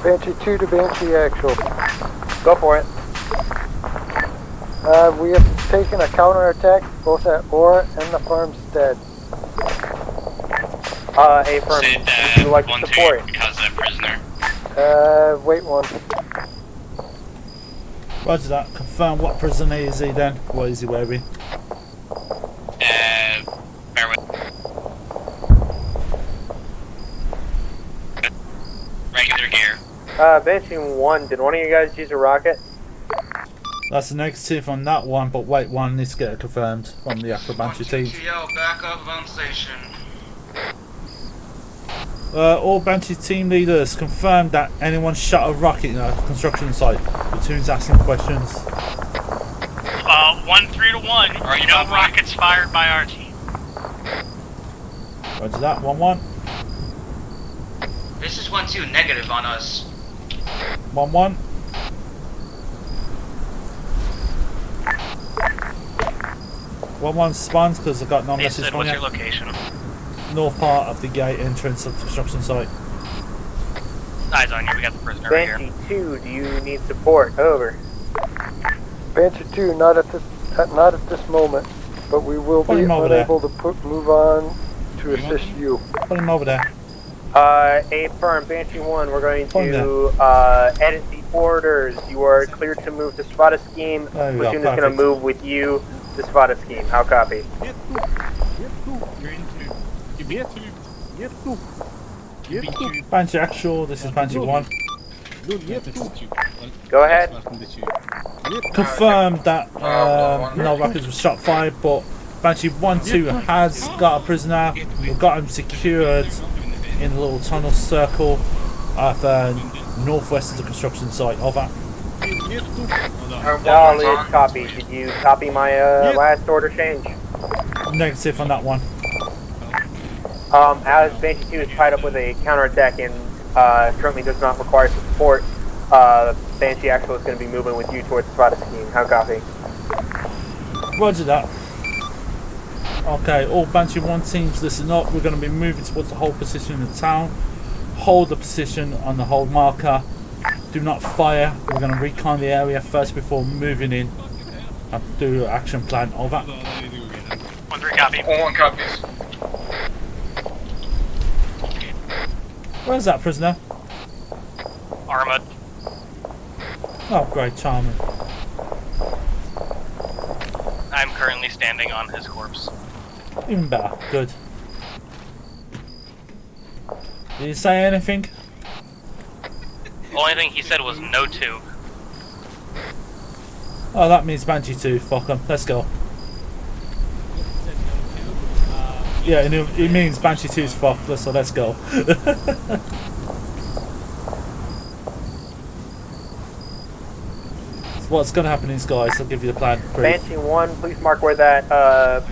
Banshee 2 to Banshee actual. Go for it. We have taken a counterattack both at Aura and the farmstead. Affirm, would you like to 1-2 support? because a prisoner. Wait one. Roger that. Confirm what prisoner is he then? What is he wearing? Bear with. Regular gear. Banshee 1, did one of you guys use a rocket? That's a negative on that one, but wait one needs to get it confirmed from the actual Banshee team. TL, back up on station. All Banshee team leaders confirm that anyone shot a rocket in a construction site. The team's asking questions. 1-3-1, no rockets fired by our team. Roger that. 1-1. This is 1-2 negative on us. 1-1. One spawns because I got no message from What's you. your location? North part of the gate entrance of the construction site. Eyes on you, we got the prisoner right here. Banshee 2, do you need support? Over. Banshee 2, not at this moment, but we will Put be him over unable to move on to assist you. Put him over there. Affirm, Banshee 1, we're going to edit the orders. You are cleared to move to spot a scheme. There we go, Platoon is going to perfect. move with you to spot a scheme. How copy? Banshee actual, this is Banshee 1. Go ahead. Confirmed that no rockets were shot fired, but Banshee 1-2 has got a prisoner. We've got him secured in a little tunnel circle at northwest of the construction site. Over. Solid copy. Did you copy my last order change? Negative on that one. As Banshee 2 is tied up with a counterattack and currently does not require support, Banshee Actual is going to be moving with you towards the spot scheme. How copy? Roger that. Okay, all Banshee 1 teams listen up. We're going to be moving towards the hold position in the town. Hold the position on the hold marker. Do not fire. We're going to recon the area first before moving in and do an action plan. Over. 1-3 copy. 1 copies. Where's that prisoner? Arma. Oh, great, charming. I'm currently standing on his corpse. Even better. Good. Did he say anything? The only thing he said was no tube. Oh, that means Banshee 2. Fuck 'em. Let's go. Yeah, and it means Banshee 2's fucked, so let's go. So what's going to happen is, guys, I'll give you the plan. Banshee 1, please mark where that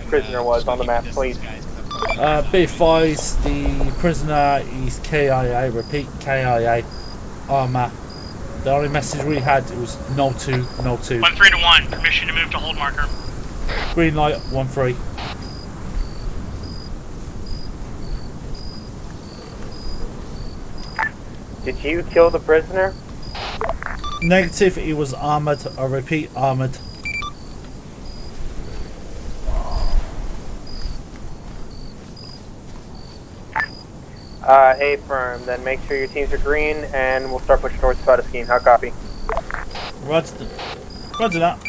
prisoner was on the map, please. Be advised, the prisoner is KIA, repeat, KIA, Arma. The only message we had was no 2, no 2. 1-3 to 1, permission to move to hold marker. Green light, 1-3. Did you kill the prisoner? Negative, he was armoured. I repeat, armoured. A-firm, then make sure your teams are green and we'll start pushing towards Spider Scheme. How copy? Roger that.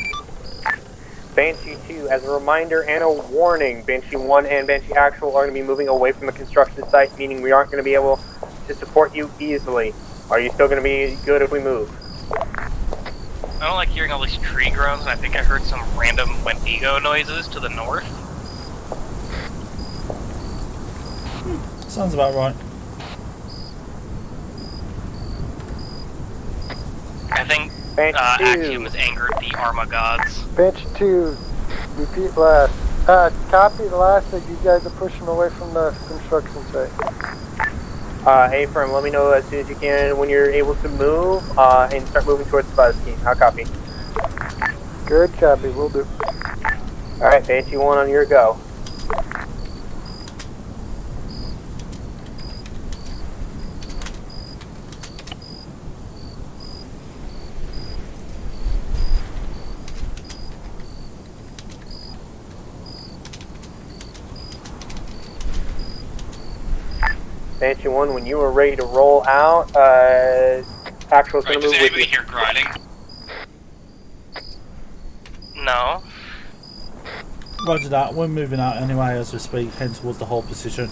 Banshee 2, as a reminder and a warning, Banshee 1 and Banshee Actual are going to be moving away from the construction site, meaning we aren't going to be able to support you easily. Are you still going to be good if we move? I don't like hearing all these tree groans, and I think I heard some random Wendigo noises to the north. Sounds about right. I think Axiom has angered the Arma gods. Banshee 2, repeat last. Copy the last that you guys are pushing away from the construction site. A-firm, let me know as soon as you can when you're able to move and start moving towards Spider Scheme. How copy? Good copy, will do. Alright, Banshee 1 on your go. Banshee 1, when you are ready to roll out, Actual's going to move with you. Hear grinding? No. Roger that. We're moving out anyway as we speak, heading towards the hold position.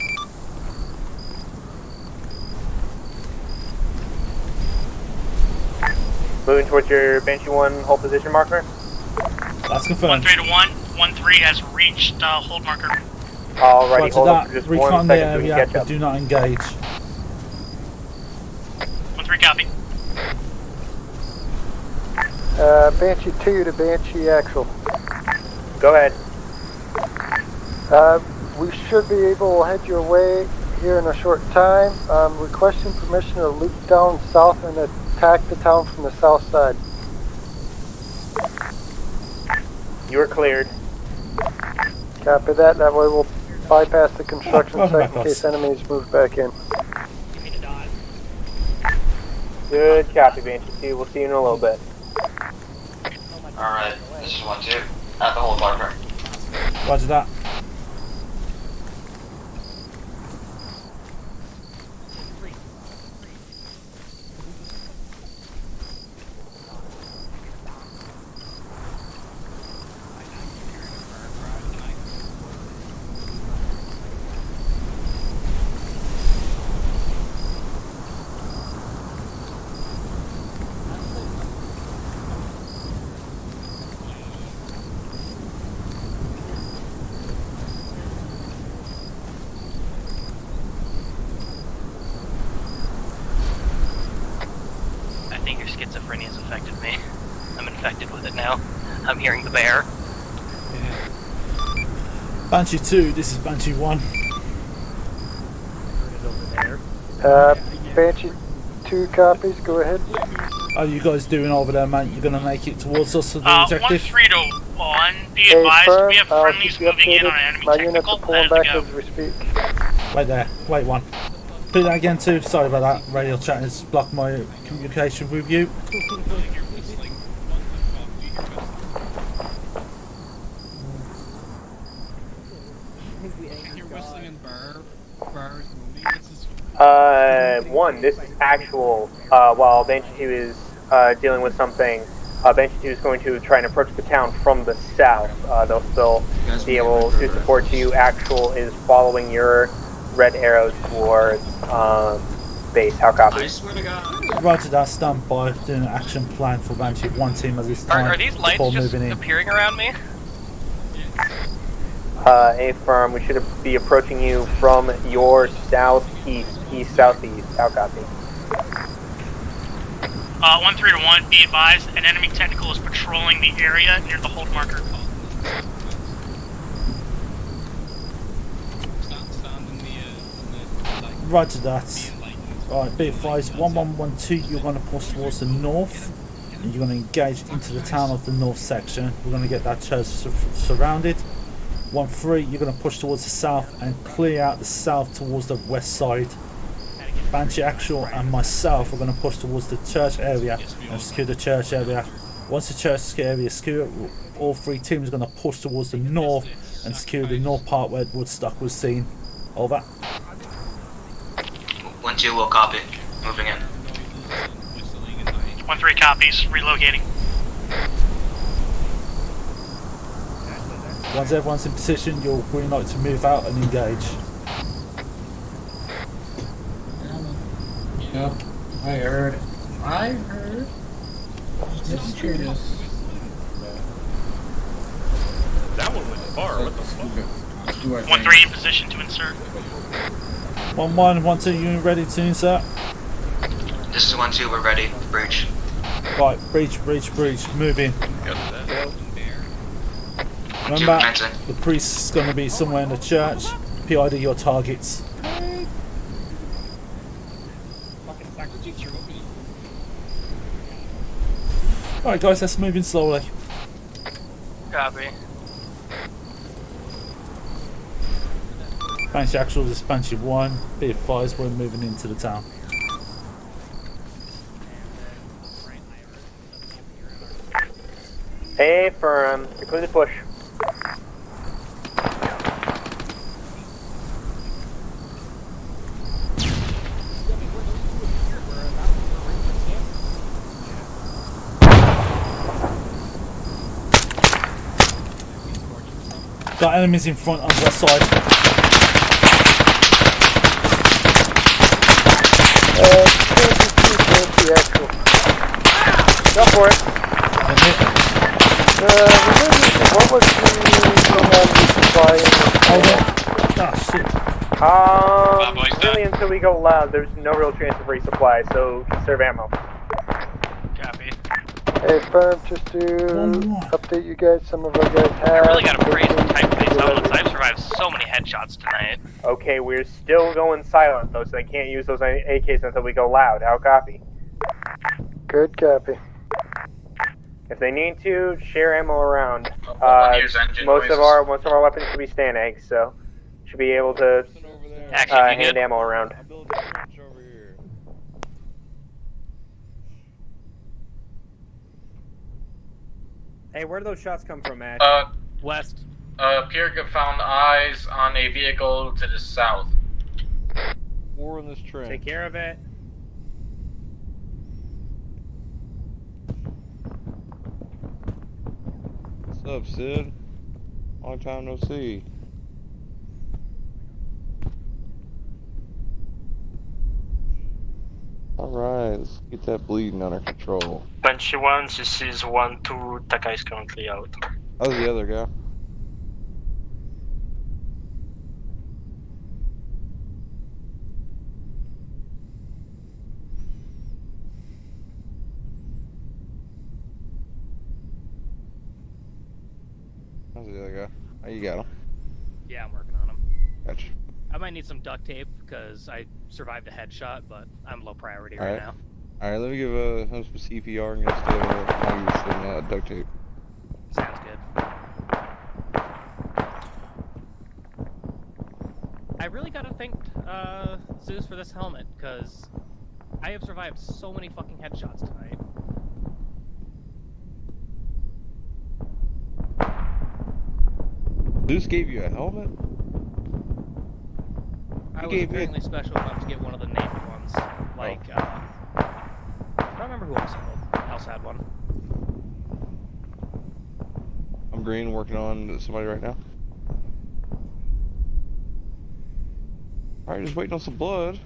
Moving towards your Banshee 1 hold position marker. That's confirmed. 1-3 to 1. 1-3 has reached hold marker. Alrighty, Roger hold that. up for just Recon 1 the second so we can area, catch but up. do not engage. 1-3 copy. Banshee 2 to Banshee Actual. Go ahead. We should be able to head your way here in a short time. Requesting permission to loop down south and attack the town from the south side. You are cleared. Copy that. That way we'll bypass the construction site in case enemies move back in. Good copy, Banshee 2. We'll see you in a little bit. Alright, this is 1-2. At the hold marker. Roger that. I think your schizophrenia has affected me. I'm infected with it now. I'm hearing the bear. Banshee 2, this is Banshee 1. Banshee 2 copies, go ahead. How are you guys doing over there, mate? You're gonna make it towards us for the objective? 1-3 to 1. Be advised, firm, we have friendlies moving in on an enemy My units technical. are pulling back as we speak. Wait there, wait one. Do that again too, sorry about that. Radio chat has blocked my communication with you. One, this is actual, while Banshee 2 is dealing with something, Banshee 2 is going to try and approach the town from the south. They'll still be able to support you. Actual is following your red arrows towards base. How copy? I swear to God. Roger that, stand by, doing an action plan for Banshee 1 team at this time. Are these lights before just moving in. appearing around me? A firm, we should be approaching you from your southeast, east-southeast. How copy? 1-3 to 1, be advised, an enemy technical is patrolling the area near the hold marker. Roger that. Alright, be advised, 1112, you're going to push towards the north. And you're going to engage into the town of the north section. We're going to get that church surrounded. 1-3, you're going to push towards the south and clear out the south towards the west side. Banshee Actual and myself are going to push towards the church area and secure the church area. Once the church area is secure, all three teams are going to push towards the north and secure the north part where Woodstock was seen. Over. 1-2 will copy. Moving in. 1-3 copies, relocating. Once everyone's in position, you'll green light to move out and engage. Yep, I heard. Let's cheer this. That one went far. What the fuck? Let's do our 1-3 in position to insert. 1-1, 1-2, you ready to insert? This is 1-2, we're ready. Breach. Right, breach, move in. Remember, the priest is going to be somewhere in the church. PID your targets. Alright guys, let's move in slowly. Copy. Banshee Actual, this is Banshee 1. Be advised, we're moving into the town. A firm, conclude the push. Got enemies in front on the west side. Go for it. What was the supply? Ah, shit. Really until we go loud, there's no real chance of resupply, so conserve ammo. Copy. Hey, firm, just to update you guys, some of our guys have... I really gotta praise the type of these helmets. I've survived so many headshots tonight. Okay, we're still going silent though, so they can't use those AKs until we go loud. How copy? Good copy. If they need to, share ammo around. Most of our weapons should be stand eggs, so should be able to hand ammo around. Hey, where do those shots come from, Matt? West. Pierre found eyes on a vehicle to the south. War in this train. Take care of it. What's up, Sid? Long time no see. Alright, let's get that bleeding under control. Banshee 1, this is 1-2, Taka is currently out. How's the other guy? How's the other guy? Oh, you got him. Yeah, I'm working on him. Gotcha. I might need some duct tape because I survived a headshot, but I'm low priority right now. Alright, let me give him some CPR and get while you're some duct tape. Sounds good. I really gotta thank Zeus for this helmet, because I have survived so many fucking headshots tonight. Zeus gave you a helmet? I was apparently special enough to get one of the named ones. Like, I don't remember who else had one. I'm green, working on somebody right now. Alright, just waiting on some blood.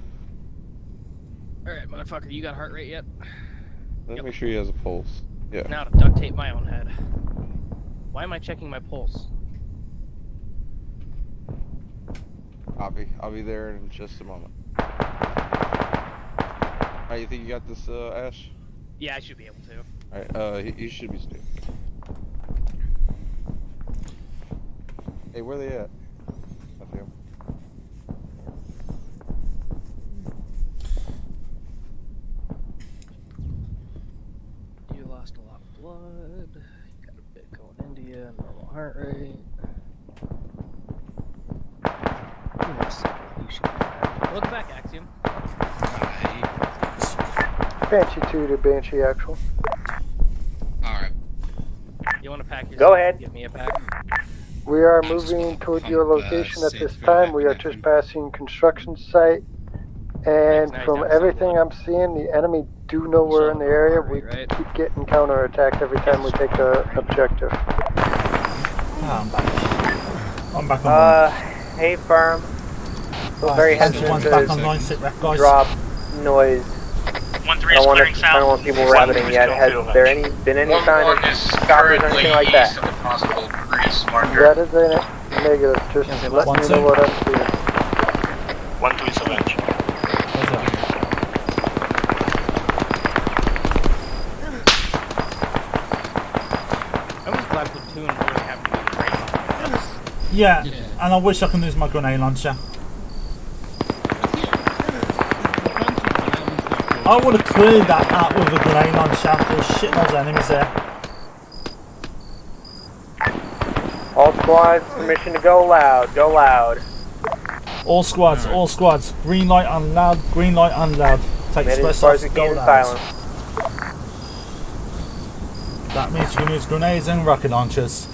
Alright, motherfucker, you got heart rate yet? Let me make sure he has a pulse. Yeah. Now to duct tape my own head. Why am I checking my pulse? Copy. I'll be there in just a moment. Alright, you think you got this, Ash? Yeah, I should be able to. Alright, he should be safe. Hey, where they at? I see 'em. You lost a lot of blood. You got a bit going into you, normal heart rate. You should be fine. Welcome back, Axiom. Banshee 2 to Banshee Actual. Alright. You want to pack your Go ahead. Give me a pack. We are moving toward your location at this time. We are just passing construction site. And from everything I'm seeing, the enemy do know we're in the area. We keep getting counterattacked every time we take an objective. I'm back. I'm back on. Hey, firm. Still very hesitant back online. Sit rep, to guys. drop noise. 1-3 I is clearing don't south. want people rabbiting yet. Has there been any sign of stoppers or anything like that? East of the possible grease marker. That is a negative. Just let me know what I'm seeing. 1-2 is avenge. I was glad platoon really happened to be the great one. Yeah, and I wish I could use my grenade launcher. I would have cleared that out with a grenade launcher. There's shitloads of enemies there. All squads, permission to go loud. Go loud. All squads. Green light on loud, green light on loud. Take Made it as express far off, as we go can in loud. silence. That means you can use grenades and rocket launchers.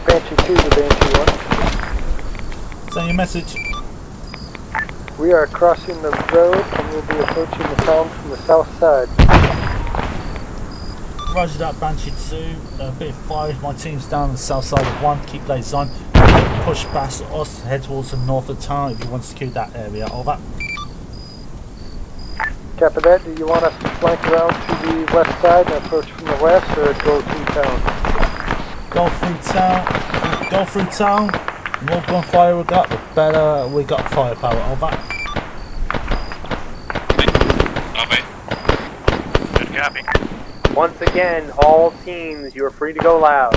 Banshee 2 to Banshee 1. Send your message. We are crossing the road and we'll be approaching the town from the south side. Roger that, Banshee 2. Bit 5. My team's down on the south side of 1. Keep blades on. Push past us. Head towards the north of town if you want to secure that area. Over. Copy that. Do you want us to flank around to the west side and approach from the west, or go through town? Go through town. Go through town. The more gunfire we got, the better we got firepower. Over. Good copy. Once again, all teams, you are free to go loud.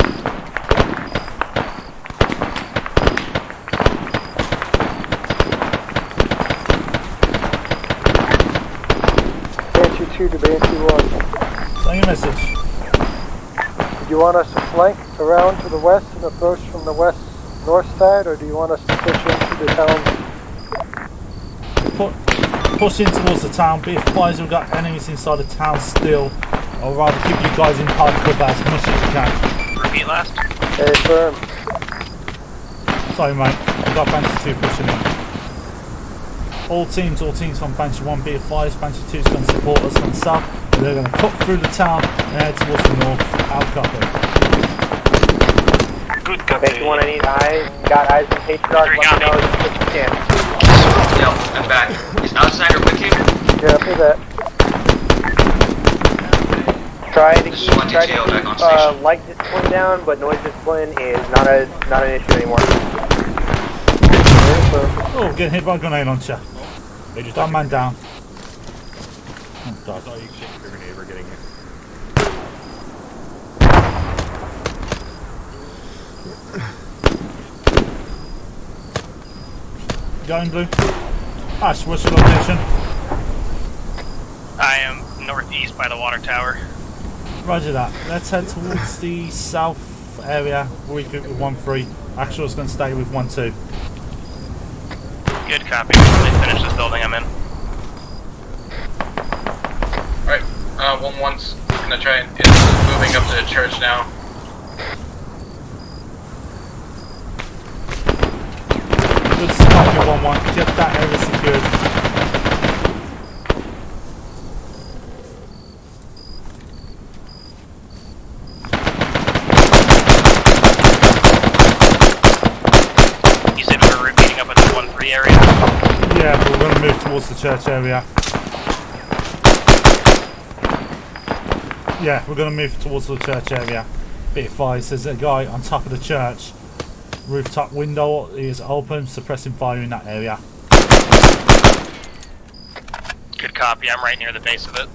Banshee 2 to Banshee 1. Send your message. Do you want us to flank around to the west and approach from the west north side, or do you want us to push into the town? Push in towards the town. Be advised we've got enemies inside the town still. I'd rather keep you guys in hard cover as much as you can. Repeat last. Hey, firm. Sorry, mate. I've got Banshee 2 pushing in. All teams from Banshee 1 be advised. Banshee 2 is going to support us from the south. They're going to cut through the town and head towards the north. Out copy. Good copy. Banshee 1, I need eyes. Got eyes on Patriarch. Let me know as quick as you can. Yo, I'm back. Is Outsider with you? Yeah, for that. Try to keep back on light discipline down, but noise discipline is not an issue anymore. Oh, getting hit by a grenade launcher. One man down. Oh, God. That's all you can shake your grenade. We're getting here. Going blue. Ash, what's your location? I am northeast by the water tower. Roger that. Let's head towards the south area. Regroup with 1-3. Actual's going to stay with 1-2. Good copy. Let me finish this building I'm in. Alright, 1-1's gonna try and is moving up to the church now. Good start, you 1-1. Get that area secured. You said we were meeting up at the 1-3 area? Yeah, but we're going to move towards the church area. Yeah, we're going to move towards the church area. Be advised, there's a guy on top of the church. Rooftop window is open, suppressing fire in that area. Good copy, I'm right near the base of it.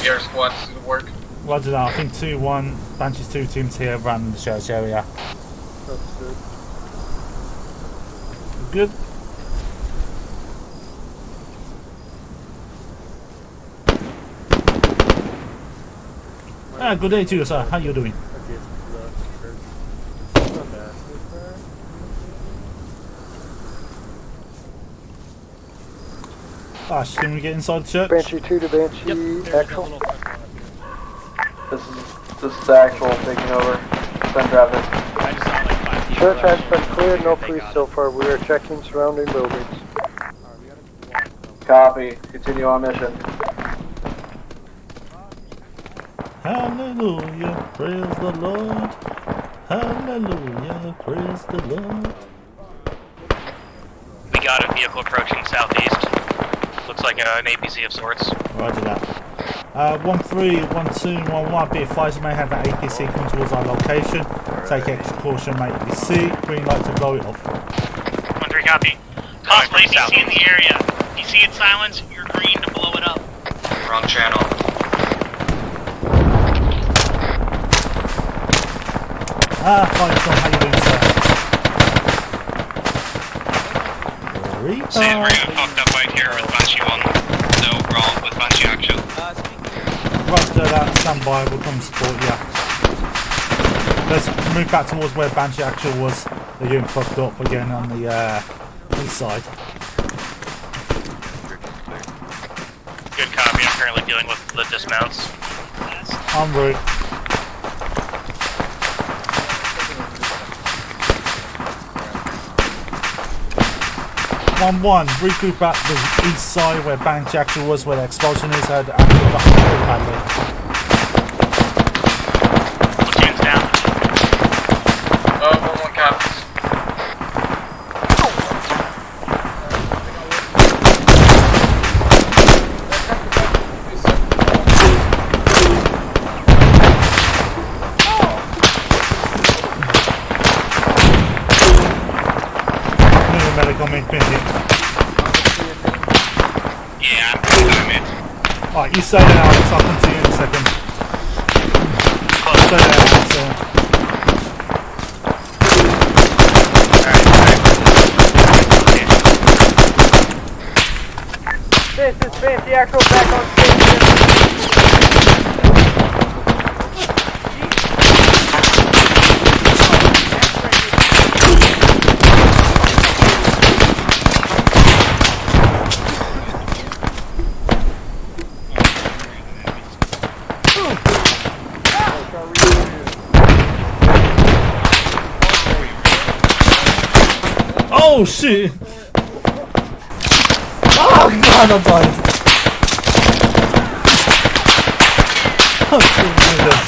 Air squads to work. Roger that, I think 2-1, Banshee's 2 teams here around the church area. That's good. Good? Good day to you, sir. How you doing? Ash, can we get inside the church? Banshee 2 to Banshee actual. This is the actual taking over. Send traffic. Church has been cleared, no police so far. We are checking surrounding buildings. Copy. Continue on mission. Hallelujah, praise the Lord. Hallelujah, praise the Lord. We got a vehicle approaching southeast. Looks like an APC of sorts. Roger that. 1-3, 1-2, 1-1, be advised, may have that APC come towards our location. Take extra caution, mate. You see, green light to blow it off. 1-3, copy. Constable APC in the area. You see it silence, you're green to blow it up. Wrong channel. Firestone, how you doing, sir? Saying we're getting fucked up right here with Banshee 1. So wrong with Banshee actual. Roger that, stand by, we'll come support you. Let's move back towards where Banshee actual was. They're getting fucked up again on the east side. Good copy, I'm currently dealing with the dismounts. En route. One, regroup at the east side where Banshee actual was, where the explosion is, and badly. Platoon's down. 1-1 copies. Medical make me hit. Yeah, I'm in. Alright, you stay there, Alex. I'll come to you in a second. Stay there, Alex. This is Banshee actual back on station. Oh shit! Oh god, I'm dying! Oh goodness!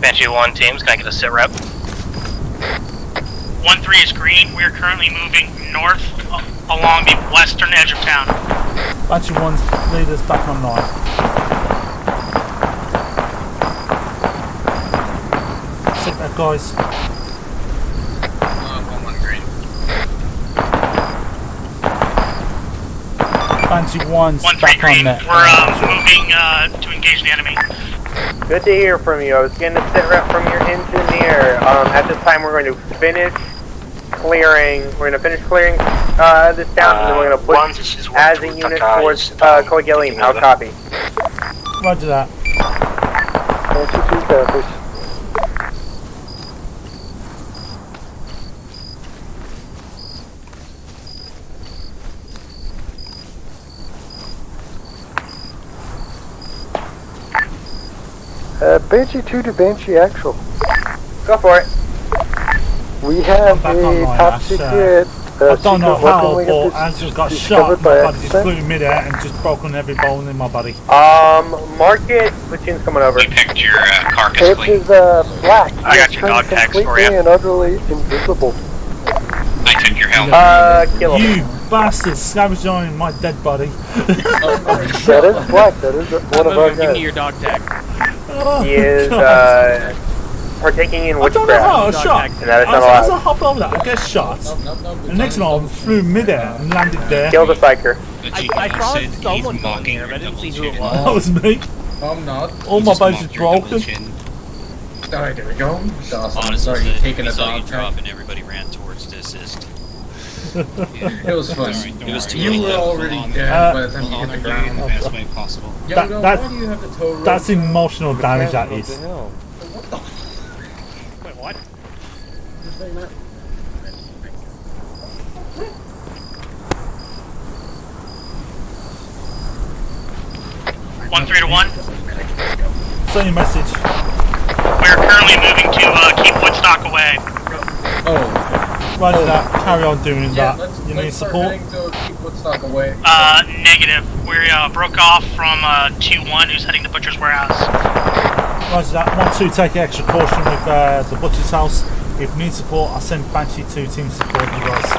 Banshee 1 teams, can I get a sit rep? 1-3 is green. We are currently moving north along the western edge of town. Banshee 1's leaders back online. Sit there, guys. 1-1 green. Banshee 1's 1-3 back green. on net. We're moving to engage the enemy. Good to hear from you. I was getting a sit rep from your engineer. At this time, we're going to finish clearing. We're going to finish clearing this town, and then we're going to push as a unit towards Coagilim. How copy? Roger that. Banshee 2 copies. Banshee 2 to Banshee Actual. Go for it. We have a top secret. I don't know how, we but get I just got discovered shot. by My body just accident. flew in midair and just broken every bone in my body. Mark it. Platoon's coming over. We picked your carcass It clean. is black. I got He your has dog turned tags for completely you. and utterly invisible. I took your helmet. Kill him. You bastard, scavenged on my dead body. That is black. That is one of our Give me guys. your dog tag. He is partaking in I don't know how I witchcraft. shot. And that is not As I allowed. hopped over that, I get shot. The next one flew midair and landed there. Kill the psyker. I saw someone going here, but I didn't see who it was. That was me. I'm not. All my bones is broken. Alright, there we go. Awesome. Honestly, Sorry, you taking we a saw you dog drop tag. and everybody ran towards to assist. It was fun. It was too You late were though. already dead by the time you hit the In the ground. best way possible. Yogo, why do you have the tow rope? That's emotional damage, that is. Wait, what? 1-3 to 1. Send your message. We're currently moving to keep Woodstock away. Roger that. Carry on doing Yeah, that. You need let's start support? heading to keep Woodstock away. Negative. We broke off from 2-1, who's heading to Butcher's Warehouse. Roger that. 1-2, take extra caution with the Butcher's House. If you need support, I'll send Banshee 2 team support you guys.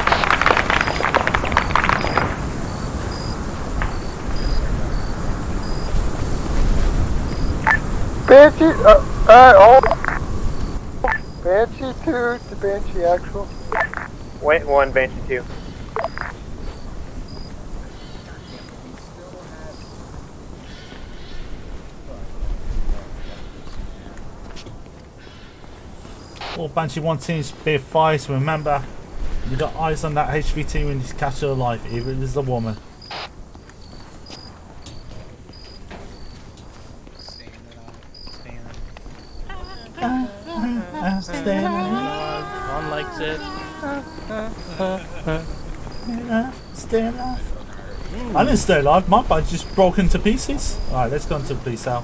Banshee, all. Banshee 2 to Banshee Actual. Wait, 1, Banshee 2. All Banshee 1 teams be advised, remember, you got eyes on that HVT when you catch her alive, even if it's a woman. Ron likes it. Stay alive. I didn't stay alive, my body just broke into pieces. Alright, let's go into the police cell.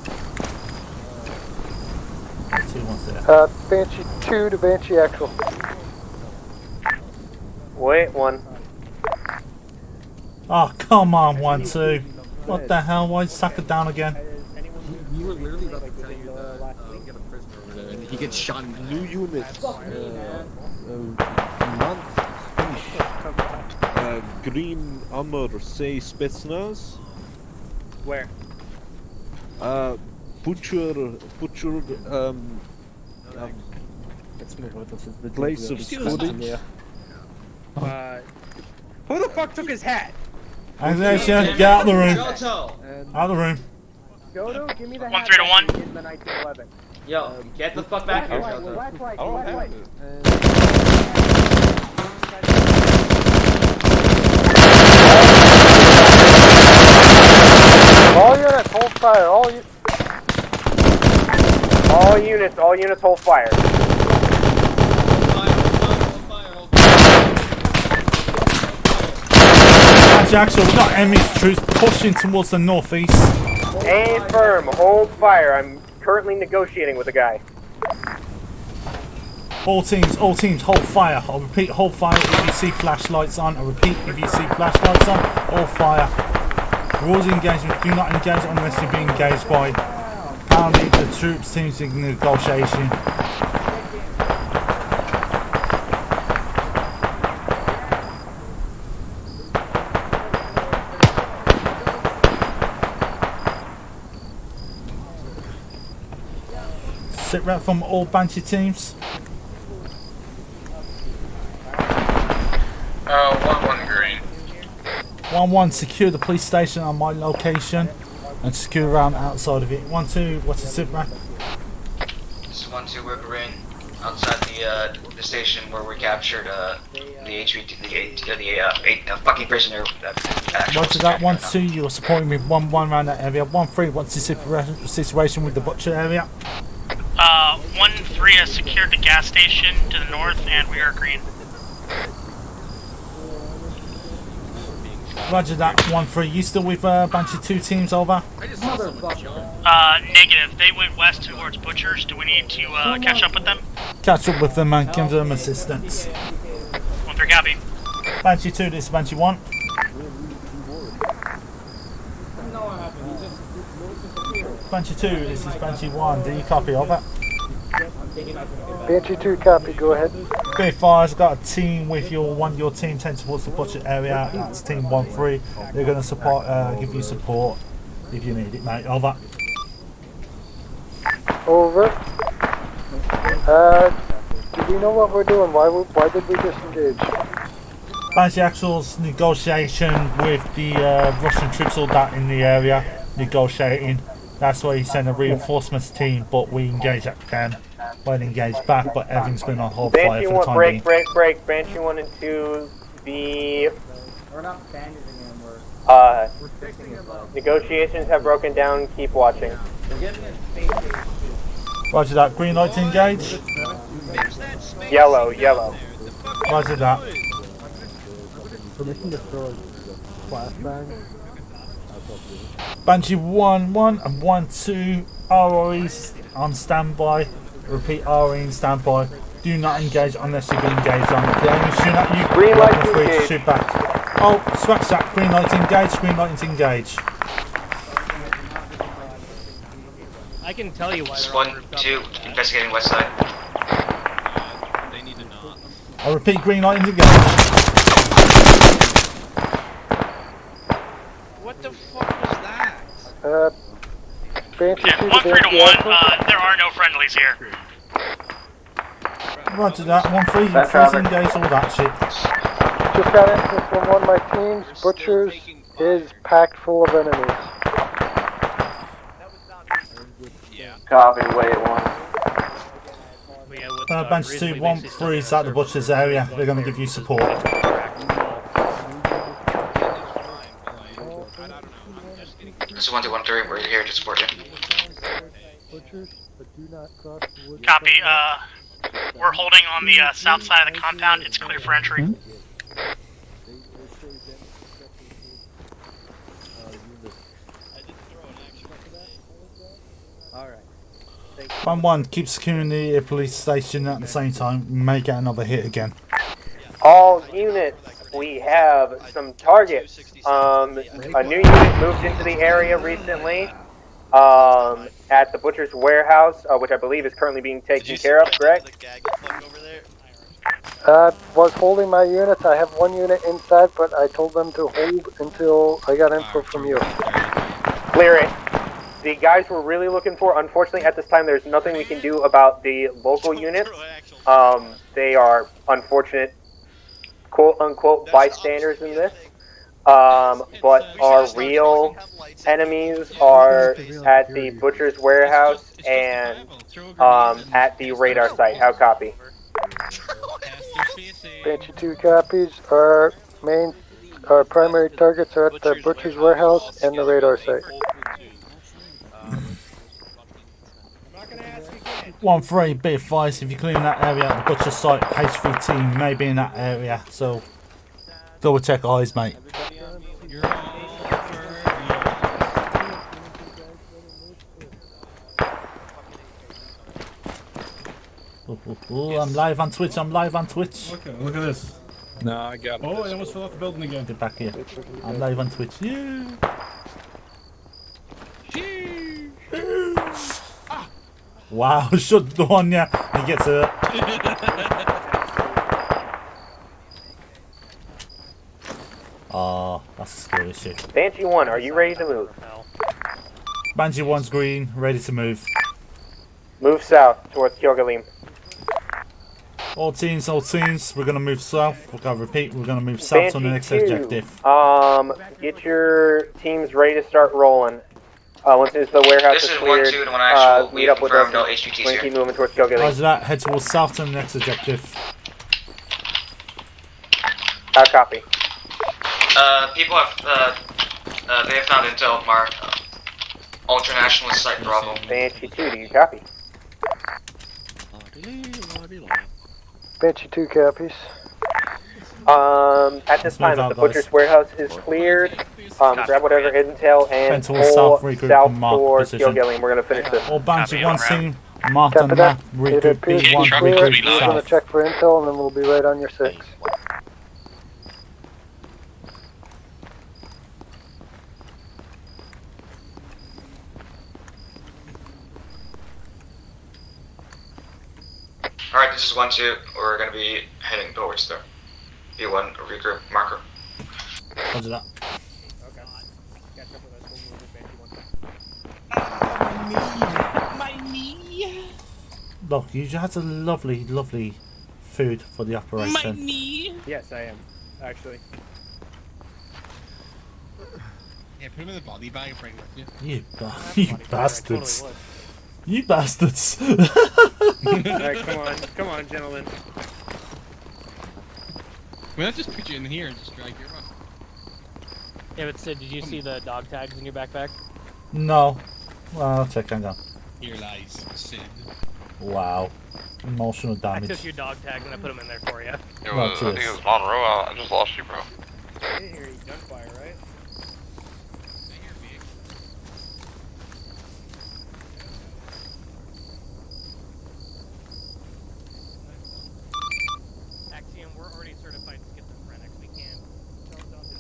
Let's see who wants there. Banshee 2 to Banshee Actual. Wait, 1. Oh, come on, 1-2. What the hell? Why suck it down again? We were literally about to tell you that we got a prisoner over there, and he gets shot in new units. Green armor, say Spetsnaz. Where? Butcher, place of storage. Who the fuck took his hat? Aggression, get out of the room. Out of the room. Goto, give me the 1-3 to 1. in the 1911. Yo, get the fuck back here, Shoto. Black All units, hold fire. All units hold fire. Jackson, we've got enemy troops pushing towards the northeast. Aim firm, hold fire. I'm currently negotiating with a guy. All teams, hold fire. I'll repeat, hold fire if you see flashlights on. I repeat, if you see flashlights on, hold fire. Rules of engagement, do not engage unless you're being engaged by. Apparently the troops teams in negotiation. Sit rep from all Banshee teams. 1-1 green. 1-1, secure the police station on my location and secure around outside of it. 1-2, what's the sit rep? This is 1-2, we're green. Outside the station where we captured the fucking prisoner. Roger that. 1-2, you're supporting me 1-1 around that area. 1-3, what's the situation with the butcher area? 1-3 has secured the gas station to the north, and we are green. Roger that. 1-3, you still with Banshee 2 teams, over? Negative. They went west towards Butchers. Do we need to catch up with them? Catch up with them and give them assistance. 1-3 copy. Banshee 2, this is Banshee 1. Banshee 2, this is Banshee 1. Do you copy? Over. Banshee 2, copy. Go ahead. Great fires. Got a team with your team tend towards the butcher area. That's team 1-3. They're going to support, give you support if you need it, mate. Over. Over. Do we know what we're doing? Why did we disengage? Banshee Actual's negotiation with the Russian troops all that in the area. Negotiating. That's why he sent a reinforcements team, but we engaged at them. Won't engage back, but everything's been on hold fire for the time being. Break. Banshee 1 and 2, the We're not bandaging him, we're fixing his leg. negotiations have broken down. Keep watching. We're getting his face. Roger that. Green light to engage. Yellow. Roger that. Permission to throw a flashbang? Banshee 1-1 and 1-2. ROEs on standby. Repeat, ROE in standby. Do not engage unless you've been engaged on. If they're only shooting at you, Green light you're free to engage. shoot back. Oh, scratch that. Green light engage. Green light engage. I can tell you why This they're all roofed up. 1-2, investigating west side. They need to not. I repeat, green light engage. What the fuck was that? Banshee 2 to 1-3 to Banshee 1. Actual. There are no friendlies here. Roger that. 1-3. You freeze engage all that shit. Just got info from one of my teams. Butchers is packed full of enemies. Copy. Wait 1. Banshee 2, 1-3 is at the butcher's area. They're going to give you support. This is 1-2-1-3, we're here to support you. Copy. We're holding on the south side of the compound. It's clear for entry. Hmm? 1-1, keep securing the police station at the same time. We may get another hit again. All units, we have some targets. A new unit moved into the area recently at the butcher's warehouse, which I believe is currently being taken care of, correct? Was holding my units. I have one unit inside, but I told them to hold until I got info from you. Clear it. The guys we're really looking for, unfortunately at this time there's nothing we can do about the local units. They are unfortunate quote-unquote bystanders in this. But our real enemies are at the butcher's warehouse and at the radar site. How copy? Banshee 2 copies. Our primary targets are at the butcher's warehouse and the radar site. 1-3, be advised if you're clearing that area at the butcher site, HVT may be in that area, so double check eyes, mate. Ooh, I'm live on Twitch, Okay, look at this. No, I got it. Oh, I almost fell off the building again. Get back here. I'm live on Twitch. Yeah. Wow, shut the door on ya. He gets hurt. Oh, that's a scary shit. Banshee 1, are you ready to move? Banshee 1's green, ready to move. Move south towards Kyogalim. All teams, we're gonna move south. We're gonna repeat, we're gonna move south on the next Banshee 2, objective. get your teams ready to start rolling. Once the warehouse This is is cleared, 1-2 and 1 actual. meet up with us. No We're HVTs gonna here. keep moving towards Kyogalim. Roger that, head towards south on the next objective. Copy. People have, they have found intel, Mark. Ultranationalist site Bravo. Banshee 2, do you copy? Banshee 2 copies. At this time, if the Butcher's warehouse is cleared, grab whatever intel and pull south, regroup, south and mark towards position. Kyogalim. We're gonna finish this. All Banshee 1 team, marked on the Copy that. map, It regroup appears to be B1, clear. regroup We're gonna south. check for intel and then we'll be right on your 6. Alright, this is 1-2. We're gonna be heading towards there. B1, regroup, marker. Roger that. My knee. Look, you had a lovely, lovely food for the operation. My knee. Yes, I am, actually. Yeah, put him in the body bag and bring it with you. You bastards. You bastards. Alright, come on, gentlemen. Why not just put you in here and just drag your off? Yeah, but Sid, did you see the dog tags in your backpack? No. Well, I'll check, hang on. Here lies Sid. Wow. Emotional I damage. took your dog tags and I put them in there for you. Yo, I think it was Monroe. I just lost you, bro. I didn't hear any gunfire, right? Axiom, we're already certified schizophrenics. We can't. Don't do it.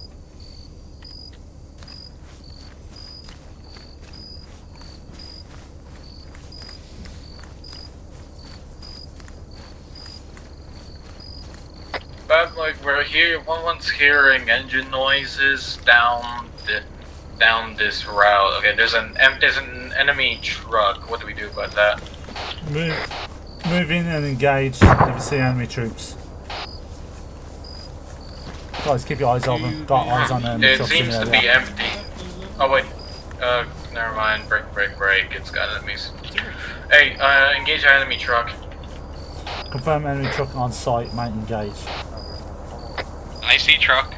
But like we're here, one's hearing engine noises down this route. Okay, there's an enemy truck. What do we do about that? Move in and engage if you see enemy troops. Guys, keep your eyes open. Got eyes on enemy It trucks in seems the to area. be empty. Oh wait, never mind. Break. It's got enemies. Hey, engage our enemy truck. Confirm enemy truck on site, mate, engage. I see truck.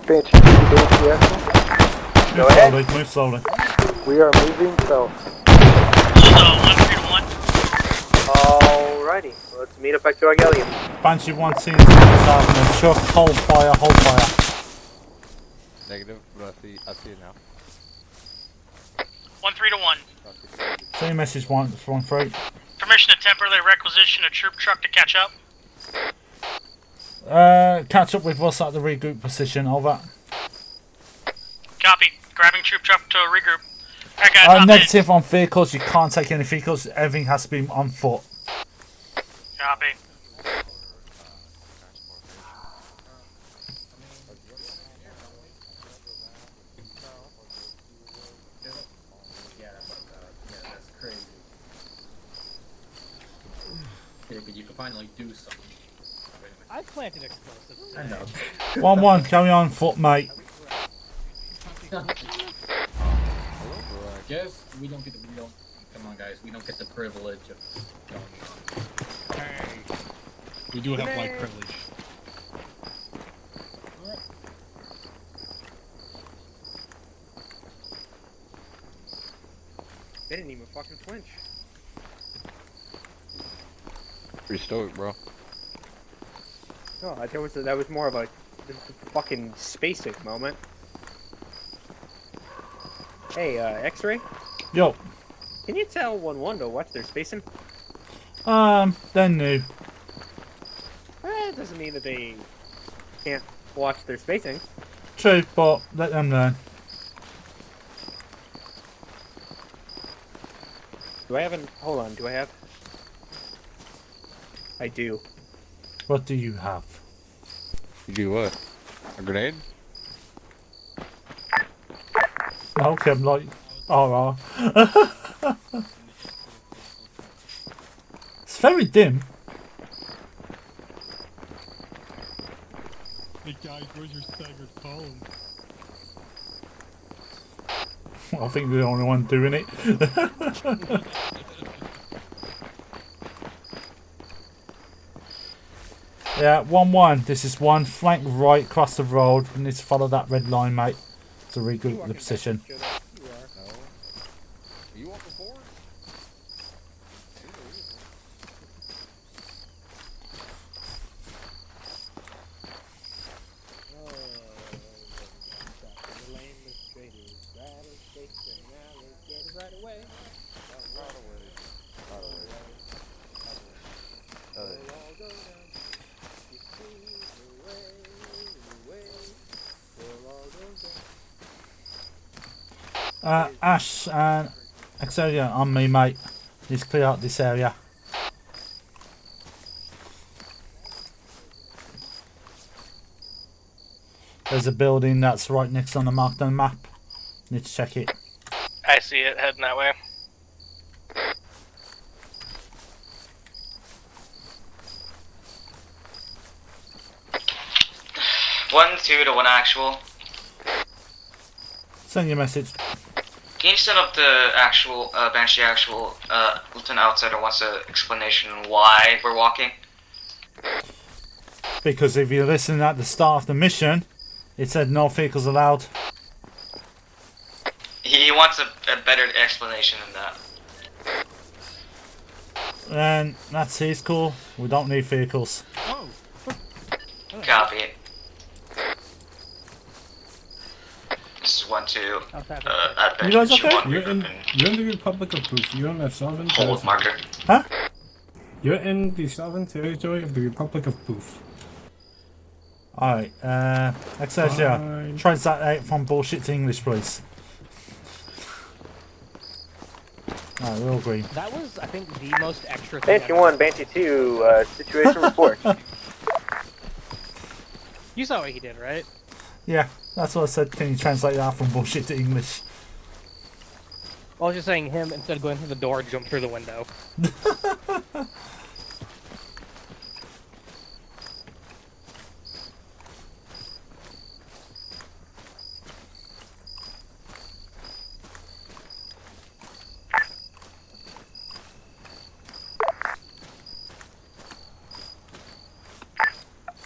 Banshee 2, Banshee X. Go ahead. Move slowly. We are moving south. 1-3-1. Alrighty, let's meet up at Kyogalim. Banshee 1 team is south on the truck. Hold fire, hold fire. Negative, but I see it now. 1-3-1. Same message 1-3. Permission to temporarily requisition a troop truck to catch up. Catch up with us at the regroup position, over. Copy. Grabbing troop truck to regroup. Alright guys, hop in. Negative on vehicles, you can't take any vehicles, everything has to be on foot. Copy. That's crazy. Yeah, but you can finally do something. I planted explosives. I know. 1-1, carry on foot, mate. I guess we don't get the come on guys, we don't get the privilege of going on. Hey. We do have white privilege. They didn't even fucking flinch. Pretty stoic, bro. No, that was more of a fucking spacing moment. Hey, X-ray? Yo. Can you tell 1-1 to watch their spacing? They're new. It doesn't mean that they can't watch their spacing. True, but let them learn. Do I have an... Hold on, do I have... I do. What do you have? You do what? A grenade? Okay, I'm like, alright. It's very dim. Hey guys, where's your staggered column? I think we're the only one doing it. Yeah, 1-1. This is one flank right across the road. We need to follow that red line, mate, to regroup the position. Are you walking forward? Ash and Exodia on me, mate. Let's clear out this area. There's a building that's right next on the marked on the map. Need to check it. I see it heading that way. One, 2 to 1 actual. Send your message. Can you set up the actual Banshee actual? Lieutenant Outsider wants an explanation on why we're walking. Because if you listen at the start of the mission, it said no vehicles allowed. He wants a better explanation than that. And that's his call. We don't need vehicles. Copy. This is 1-2. At You guys okay? You're in the Republic of Poof. You're in the southern Hold marker. Huh? You're in the southern territory of the Republic of Poof. Alright, Excelsior, translate from bullshit to English, please. Alright, we'll agree. That was, I think, the most extra thing. Banshee 1, Banshee 2, situation report. You saw what he did, right? Yeah, that's what I said. Can you translate that from bullshit to English? I was just saying him, instead of going through the door, jump through the window.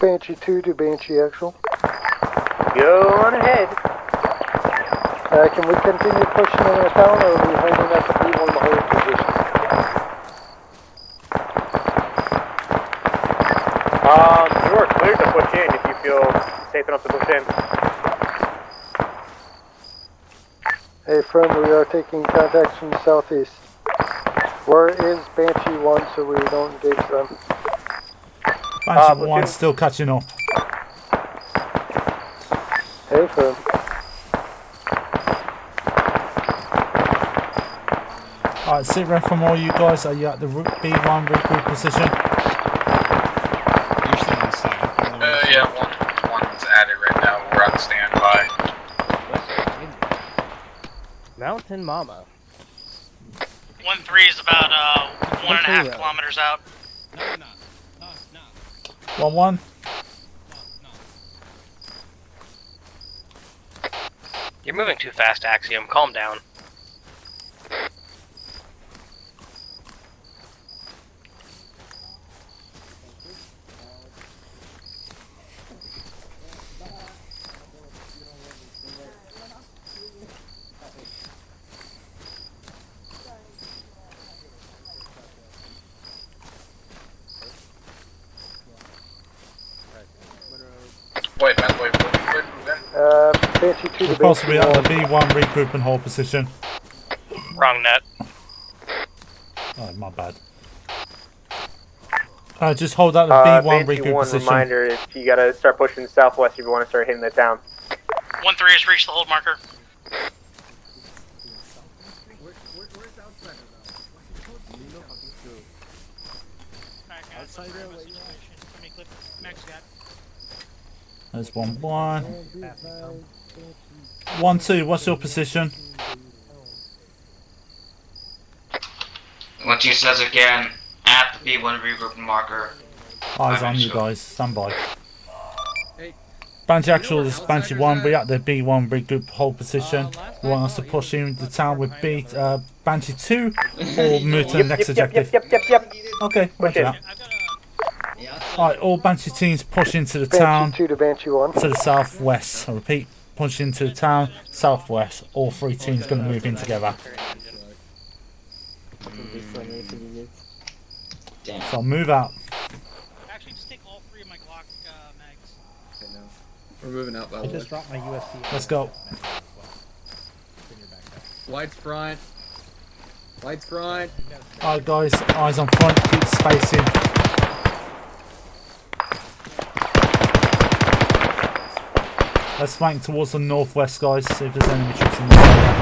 Banshee 2 to Banshee Actual. Go on ahead. Can we continue pushing in the town, or are we holding at the B1 hold position? You are clear to push in if you feel safe enough to push in. Hey, friend, we are taking contacts from the southeast. Where is Banshee 1 so we don't engage them? Banshee 1 still catching up. Hey, friend. Alright, sit rep from all you guys. Are you at the B1 regroup position? Yeah, one's at it right now. We're on standby. Mountain Mama. 1-3 is about 1.5 kilometers out. 1-1. You're moving too fast, Axiom. Calm down. wait, man, wait, what did you win? Banshee 2 to We're possibly Banshee at the 1. B1 regroup and hold position. Wrong net. Oh, my bad. Just hold out the B1 Banshee regroup 1, position. reminder, if you gotta start pushing southwest if you want to start hitting the town. 1-3 has reached the hold marker. There's 1-1. 1-2, what's your position? 1-2 says again, at the B1 regroup marker. Eyes on you guys, stand by. Banshee actual is Banshee 1, we're at the B1 regroup hold position. You want us to push in the town with Banshee 2 or move to the next objective? Yep. Okay, push in. Alright, all Banshee teams push into the town Banshee 2 to Banshee 1. to the southwest. I repeat, push into the town, southwest. All three teams going to move in together. So move out. Actually, just take all 3 of my Glock mags. We're moving out, by the way. dropped my USB. Let's go. White's front. White's front. Alright guys, eyes on front, keep spacing. Let's flank towards the northwest, guys, see if there's enemy troops in the area.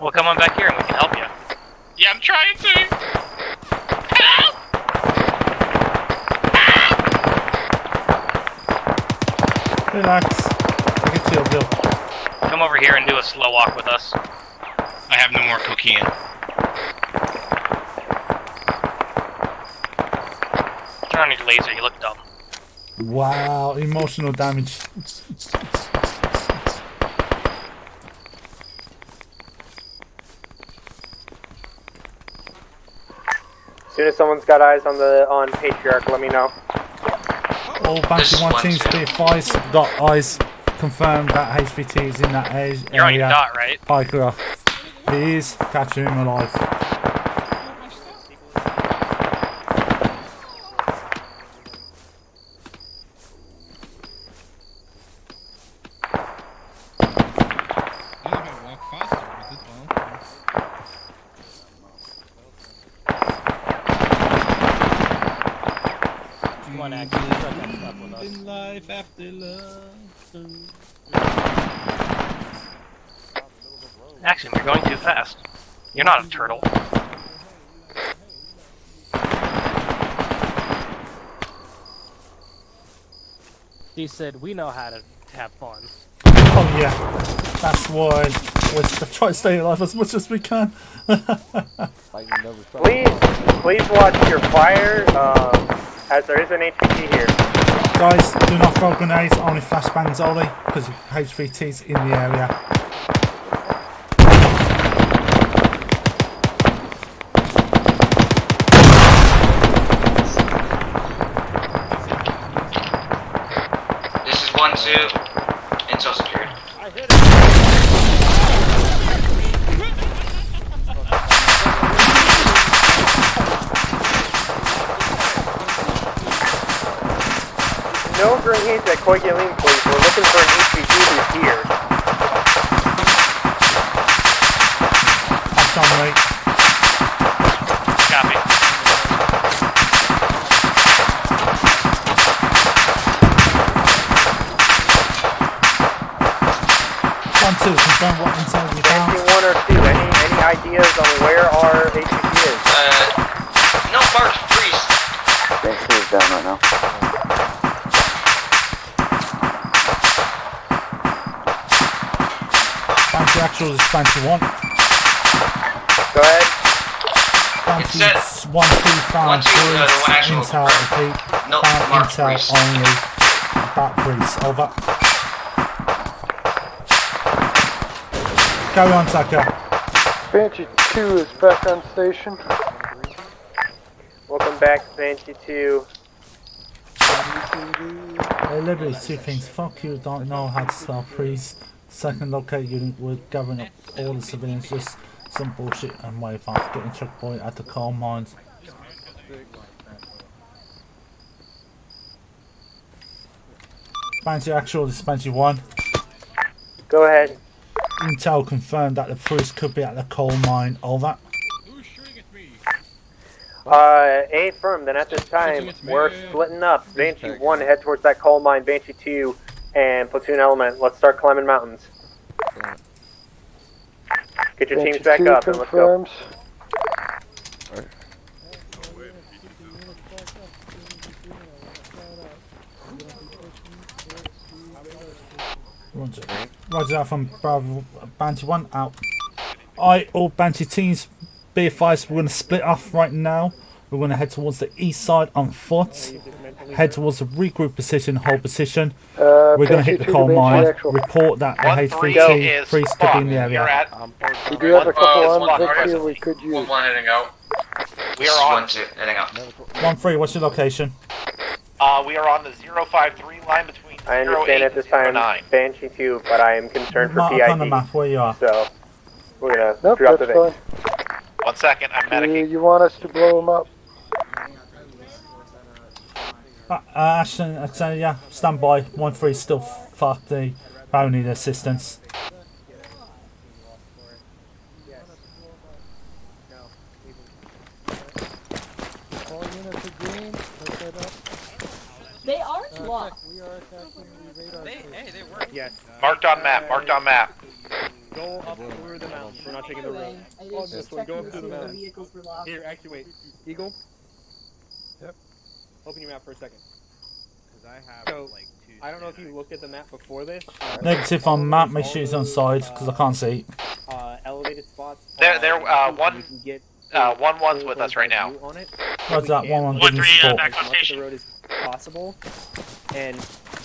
Well, come on back here and we can help you. Yeah, I'm trying to. Relax. Take a chill pill. Come over here and do a slow walk with us. I have no more cocaine. Turn on your laser, you look dumb. Wow, emotional damage. As soon as someone's got eyes on Patriarch, let me know. All Banshee 1 teams be advised, got eyes confirmed that HVT is in that area. You're on your dot, right? Piker, please catch him alive. Come on, Axe, you start that stuff with us. In life after love. Actually, you're going too fast. You're not a turtle. He said, we know how to have fun. Oh yeah, that's why we're try to stay alive as much as we can. Please watch your fire, as there is an HVT here. Guys, do not throw grenades, only flashbangs only, because HVT's in the area. This is 1-2. Intel secured. No grenades at Koyalin, please. We're looking for an HVT who's here. That's on me. Copy. Confirm what intel we found. Banshee 1 or 2, any ideas on where our HVT is? No marked priest. Banshee is down right now. Banshee actual is Banshee 1. Go ahead. Banshee Banshee 1-2 found priest, intel repeat, found intel only, back priest, over. Carry on, Tucker. Banshee 2 is back on station. Welcome back, Banshee 2. Liberty, two things. Fuck you, don't know how to spell priest. Second, locate unit, we're gathering up all the civilians, just some bullshit and wave off. Getting Chuck Boy at the coal mines. Banshee actual, this is Banshee 1. Go ahead. Intel confirmed that the priest could be at the coal mine, over. A firm, then at this time, we're splitting up. Banshee 1 head towards that coal mine, Banshee 2 and platoon element. Let's start climbing mountains. Get your teams back up and let's go. Roger that from Bravo, Banshee 1 out. Alright, all Banshee teams, be advised, we're going to split off right now. We're going to head towards the east side on foot. Head towards the regroup position, hold position. We're going to hit the coal mine. Report that the H3T priest could be in the area. We do have a couple on here we could use. One heading out. We are on 1-2, heading out. 1-3, what's your location? We are on the 053 line between 0, I understand 8 at this time, Banshee 2, but I am concerned for PID. On the map where you are. So, we're going to drop the fine. 1 second, I'm medicing. You want us to blow them up? Ashton, I'd say, yeah, stand by. 1-3 still fucked. They probably need assistance. They are locked. They work. Yes. Marked on map, marked on map. Go up through the mountains. We're not taking the road. Oh, this one. Go up through the mountains. Here, actually, wait. Eagle? Yep. Open your map for a second. Because I have, like, two. I don't know if you looked at the map before this. Negative on map, make sure it's on side, because I can't see. Elevated spots. They're 1-1's with us right now. What's that? 1-1 giving support. Back on station. The road is possible, and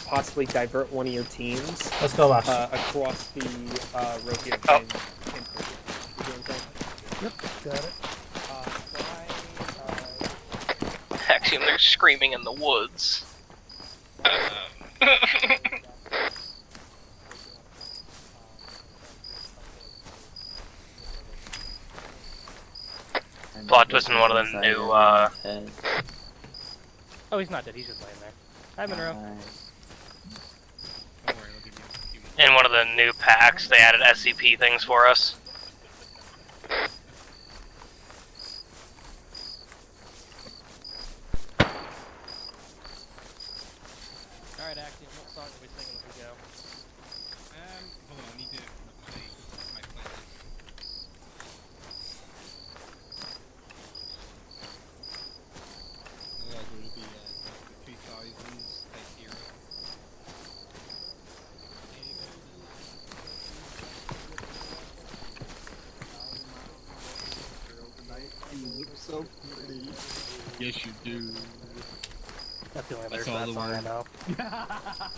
possibly divert one of your teams. Let's go, Ash. Across the road here. Yep, got it. Hexen, they're screaming in the woods. Plot twist in one of the new, Oh, he's not dead, he's just laying there. Hi, Monroe. in one of the new packs, they added SCP things for us. Alright, Acting, what song are we singing as we go? Hold on, I need to play my playlist. Otherwise it would be the 3000s type era. You look so pretty. Yes, you do. That's the only That's version all of the that song word. I know.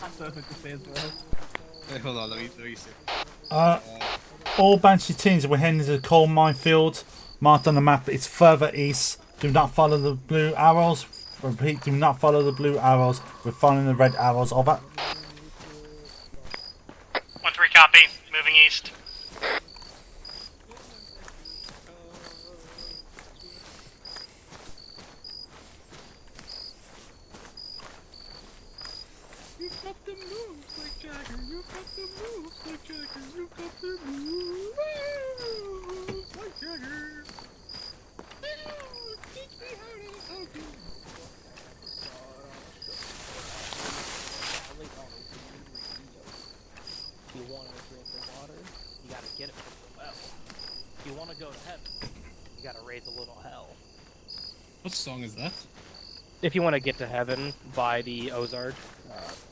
That's what it stands for. Wait, hold on, let me see. All Banshee teams, we're heading to the coal minefield. Marked on the map, it's further east. Do not follow the blue arrows. Repeat, do not follow the blue arrows. We're following the red arrows. Over. 1-3 copy. Moving east. You got the moves like Jagger. You got the moves like Jagger. You got the moves like Jagger. Teach me how to hug you. If you want to drink the water, you gotta get it from the well. If you want to go to heaven, you gotta raise a little hell. What song is that? If you want to get to heaven by the Ozark.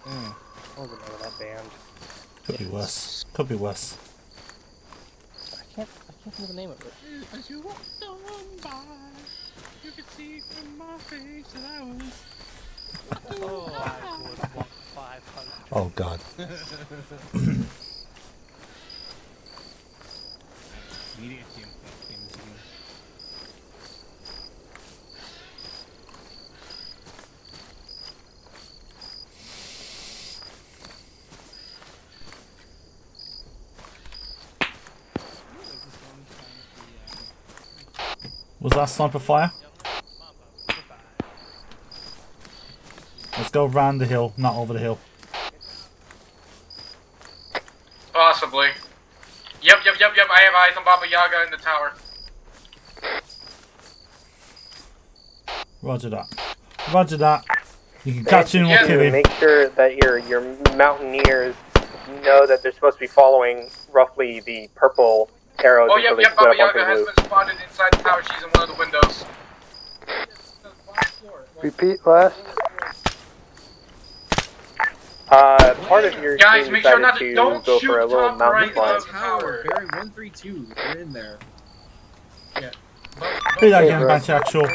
Oh. What was the name of that band? Could be worse. Could be worse. I can't think of the name of it. As you walk on by. You could see from my face that I was. Oh, I would walk 500. Oh God. Media team famous again. Was that sniper fire? Let's go round the hill, not over the hill. Possibly. Yep. I have eyes on Baba Yaga in the tower. Roger that. Roger that. You can catch him or kill him. Make sure that your mountaineers know that they're supposed to be following roughly the purple arrows. Oh, until yep, they Baba split up Yaga onto has blue. been spotted inside the tower. She's in one of the windows. Repeat last. Part of your Guys, team make sure decided not to- to don't go shoot for a little top mountain right climb. of tower. Barry 132. They're in there. Yeah. Do that again, Banshee Actual.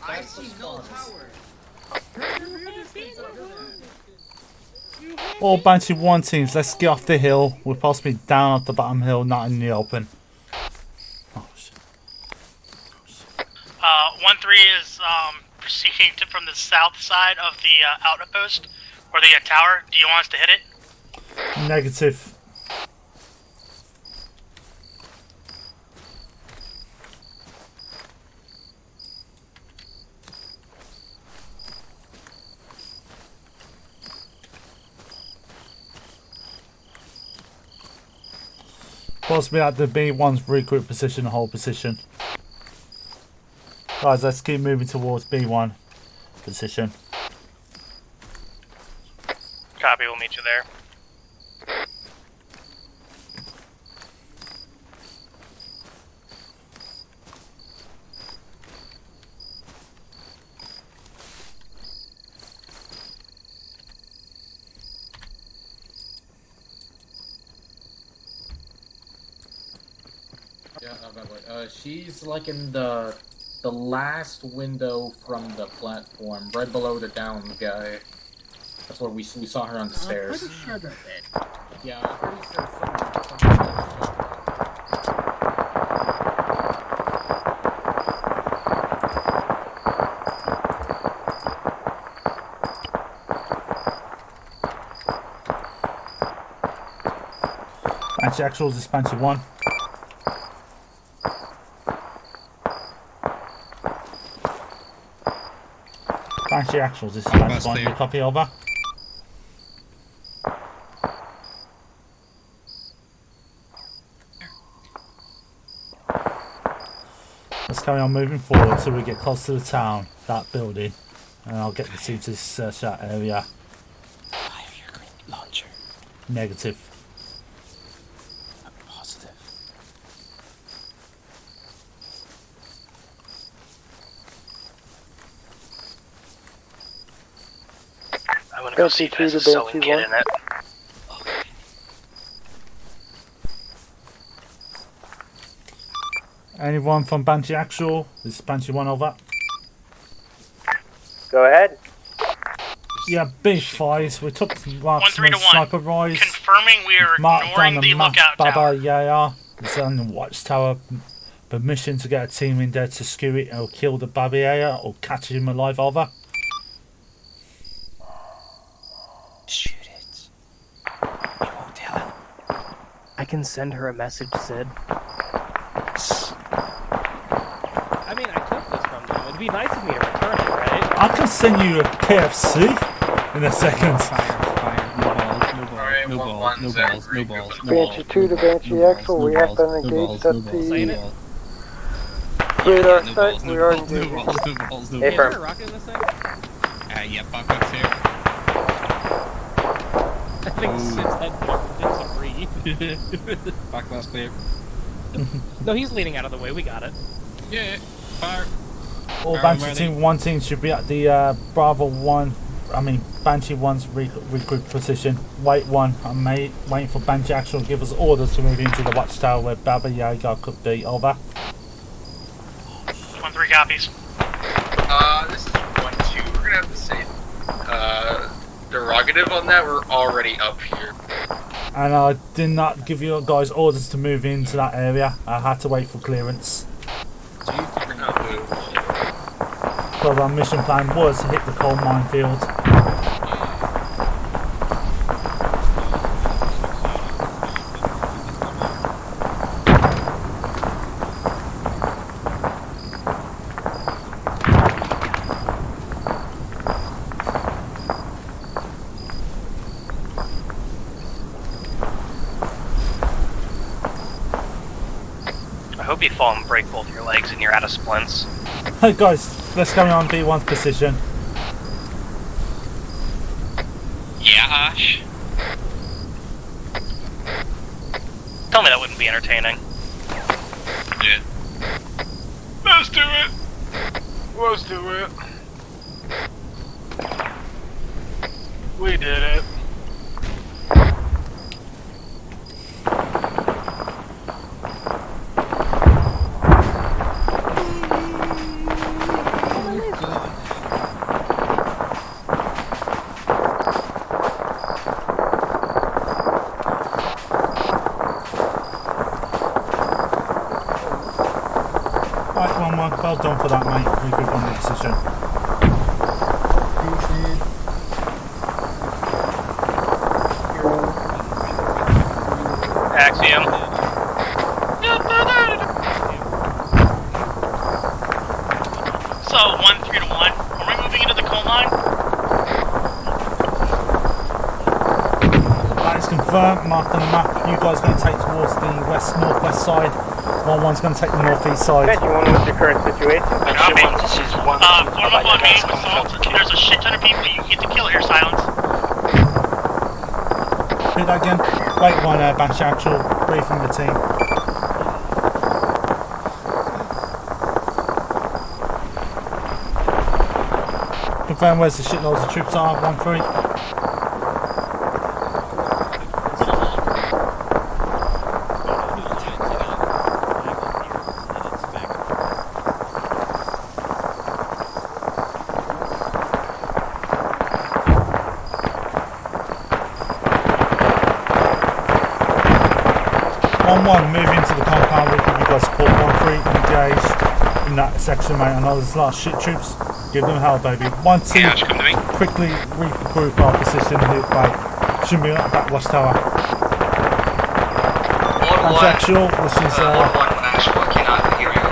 I see no tower. All Banshee 1 teams, let's get off the hill. We're supposed to be down off the bottom hill, not in the open. 1-3 is proceeding from the south side of the outpost or the tower. Do you want us to hit it? Negative. Supposed to be at the B1's regroup position, hold position. Guys, let's keep moving towards B1 position. Copy, we'll meet you there. Yeah, she's like in the last window from the platform, right below the down guy. That's where we saw her on the stairs. Pretty sure they're dead. Yeah, I'm pretty sure someone Banshee Actuals is Banshee 1. Banshee Actuals, this is Banshee 1. You copy over? Let's carry on moving forward until we get close to the town, that building, and I'll get the team to search that area. Fire your grenade launcher. Negative. Positive. I'm gonna go see if there's a sewing kit in it. Anyone from Banshee Actual? This is Banshee 1 over. Go ahead. Yeah, big fights. We took marksman sniper rise. Confirming we are ignoring the lookout Baba tower. Yaya is on the watchtower. Permission to get a team in there to skew it or kill the Baba Yaya or catch him alive over. Shoot it. You won't tell him. I can send her a message, Sid. I mean, I took this from them. It'd be nice of me to return it, right? I can send you a KFC in a second. No balls. Banshee 2 to Banshee Axel, we have been engaged at the radar site. We are engaged. Hey, firm. Is there a rocket in this thing? Yeah, fuck up here. I think Sid's head disagree. Back last clear. No, he's leaning out of the way. We got it. Yeah, fire. All Banshee team 1 team should be at the Bravo 1. I mean, Banshee 1's regroup position. Wait 1. I'm waiting for Banshee Actual to give us orders to move into the watchtower where Baba Yaga could be. Over. 1-3, 3 copies. This is 1-2. We're gonna have to say derogative on that. We're already up here. And I did not give you guys orders to move into that area. I had to wait for clearance. Because our mission plan was to hit the coal mine field. I hope you fall and break both your legs and you're out of splints. Hey guys, let's go on B1's position. Yeah, Ash. Tell me that wouldn't be entertaining. Yeah. Let's do it. Let's do it. We did it. Right, 1-1. Well done for that, mate. Very good on the decision. Axiom. So 1-3 to 1. Are we moving into the coal mine? That is confirmed. Marked on the map. You guys are going to take towards the northwest side. 1-1's going to take the northeast side. Benji 1, what's your current situation? Copy. Form up on me, assault. There's a shit ton of people you get to kill here, Silence. Do that again. Wait, 1 Banshee actual. Briefing the team. Confirm where's the shitloads of troops are. 1-3. Move into the compound. We'll give you guys support. 1-3 engaged in that section, mate. I know there's a lot of shit troops. Give them hell, baby. 1-2. Yeah, come to me. Quickly regroup our position. Like, shouldn't be at that watchtower. Actual, this is actual, I cannot hear you.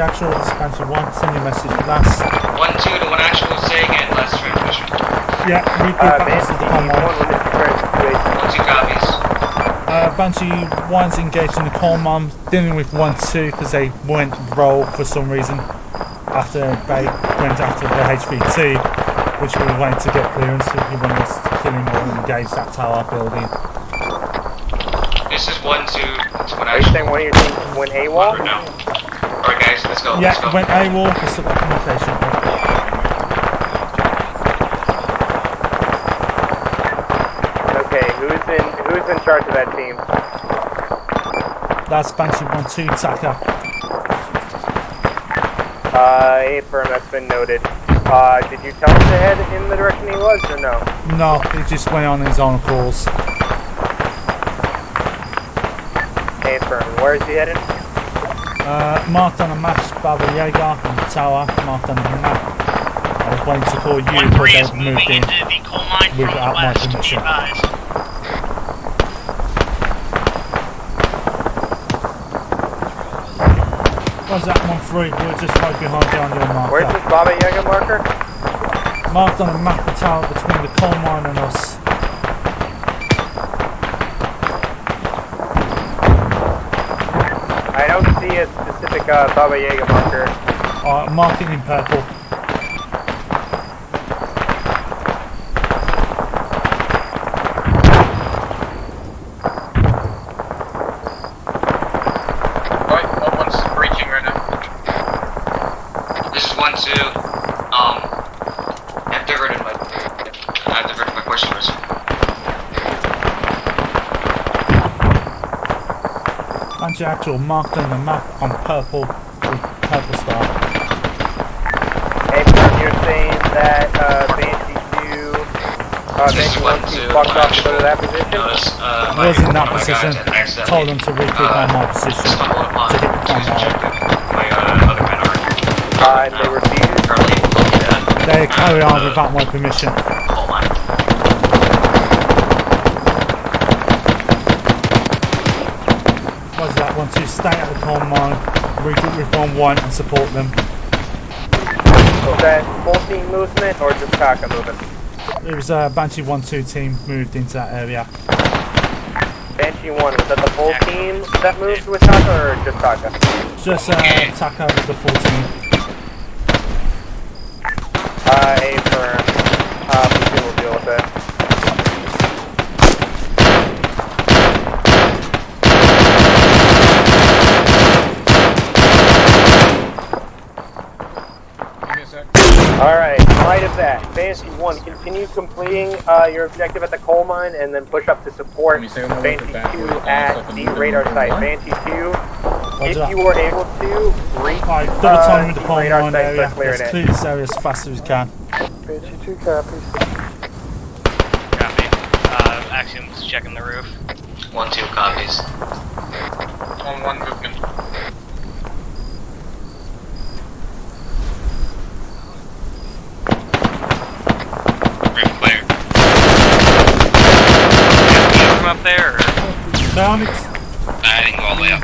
actual, this is Banshee 1. Send your message for that. 1-2 to 1 actual, say again, last transmission. Yeah, regroup back to the coal mine. 1-2 copies. Banshee 1's engaged in the coal mine, dealing with 1-2 because they went rogue for some reason after they went after the HV2, which we wanted to get clearance if you wanted us to kill him or engage that tower building. This is 1-2 to 1 Are you saying one of your teams went AWOL? No. Alright guys, let's go. Yeah, let's go. went AWOL, let's look at communication. Okay, who's in charge of that team? That's Banshee 1-2 Taka. Firm, that's been noted. Did you tell him to head in the direction he was, or no? No, he just went on his own course. Firm, where is he headed? Marked on a map, Baba Yaga and the tower, marked on the map. I was waiting to call you because they moved in without my permission. What's that 1-3? We're just right behind you on your marker. Where's this Baba Yaga marker? Marked on a map, the tower between the coal mine and us. I don't see a specific Baba Yaga marker. Mark it in purple. Right, 1-1's breaching right now. This is 1-2. I've diverted my questioners. Banshee actual marked on the map on purple with purple star. Hey, Firm, you're saying that Banshee 2, Banshee 1 2 fucked off to go to that position? I was in that position. Told them to regroup on my position to hit the And they refused? They carry on without my permission. Was that one to stay at the coal mine, regroup with 1-1 and support them. Was that full team movement or just Taka movement? It was a Banshee 1-2 team moved into that area. Banshee 1, was that the full team that moved with Taka or just Taka? Just Taka with the full team. A Firm. B2 will deal with it. Alright, in light of that, Banshee 1, continue completing your objective at the coal mine and then push up to support Banshee 2 at the radar site. Banshee 2, if you were able to, reach double time with the coal radar mine site, area. start clearing Let's it. clear this area as fast as we can. Banshee 2 copies. Copy. Axiom's checking the roof. 1-2 copies. On 1 movement. Roof clear. From up there? Or? Down it. I didn't go all the way up.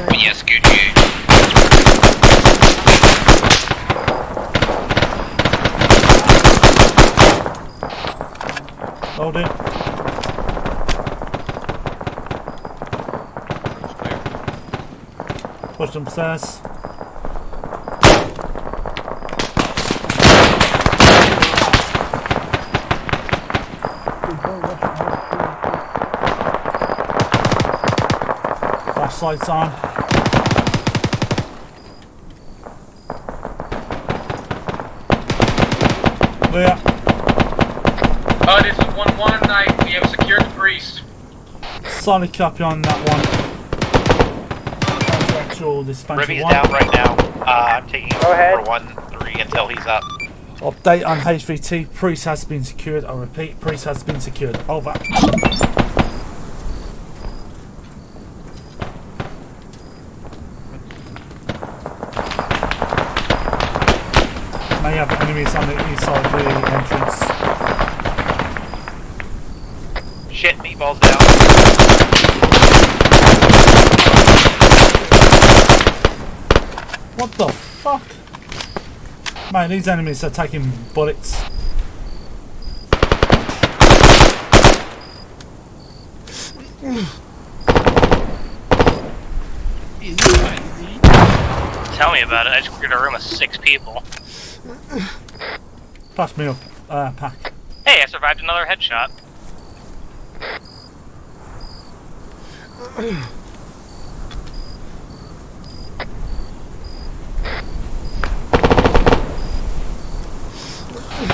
But yes, good gig. Hold it. Push them upstairs. Flashlights on. Clear. This is 1-1. We have secured the priest. Solid copy on that one. Actual dispatcher Ribby's 1. down right now. I'm taking Go ahead. for 1-3 until he's up. Update on HVT. Priest has been secured. I repeat, priest has been secured. Over. May have enemies on the east side of the entrance. Shit, meatballs down. What the fuck? Man, these enemies are taking bullets. Tell me about it. I just cleared a room of 6 people. Pass me up, pack. Hey, I survived another headshot.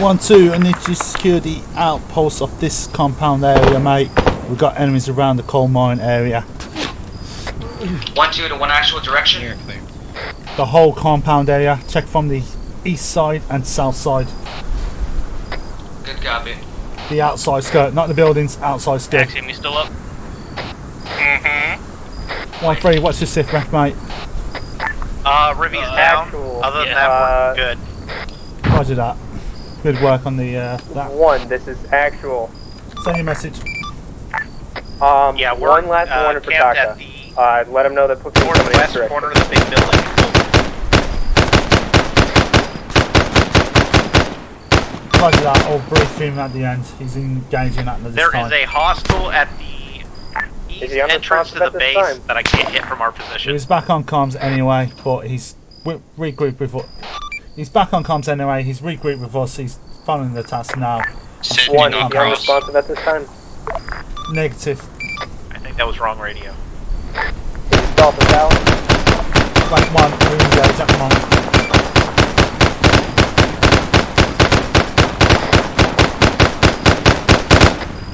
One, two, I need to secure the outpost of this compound area, mate. We've got enemies around the coal mine area. 1-2 to 1 actual direction. The whole compound area. Check from the east side and south side. Good copy. The outside skirt, not the buildings, outside skirt. Axiom, you still up? Mm-hmm. 1-3, what's your sift ref, mate? Ribby's down. Other than that, we're good. Roger that. Good work on the that. 1, this is actual. Send your message. Yeah, we're one last warning for camped Taka. at the Let him know that put northwest corner of the big building. Roger that, I'll brief him at the end. He's engaging at this There time. is a hostile at the east entrance to the base that I can't hit from our position. He's back on comms anyway, but he's regrouped with us. He's back on comms anyway, he's regrouped with us, he's following the task now. 1, is he unresponsive at this time? Negative. I think that was wrong radio. Install the tower. Rank 1, we engage at the moment.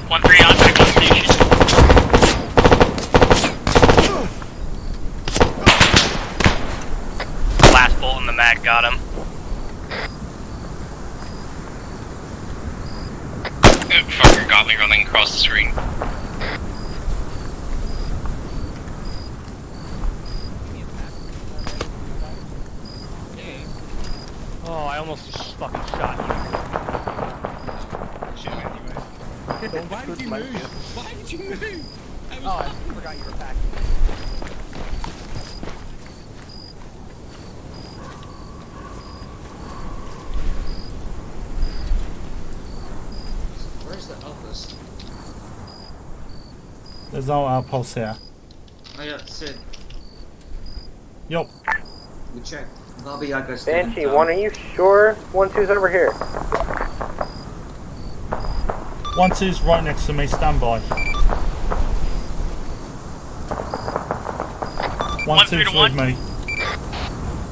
One 3 on got him. Fucker got me running across the screen. Oh, I almost just fucking shot you. Then why did you move? Why did you move? I forgot you were back. Where's the outpost? There's no outpost here. Oh yeah, Sid. Yup. We checked. Baba Yaga's Banshee, one, are you sure 1-2's over here? 1-2's right next to me, stand by. 1-2's with me.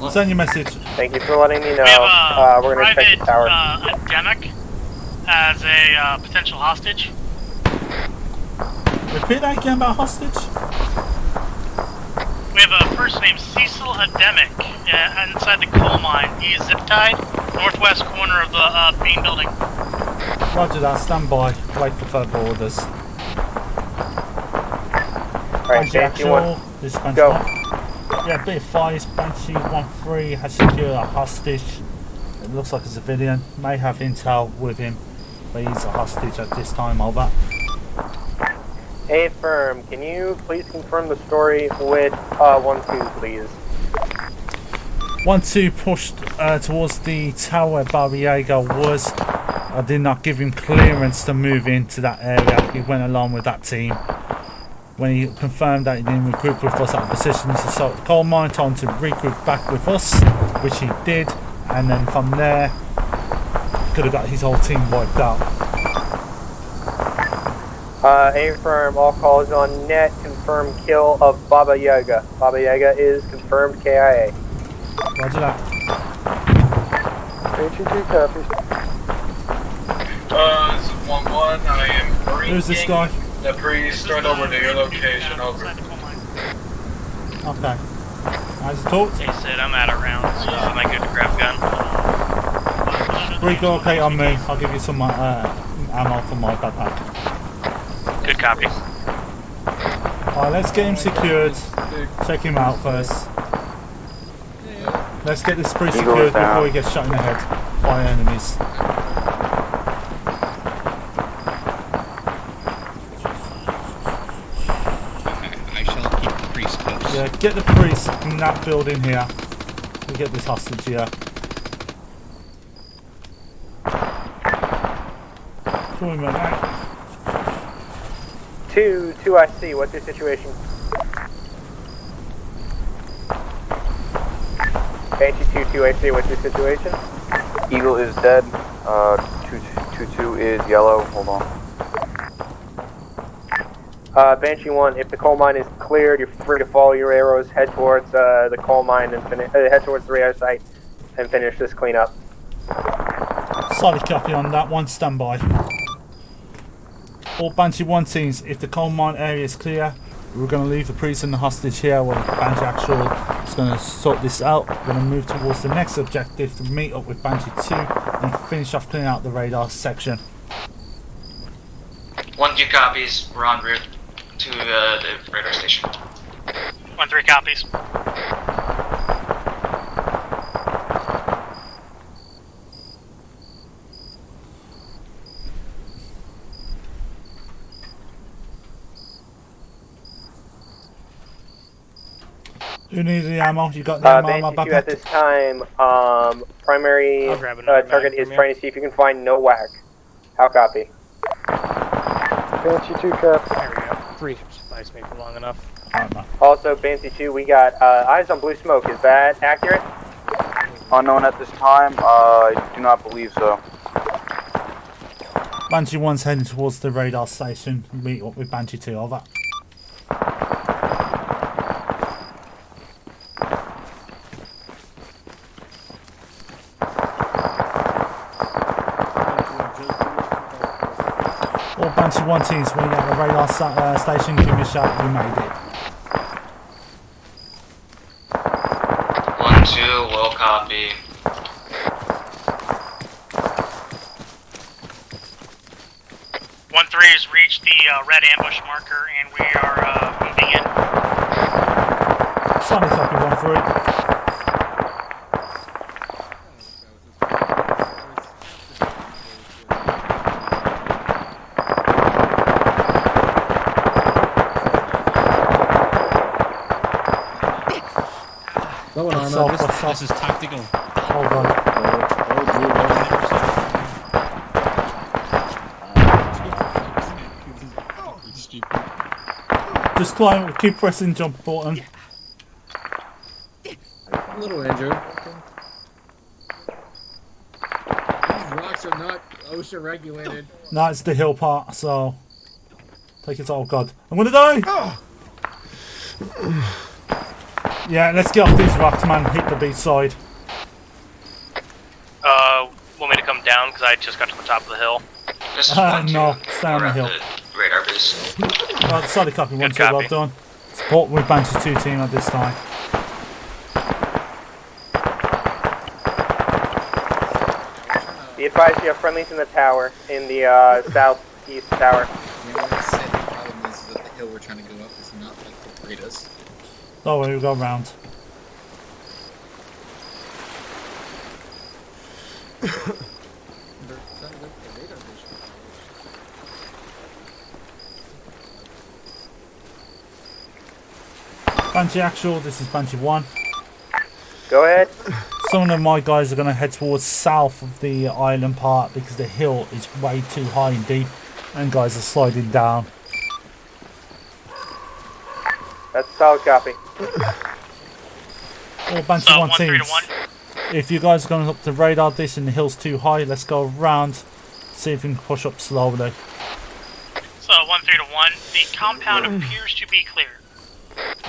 Send your message. Thank you for letting me know. We have we're gonna check the tower. Endemic as a potential hostage. Repeat that again about hostage? We have a person named Cecil Endemic inside the coal mine. He is zip tied northwest corner of the main building. Roger that, stand by. Wait for further orders. Alright, Banshee 1, this Banshee go. 1. Yeah, bit of fires. Banshee 1-3 has secured a hostage. It looks like a civilian. May have intel with him, but he's a hostage at this time. Over. Hey, firm, can you please confirm the story with 1-2, please? 1-2 pushed towards the tower where Baba Yaga was. I did not give him clearance to move into that area. He went along with that team. When he confirmed that he didn't regroup with us at positions, he sought the coal mine, told him to regroup back with us, which he did, and then from there, could have got his whole team wiped out. A-firm, all calls on net, confirm kill of Baba Yaga. Baba Yaga is confirmed KIA. Roger that. Banshee 2 copies. This is 1-1, I am bringing Who's this guy? the priest right over to your location, over. Okay. How's it talk? Hey Sid, I'm out of rounds. Am I good to grab gun? Rico, okay on me. I'll give you some ammo for my backpack. Good copy. Alright, let's get him secured. Check him out first. Let's get this priest secured before he gets shot in the head by enemies. I shall keep the priest close. Yeah, get the priest in that building here. We get this hostage here. Come on, mate. 2 IC, what's your situation? Banshee 2 IC, what's your situation? Eagle is dead. 2-2 is yellow. Hold on. Banshee 1, if the coal mine is cleared, you're free to follow your arrows, head towards the coal mine and head towards the radar site and finish this cleanup. Solid copy on that one, stand by. All Banshee 1 teams, if the coal mine area is clear, we're going to leave the priest and the hostage here while Banshee Actual is going to sort this out. We're going to move towards the next objective to meet up with Banshee 2 and finish off clearing out the radar section. 1-2 copies. We're en route to the radar station. 1-3 copies. Who needs the ammo? You got the ammo on my Banshee 2 at backpack? this time, primary target is trying to see if you can find no whack. How copy? Banshee 2 copy. There we go. 3 should suffice me for long enough. Also, Banshee 2, we got eyes on blue smoke. Is that accurate? Unknown at this time. I do not believe so. Banshee 1's heading towards the radar station. Meet up with Banshee 2, over. All Banshee 1 teams, when you're at the radar station, give me a shout, you made it. 1-2, will copy. 1-3 has reached the red ambush marker, and we are moving in. Solid copy, 1-3. Someone Arma, this is tactical. Hold on. Just climb, keep pressing jump button. A little injured. These rocks are not OSHA regulated. No, it's the hill part, so take it. Oh god, I'm gonna die! Yeah, let's get off these rocks, man. Hit the beach side. Want me to come down because I just got to the top of the hill? No, stay on the hill. Radar base. Right, solid copy, 1-2, well done. Support with Banshee 2 team at this time. Be advised you have friendlies in the tower, in the southeast tower. You know what I said? The problem is that the hill we're trying to go up is not like the greatest. Oh, we'll go round. Banshee actual, this is Banshee 1. Go ahead. Some of my guys are going to head towards south of the island part because the hill is way too high and deep and guys are sliding down. That's a solid copy. All Banshee 1 teams. If you guys are going up the radar dish and the hill's too high, let's go around, see if we can push up slowly. So 1-3 to 1, the compound appears to be clear.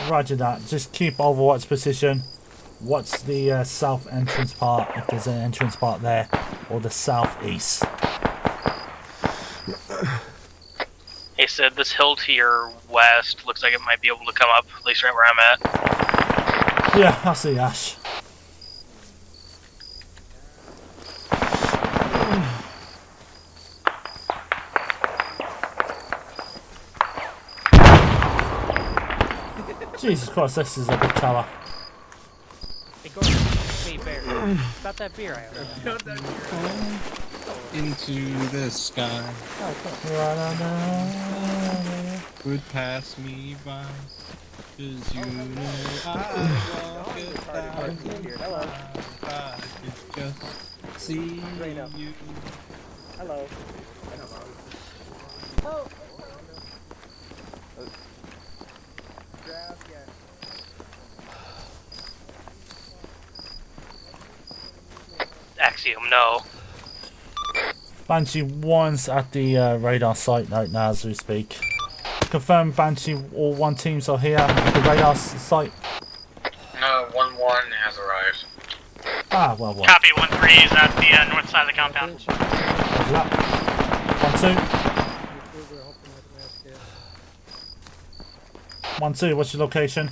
Roger that. Just keep Overwatch position. What's the south entrance part, if there's an entrance part there, or the southeast? He said this hill to your west looks like it might be able to come up, at least right where I'm at. Yeah, I see Ash. Jesus Christ, this is a big tower. Hey, go hey, Bear. About that beer I ordered. Into the sky. Would pass me by. Cause you know I walk it down. I could just see you. Hello. Oh. Axiom, no. Banshee 1's at the radar site right now as we speak. Confirm Banshee, all 1 teams are here at the radar site. No, 1-1 has arrived. Ah, well. Copy, 1-3 is at the north side of the compound. 1-2. 1-2, what's your location?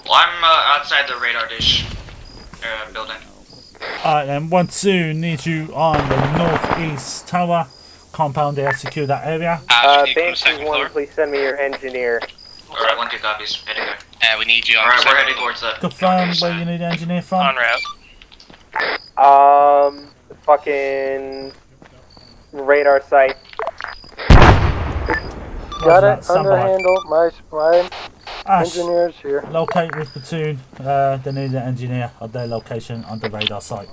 Well, I'm outside the radar dish building. Alright then, 1-2, need you on the northeast tower. Compound there, secure that area. Banshee 1, please send me your engineer. Alright, 1-2 copies. Heading there. We need you on Alright, we're heading towards that. Confirm where you need an engineer from. En route. Fucking radar site. Got it under handle. My Ash, engineer's here. locate with platoon. They need an engineer at their location on the radar site.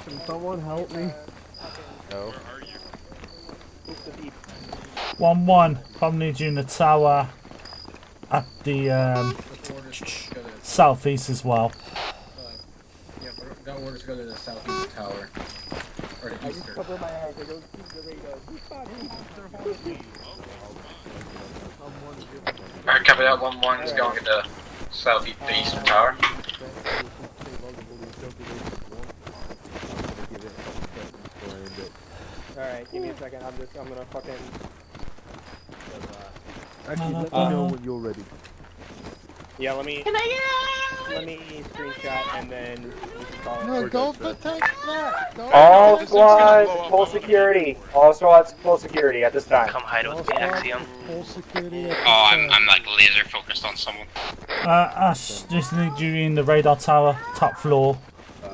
Can someone help me? No. 1-1, probably need you in the tower at the southeast as well. Yeah, got orders to go to the southeast tower. Or the eastern. Cover my eyes, I don't see the radar. Alright, copy that. 1-1 is going to the southeast, the eastern tower. Alright, give me a second. I'm gonna fucking. Actually, let me know when you're ready. Yeah, let me. Can I Let me screenshot and then we can call it. No, don't attack that. Don't All attack squads, that. full security. All squads, full security at this time. Come hide with me, Axiom. Full security at Oh, I'm like laser focused on someone. Ash, just need you in the radar tower, top floor,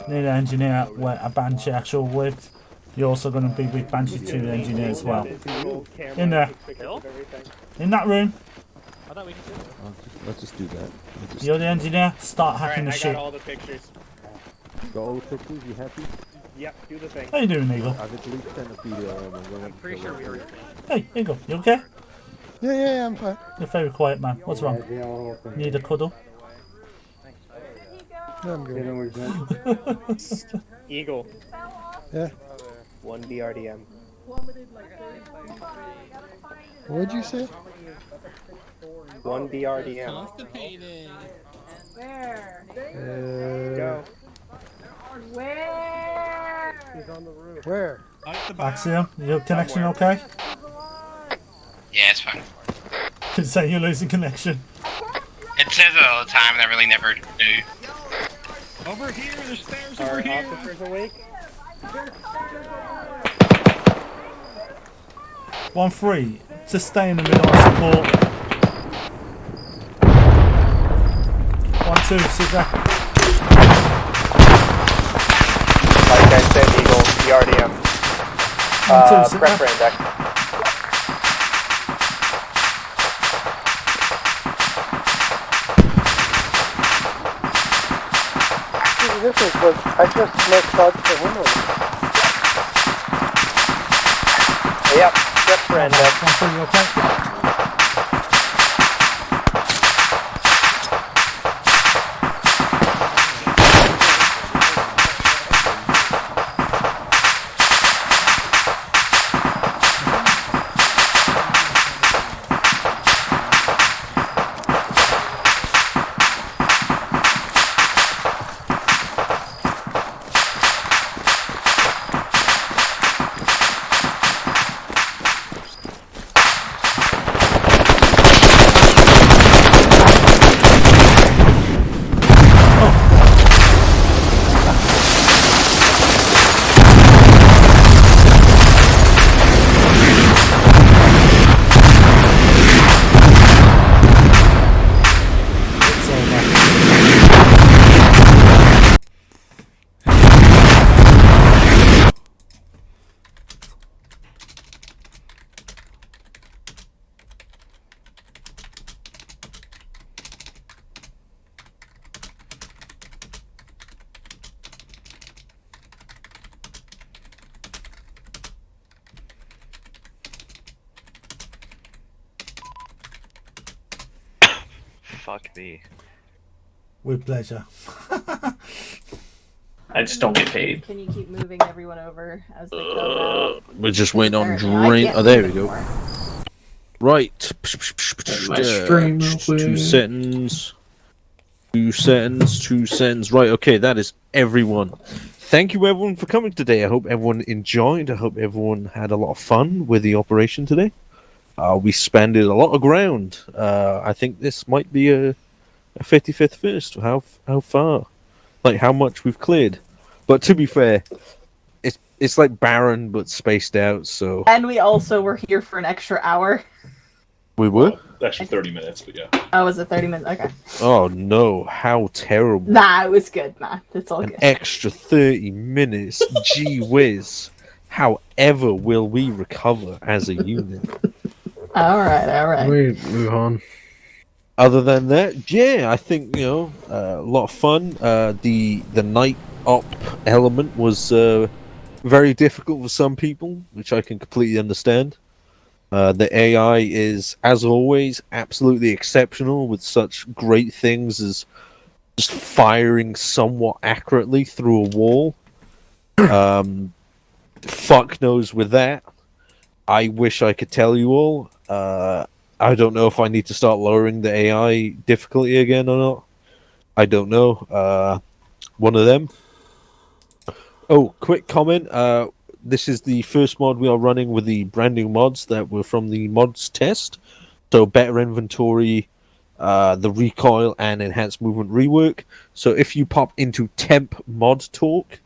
near the engineer where a Banshee actual with. You're also going to be with Banshee 2 the engineer as well. In there. In that room. I thought we could do it. Let's just do that. You're the engineer, start hacking the I shit. got all the pictures. Got all the pictures, you happy? Yep, do the thing. How you doing, Eagle? I've at least sent a video I'm pretty sure we were. Hey, Eagle, you okay? Yeah, I'm fine. You're very quiet, man. What's wrong? Need a cuddle? No, I'm good. Eagle. Yeah. 1 BRDM. What'd you say? 1 BRDM. Constipated. Where? Go. Where? He's on the roof. Where? Axiom, your connection okay? Yeah, it's fine. Can say you're losing connection. It says it all the time, and I really never do. Over here, the stairs Are over here. officers awake? 1-3, just stay in the middle and support. 1-2, sit back. Like I said, Eagle, BRDM. Prep for index. This is what I just smoked shots for him. Yep, prep for index. 1-3, you okay? Fuck me. With pleasure. I just don't get paid. Can you keep moving everyone over as they go out? We're just waiting on Apparently, I drain. can't Oh, there we move go. anymore. Right. my stream real 2 quick. seconds. 2 seconds. 2 seconds. Right. Okay, that is everyone. Thank you, everyone, for coming today. I hope everyone enjoyed. I hope everyone had a lot of fun with the operation today. We spanned a lot of ground. I think this might be a 55th first. How far? Like how much we've cleared. But to be fair, it's like barren but spaced out. So And we also were here for an extra hour. we were. Actually, 30 minutes, but yeah. Oh, was it 30 minutes? Okay. Oh no! How terrible! Nah, it was good, man. It's all An good. extra 30 minutes. Gee whiz! However, will we recover as a unit? Alright. We move on. Other than that, yeah, I think a lot of fun. The night op element was very difficult for some people, which I can completely understand. The AI is, as always, absolutely exceptional with such great things as just firing somewhat accurately through a wall. Fuck knows with that. I wish I could tell you all. I don't know if I need to start lowering the AI difficulty again or not. I don't know. One of them. Oh, quick comment. This is the first mod we are running with the brand new mods that were from the mods test. So better inventory, the recoil and enhanced movement rework. So if you pop into temp mod talk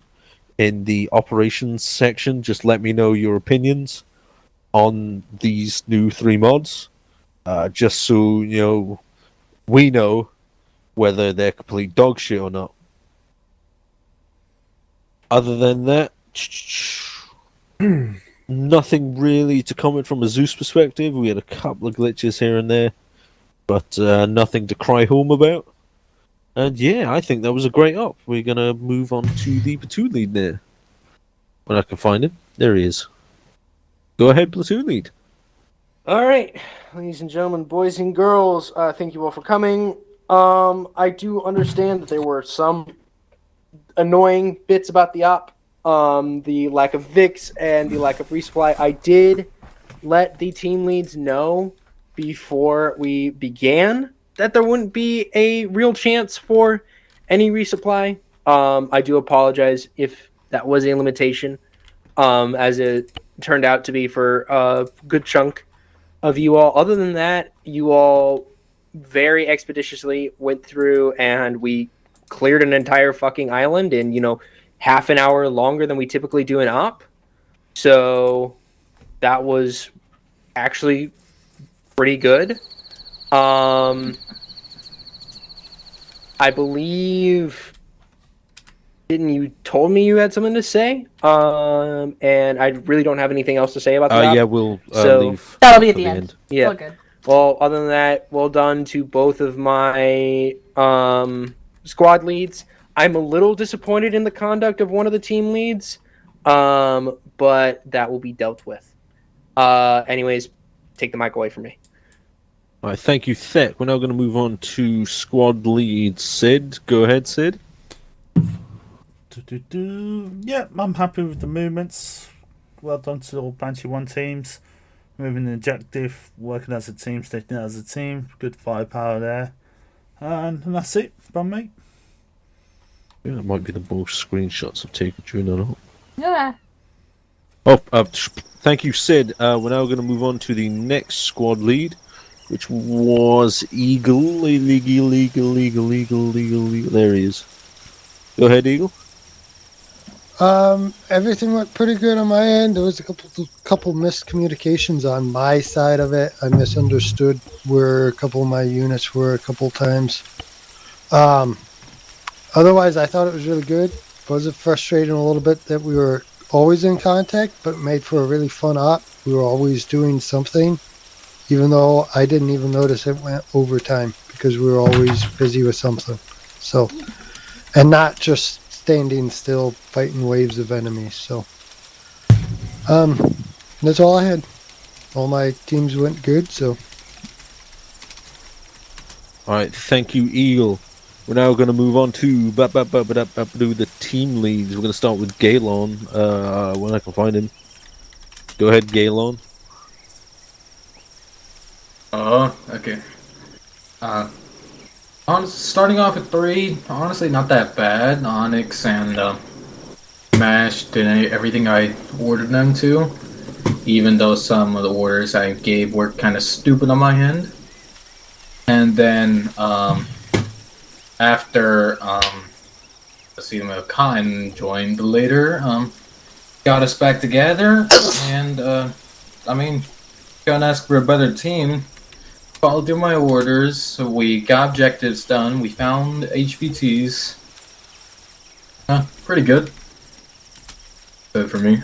in the operations section, just let me know your opinions on these new 3 mods, just so we know whether they're complete dog shit or not. Other than that, nothing really to comment from a Zeus perspective. We had a couple of glitches here and there, but nothing to cry home about. And yeah, I think that was a great op. We're gonna move on to the platoon lead now. When I can find him, there he is. Go ahead, platoon lead. All right, ladies and gentlemen, boys and girls, thank you all for coming. I do understand that there were some annoying bits about the op, the lack of Vix and the lack of resupply. I did let the team leads know before we began that there wouldn't be a real chance for any resupply. I do apologize if that was a limitation, as it turned out to be for a good chunk of you all. Other than that, you all very expeditiously went through and we cleared an entire fucking island in, half an hour longer than we typically do an op. So that was actually pretty good. I believe, didn't you told me you had something to say? And I really don't have anything else to say about the op. Yeah, we'll so leave. That'll be at the end. Yeah. All good. Well, other than that, well done to both of my squad leads. I'm a little disappointed in the conduct of one of the team leads, but that will be dealt with. Anyways, take the mic away from me. All right, thank you, Thet. We're now going to move on to squad lead Sid. Go ahead, Sid. Yeah, I'm happy with the movements. Well done to all Banshee 1 teams. Moving the objective, working as a team, sticking as a team. Good firepower there. And that's it from me. Yeah, that might be the most screenshots I've taken during that op. Yeah. Oh, thank you, Sid. We're now going to move on to the next squad lead, which was Eagle. Eagle. There he is. Go ahead, Eagle. Everything went pretty good on my end. There was a couple miscommunications on my side of it. I misunderstood where a couple of my units were a couple times. Otherwise, I thought it was really good. Was it frustrating a little bit that we were always in contact, but made for a really fun op? We were always doing something, even though I didn't even notice it went overtime because we were always busy with something. So, and not just standing still fighting waves of enemies. So that's all I had. All my teams went good. So all right, thank you, Eagle. We're now going to move on to the team leads. We're going to start with Galon, when I can find him. Go ahead, Galon. Okay. Starting off at 3, honestly not that bad. Onyx and Mash did everything I ordered them to, even though some of the orders I gave were kind of stupid on my end. And then after Khan joined later, got us back together, and couldn't ask for a better team. Followed through my orders, we got objectives done, we found HVTs. Pretty good. Good for me.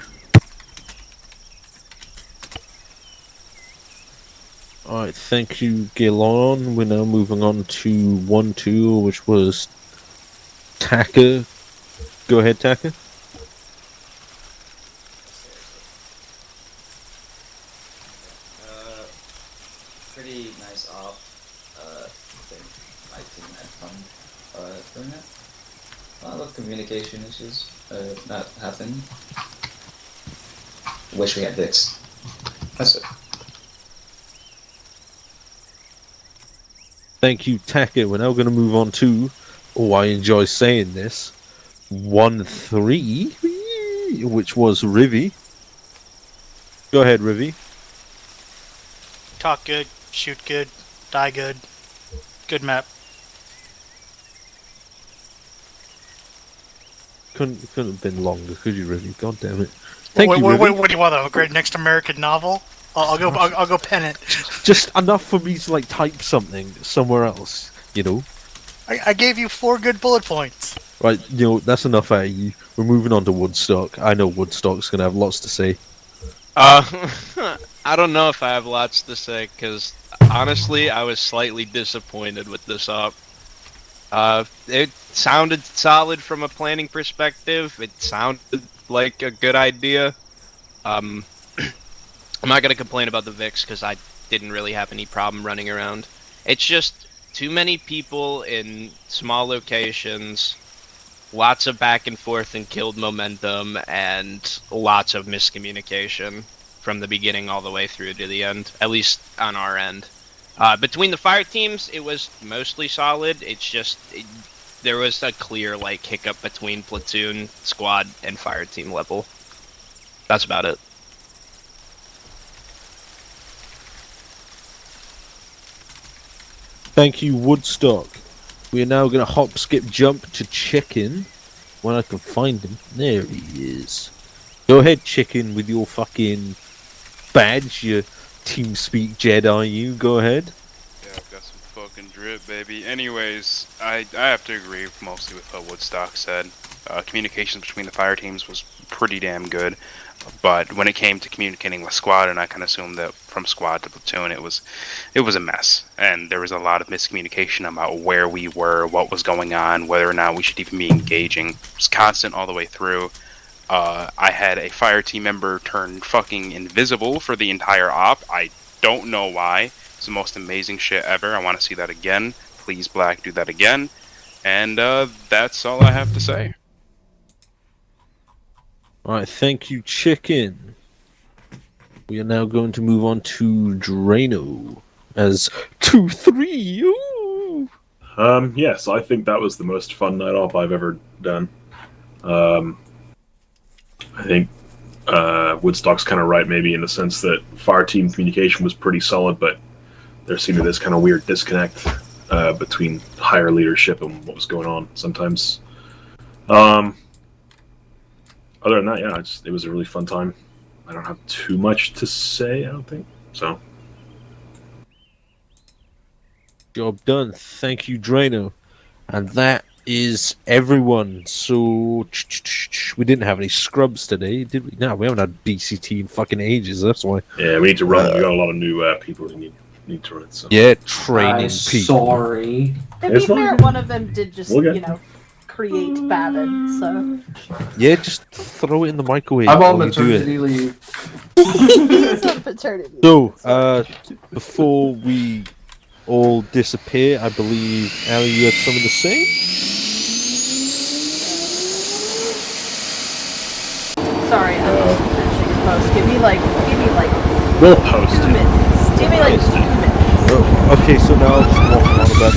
Alright, thank you, Galon. We're now moving on to 1-2, which was Taka. Go ahead, Taka. Pretty nice op. I think my team had fun doing it. A lot of communication issues not happened. Wish we had Vix. That's it. Thank you, Taka. We're now going to move on to, I enjoy saying this, 1-3, which was Rivi. Go ahead, Rivi. Talk good, shoot good, die good. Good map. Couldn't have been longer, could you really? God damn it. Thank you, What Ruby. do you want, though? A great next American novel? I'll go pen it. Just enough for me to like type something somewhere else, you know. I gave you 4 good bullet points. Right, you know, that's enough out of you. We're moving on to Woodstock. I know Woodstock's gonna have lots to say. I don't know if I have lots to say, because honestly, I was slightly disappointed with this op. It sounded solid from a planning perspective. It sounded like a good idea. I'm not gonna complain about the VIX, because I didn't really have any problem running around. It's just too many people in small locations, lots of back and forth and killed momentum, and lots of miscommunication from the beginning all the way through to the end, at least on our end. Between the fire teams, it was mostly solid. It's just there was a clear like hiccup between platoon, squad, and fire team level. That's about it. Thank you, Woodstock. We are now going to hop, skip, jump to Chicken. When I can find him. There he is. Go ahead, Chicken, with your fucking badge, your TeamSpeak Jedi, you. Go ahead. Yeah, I've got some fucking drip, baby. Anyways, I have to agree mostly with what Woodstock said. Communications between the fire teams was pretty damn good. But when it came to communicating with squad, and I can assume that from squad to platoon, it was a mess, and there was a lot of miscommunication about where we were, what was going on, whether or not we should even be engaging. It was constant all the way through. I had a fire team member turn fucking invisible for the entire op. I don't know why. It's the most amazing shit ever. I want to see that again. Please, Black, do that again. And that's all I have to say. Alright, thank you, Chicken. We are now going to move on to Drano as 2-3. Ooh. Yes, I think that was the most fun night op I've ever done. I think Woodstock's kind of right, maybe in the sense that fire team communication was pretty solid, but there seemed to be this kind of weird disconnect between higher leadership and what was going on sometimes. Other than that, yeah, it was a really fun time. I don't have too much to say, I don't think. So. Job done. Thank you, Drano. And that is everyone. So, we didn't have any scrubs today, did we? No, we haven't had BCT in fucking ages, that's why. Yeah, we need to run. We got a lot of new people who need to run it. So. Yeah, training people. Sorry. To be fair, one of them did just, create Babin, so. Yeah, just throw it in the microwave. I'm on maternity leave. He's on paternity leave. So, before we all disappear, I believe, Ali, you had something to say? Sorry, I'm just finishing a post. Give me like we'll post 2 minutes. Give me like 2 minutes. Oh, okay, so now I'll just walk on about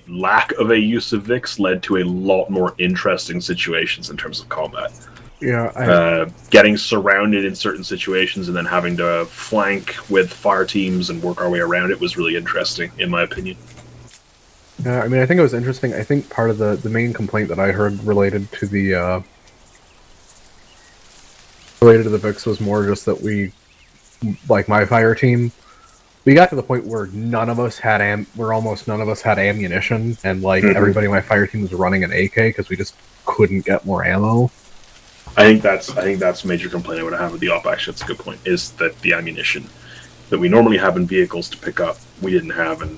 lack of a use of VIX led to a lot more interesting situations in terms of combat. Yeah, getting surrounded in certain situations and then having to flank with fire teams and work our way around it was really interesting, in my opinion. I mean, I think it was interesting. I think part of the main complaint that I heard related to the VIX was more just that we, like my fire team, we got to the point where none of us had almost none of us had ammunition, and like everybody in my fire team was running an AK because we just couldn't get more ammo. I think that's a major complaint I would have with the op. Actually, that's a good point. Is that the ammunition that we normally have in vehicles to pick up, we didn't have, and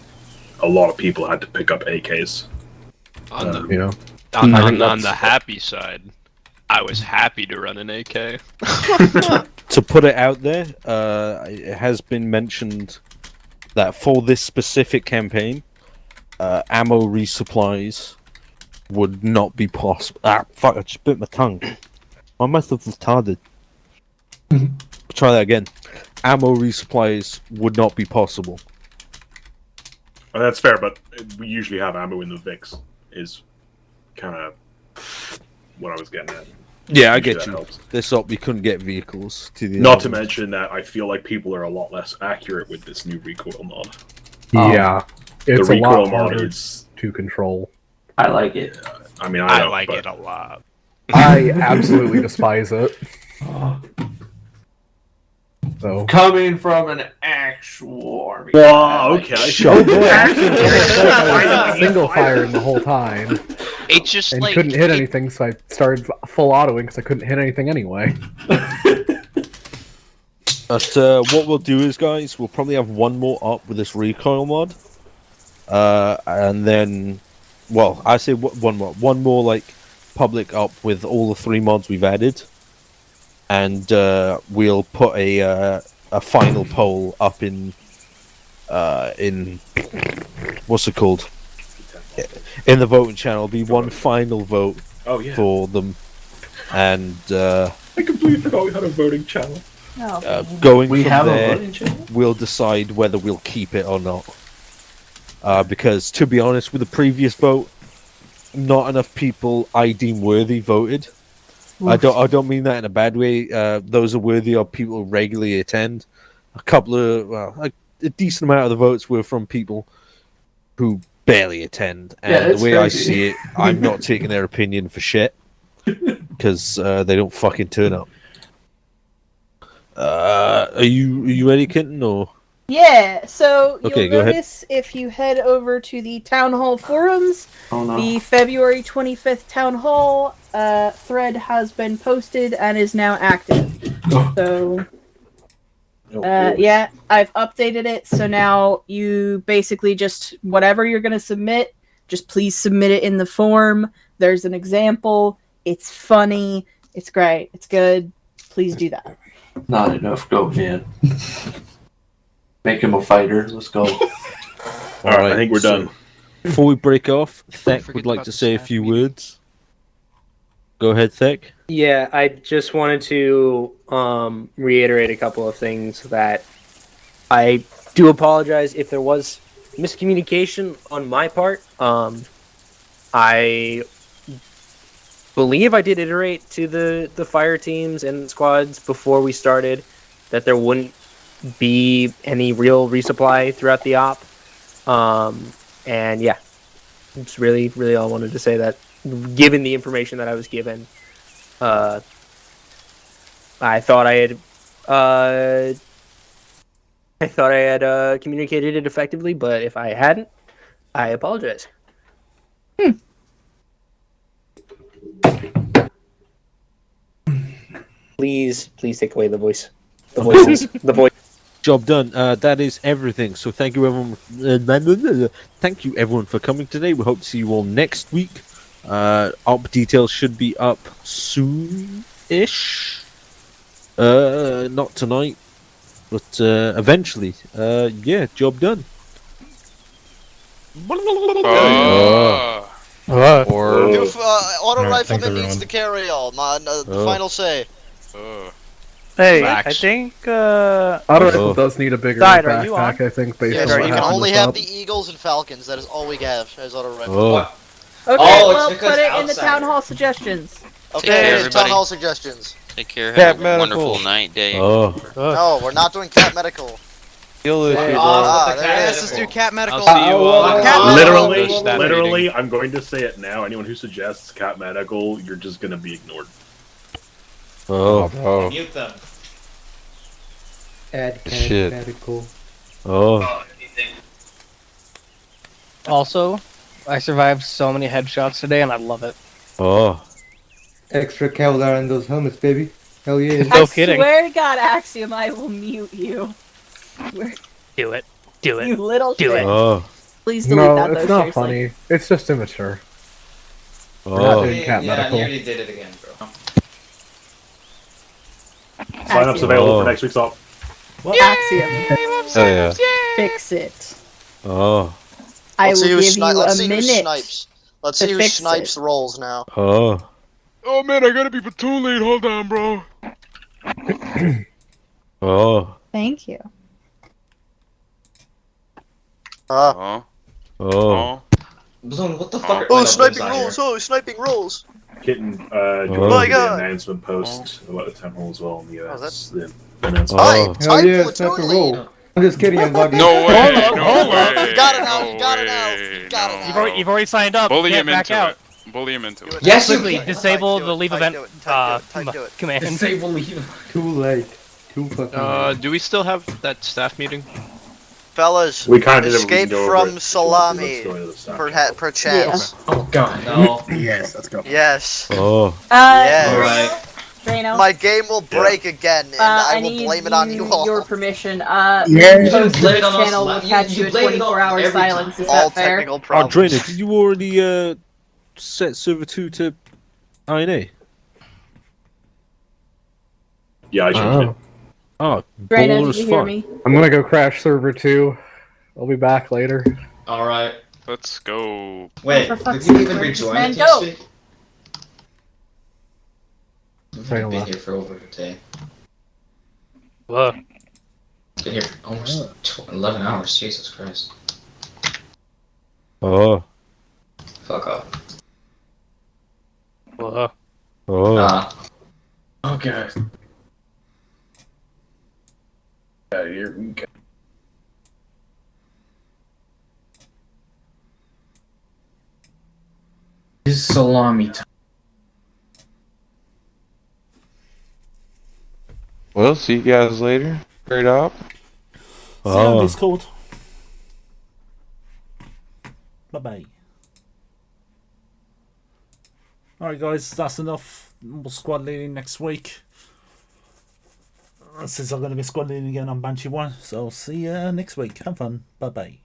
a lot of people had to pick up AKs. On the you know, on the happy side, I was happy to run an AK. To put it out there, it has been mentioned that for this specific campaign, ammo resupplies would not be possible. Ah, fuck! I just bit my tongue. My mouth is retarded. Try that again. Ammo resupplies would not be possible. Oh, that's fair, but we usually have ammo in the VIX. Is kind of what I was getting at. Yeah, I Usually get that you. helps. This up, we couldn't get vehicles to the. Not to mention that I feel like people are a lot less accurate with this new recoil mod. Yeah, it's the a lot recoil mod harder is. to control. I like it. I mean, I don't, like but- it a lot. I absolutely despise it. So Coming from an actual army. Whoa, okay. Show single firing the whole time. It just and like couldn't hit anything, so I started full autoing because I couldn't hit anything anyway. But what we'll do is, guys, we'll probably have one more up with this recoil mod, and then, well, I say one more like public up with all the 3 mods we've added, and we'll put a final poll up in what's it called? In the voting channel. It'll be one final vote for them, and I completely forgot we had a voting channel. going We from have a there, voting channel? we'll decide whether we'll keep it or not. Because to be honest, with the previous vote, not enough people I deem worthy voted. I don't mean that in a bad way. Those are worthy of people who regularly attend. A couple of a decent amount of the votes were from people who barely attend, and the way I see it, I'm not taking their opinion for shit because they don't fucking turn up. Are you ready, Kitten? Or Yeah, so Okay, you'll go ahead. notice if you head over to the Town Hall forums, the February 25th Town Hall thread has been posted and is now active. So, yeah, I've updated it, so now you basically just, whatever you're going to submit, just please submit it in the form. There's an example. It's funny. It's great. It's good. Please do that. Not enough. Go ahead. Make him a fighter. Let's go. Alright, I think we're done. Before we break off, Thek would like to say a few words. Go ahead, Thek. Yeah, I just wanted to reiterate a couple of things that I do apologize if there was miscommunication on my part. I believe I did iterate to the fire teams and squads before we started that there wouldn't be any real resupply throughout the op. And yeah, it's really all I wanted to say, that given the information that I was given, I thought I had communicated it effectively, but if I hadn't, I apologize. Please take away the voice. The voices. The voice. Job done. That is everything. So thank you everyone. Thank you everyone for coming today. We hope to see you all next week. Op details should be up soon-ish. Not tonight, but eventually. Yeah, job done. Auto rifleman needs to carry all. The final say. Hey, Max. I think Auto rifle does need a bigger Side, are you on? backpack, I think, based Yeah, on so what you can happened only with have Up. the Eagles and Falcons. That is all we have as auto rifle. Oh. Okay, Oh, it's well, because put it in the outside. Town Hall suggestions. Okay, care, town everybody. hall suggestions. Take care. Cat Have a medical. wonderful night, day. Oh. No, we're not doing cat medical. There Let's do cat medical. Literally, I'm going to say it now. Anyone who suggests cat medical, you're just going to be ignored. Oh. Mute them. Add Shit. medical. Oh. Also, I survived so many headshots today, and I love it. Oh. Extra Kevlar in those helmets, baby. Hell yeah. No kidding. Swear to God, Axiom, I will mute you. Do it. Do it. You little Do shit. it. Oh. Please delete No, that, though, it's not seriously. funny. It's just immature. We're Oh. not doing cat Yeah, medical. you already did it again, bro. Sign-ups available for next week's op. Axiom. Oh, yeah. Fix it. Oh. I Let's see will who give you let's a see who minute. snipes. Let's to see who fix snipes rolls now. Oh. Oh man, I gotta be platoon lead. Hold on, bro. Oh. Thank you. Oh. Oh. Balloon, what the fuck? Oh, sniping rolls! Oh, sniping rolls! Kitten, Oh joined my the God. announcement post about the town hall as well in the US. that's- The announcement. Oh. Hell yeah, sniper roll. I'm just kidding, I'm bugging. No way! Hold up, no hold way! up. You got it now, No you got it way, now, you got it no. now. You've already signed up. Bully you him can't back into out. it. Bully him into it. Yes, you Quickly can. disable the leave event command. Disable leave. Too late. Too fucking late. Do we still have that staff meeting? Fellas, We kinda did it, but we can escape go over from it. Let's Salami, go into the staff. perchance. Oh god. No. Yes, let's go. Yes. Oh. Yes. Alright. Drano. My game will break again, and I will need blame it on you all. your permission. Yeah. The You host of blame this it on us. channel will You- catch you you a blame it on 24-hour every time. silence. Is All that fair? technical Oh, problems. Drainer, did you already set server 2 to INA? Yeah, I changed it. Oh, Drano, baller did as you hear fuck. me? I'm gonna go crash server 2. I'll be back later. Alright. Let's go. Wait, For did fuck's you sake, even where did this rejoin man the go? TeamSpeak? I've Right on been left. here for over a day. Whoa. Been here for almost 11 hours, Jesus Christ. Oh. Fuck off. Whoa. Oh. Oh god. Here we go. This is salami time. Well, see you guys later. Straight up. See you on Discord. Bye bye. Alright, guys, that's enough. More squad leading next week. Since I'm going to be squad leading again on Banshee 1. So, see you next week. Have fun. Bye bye.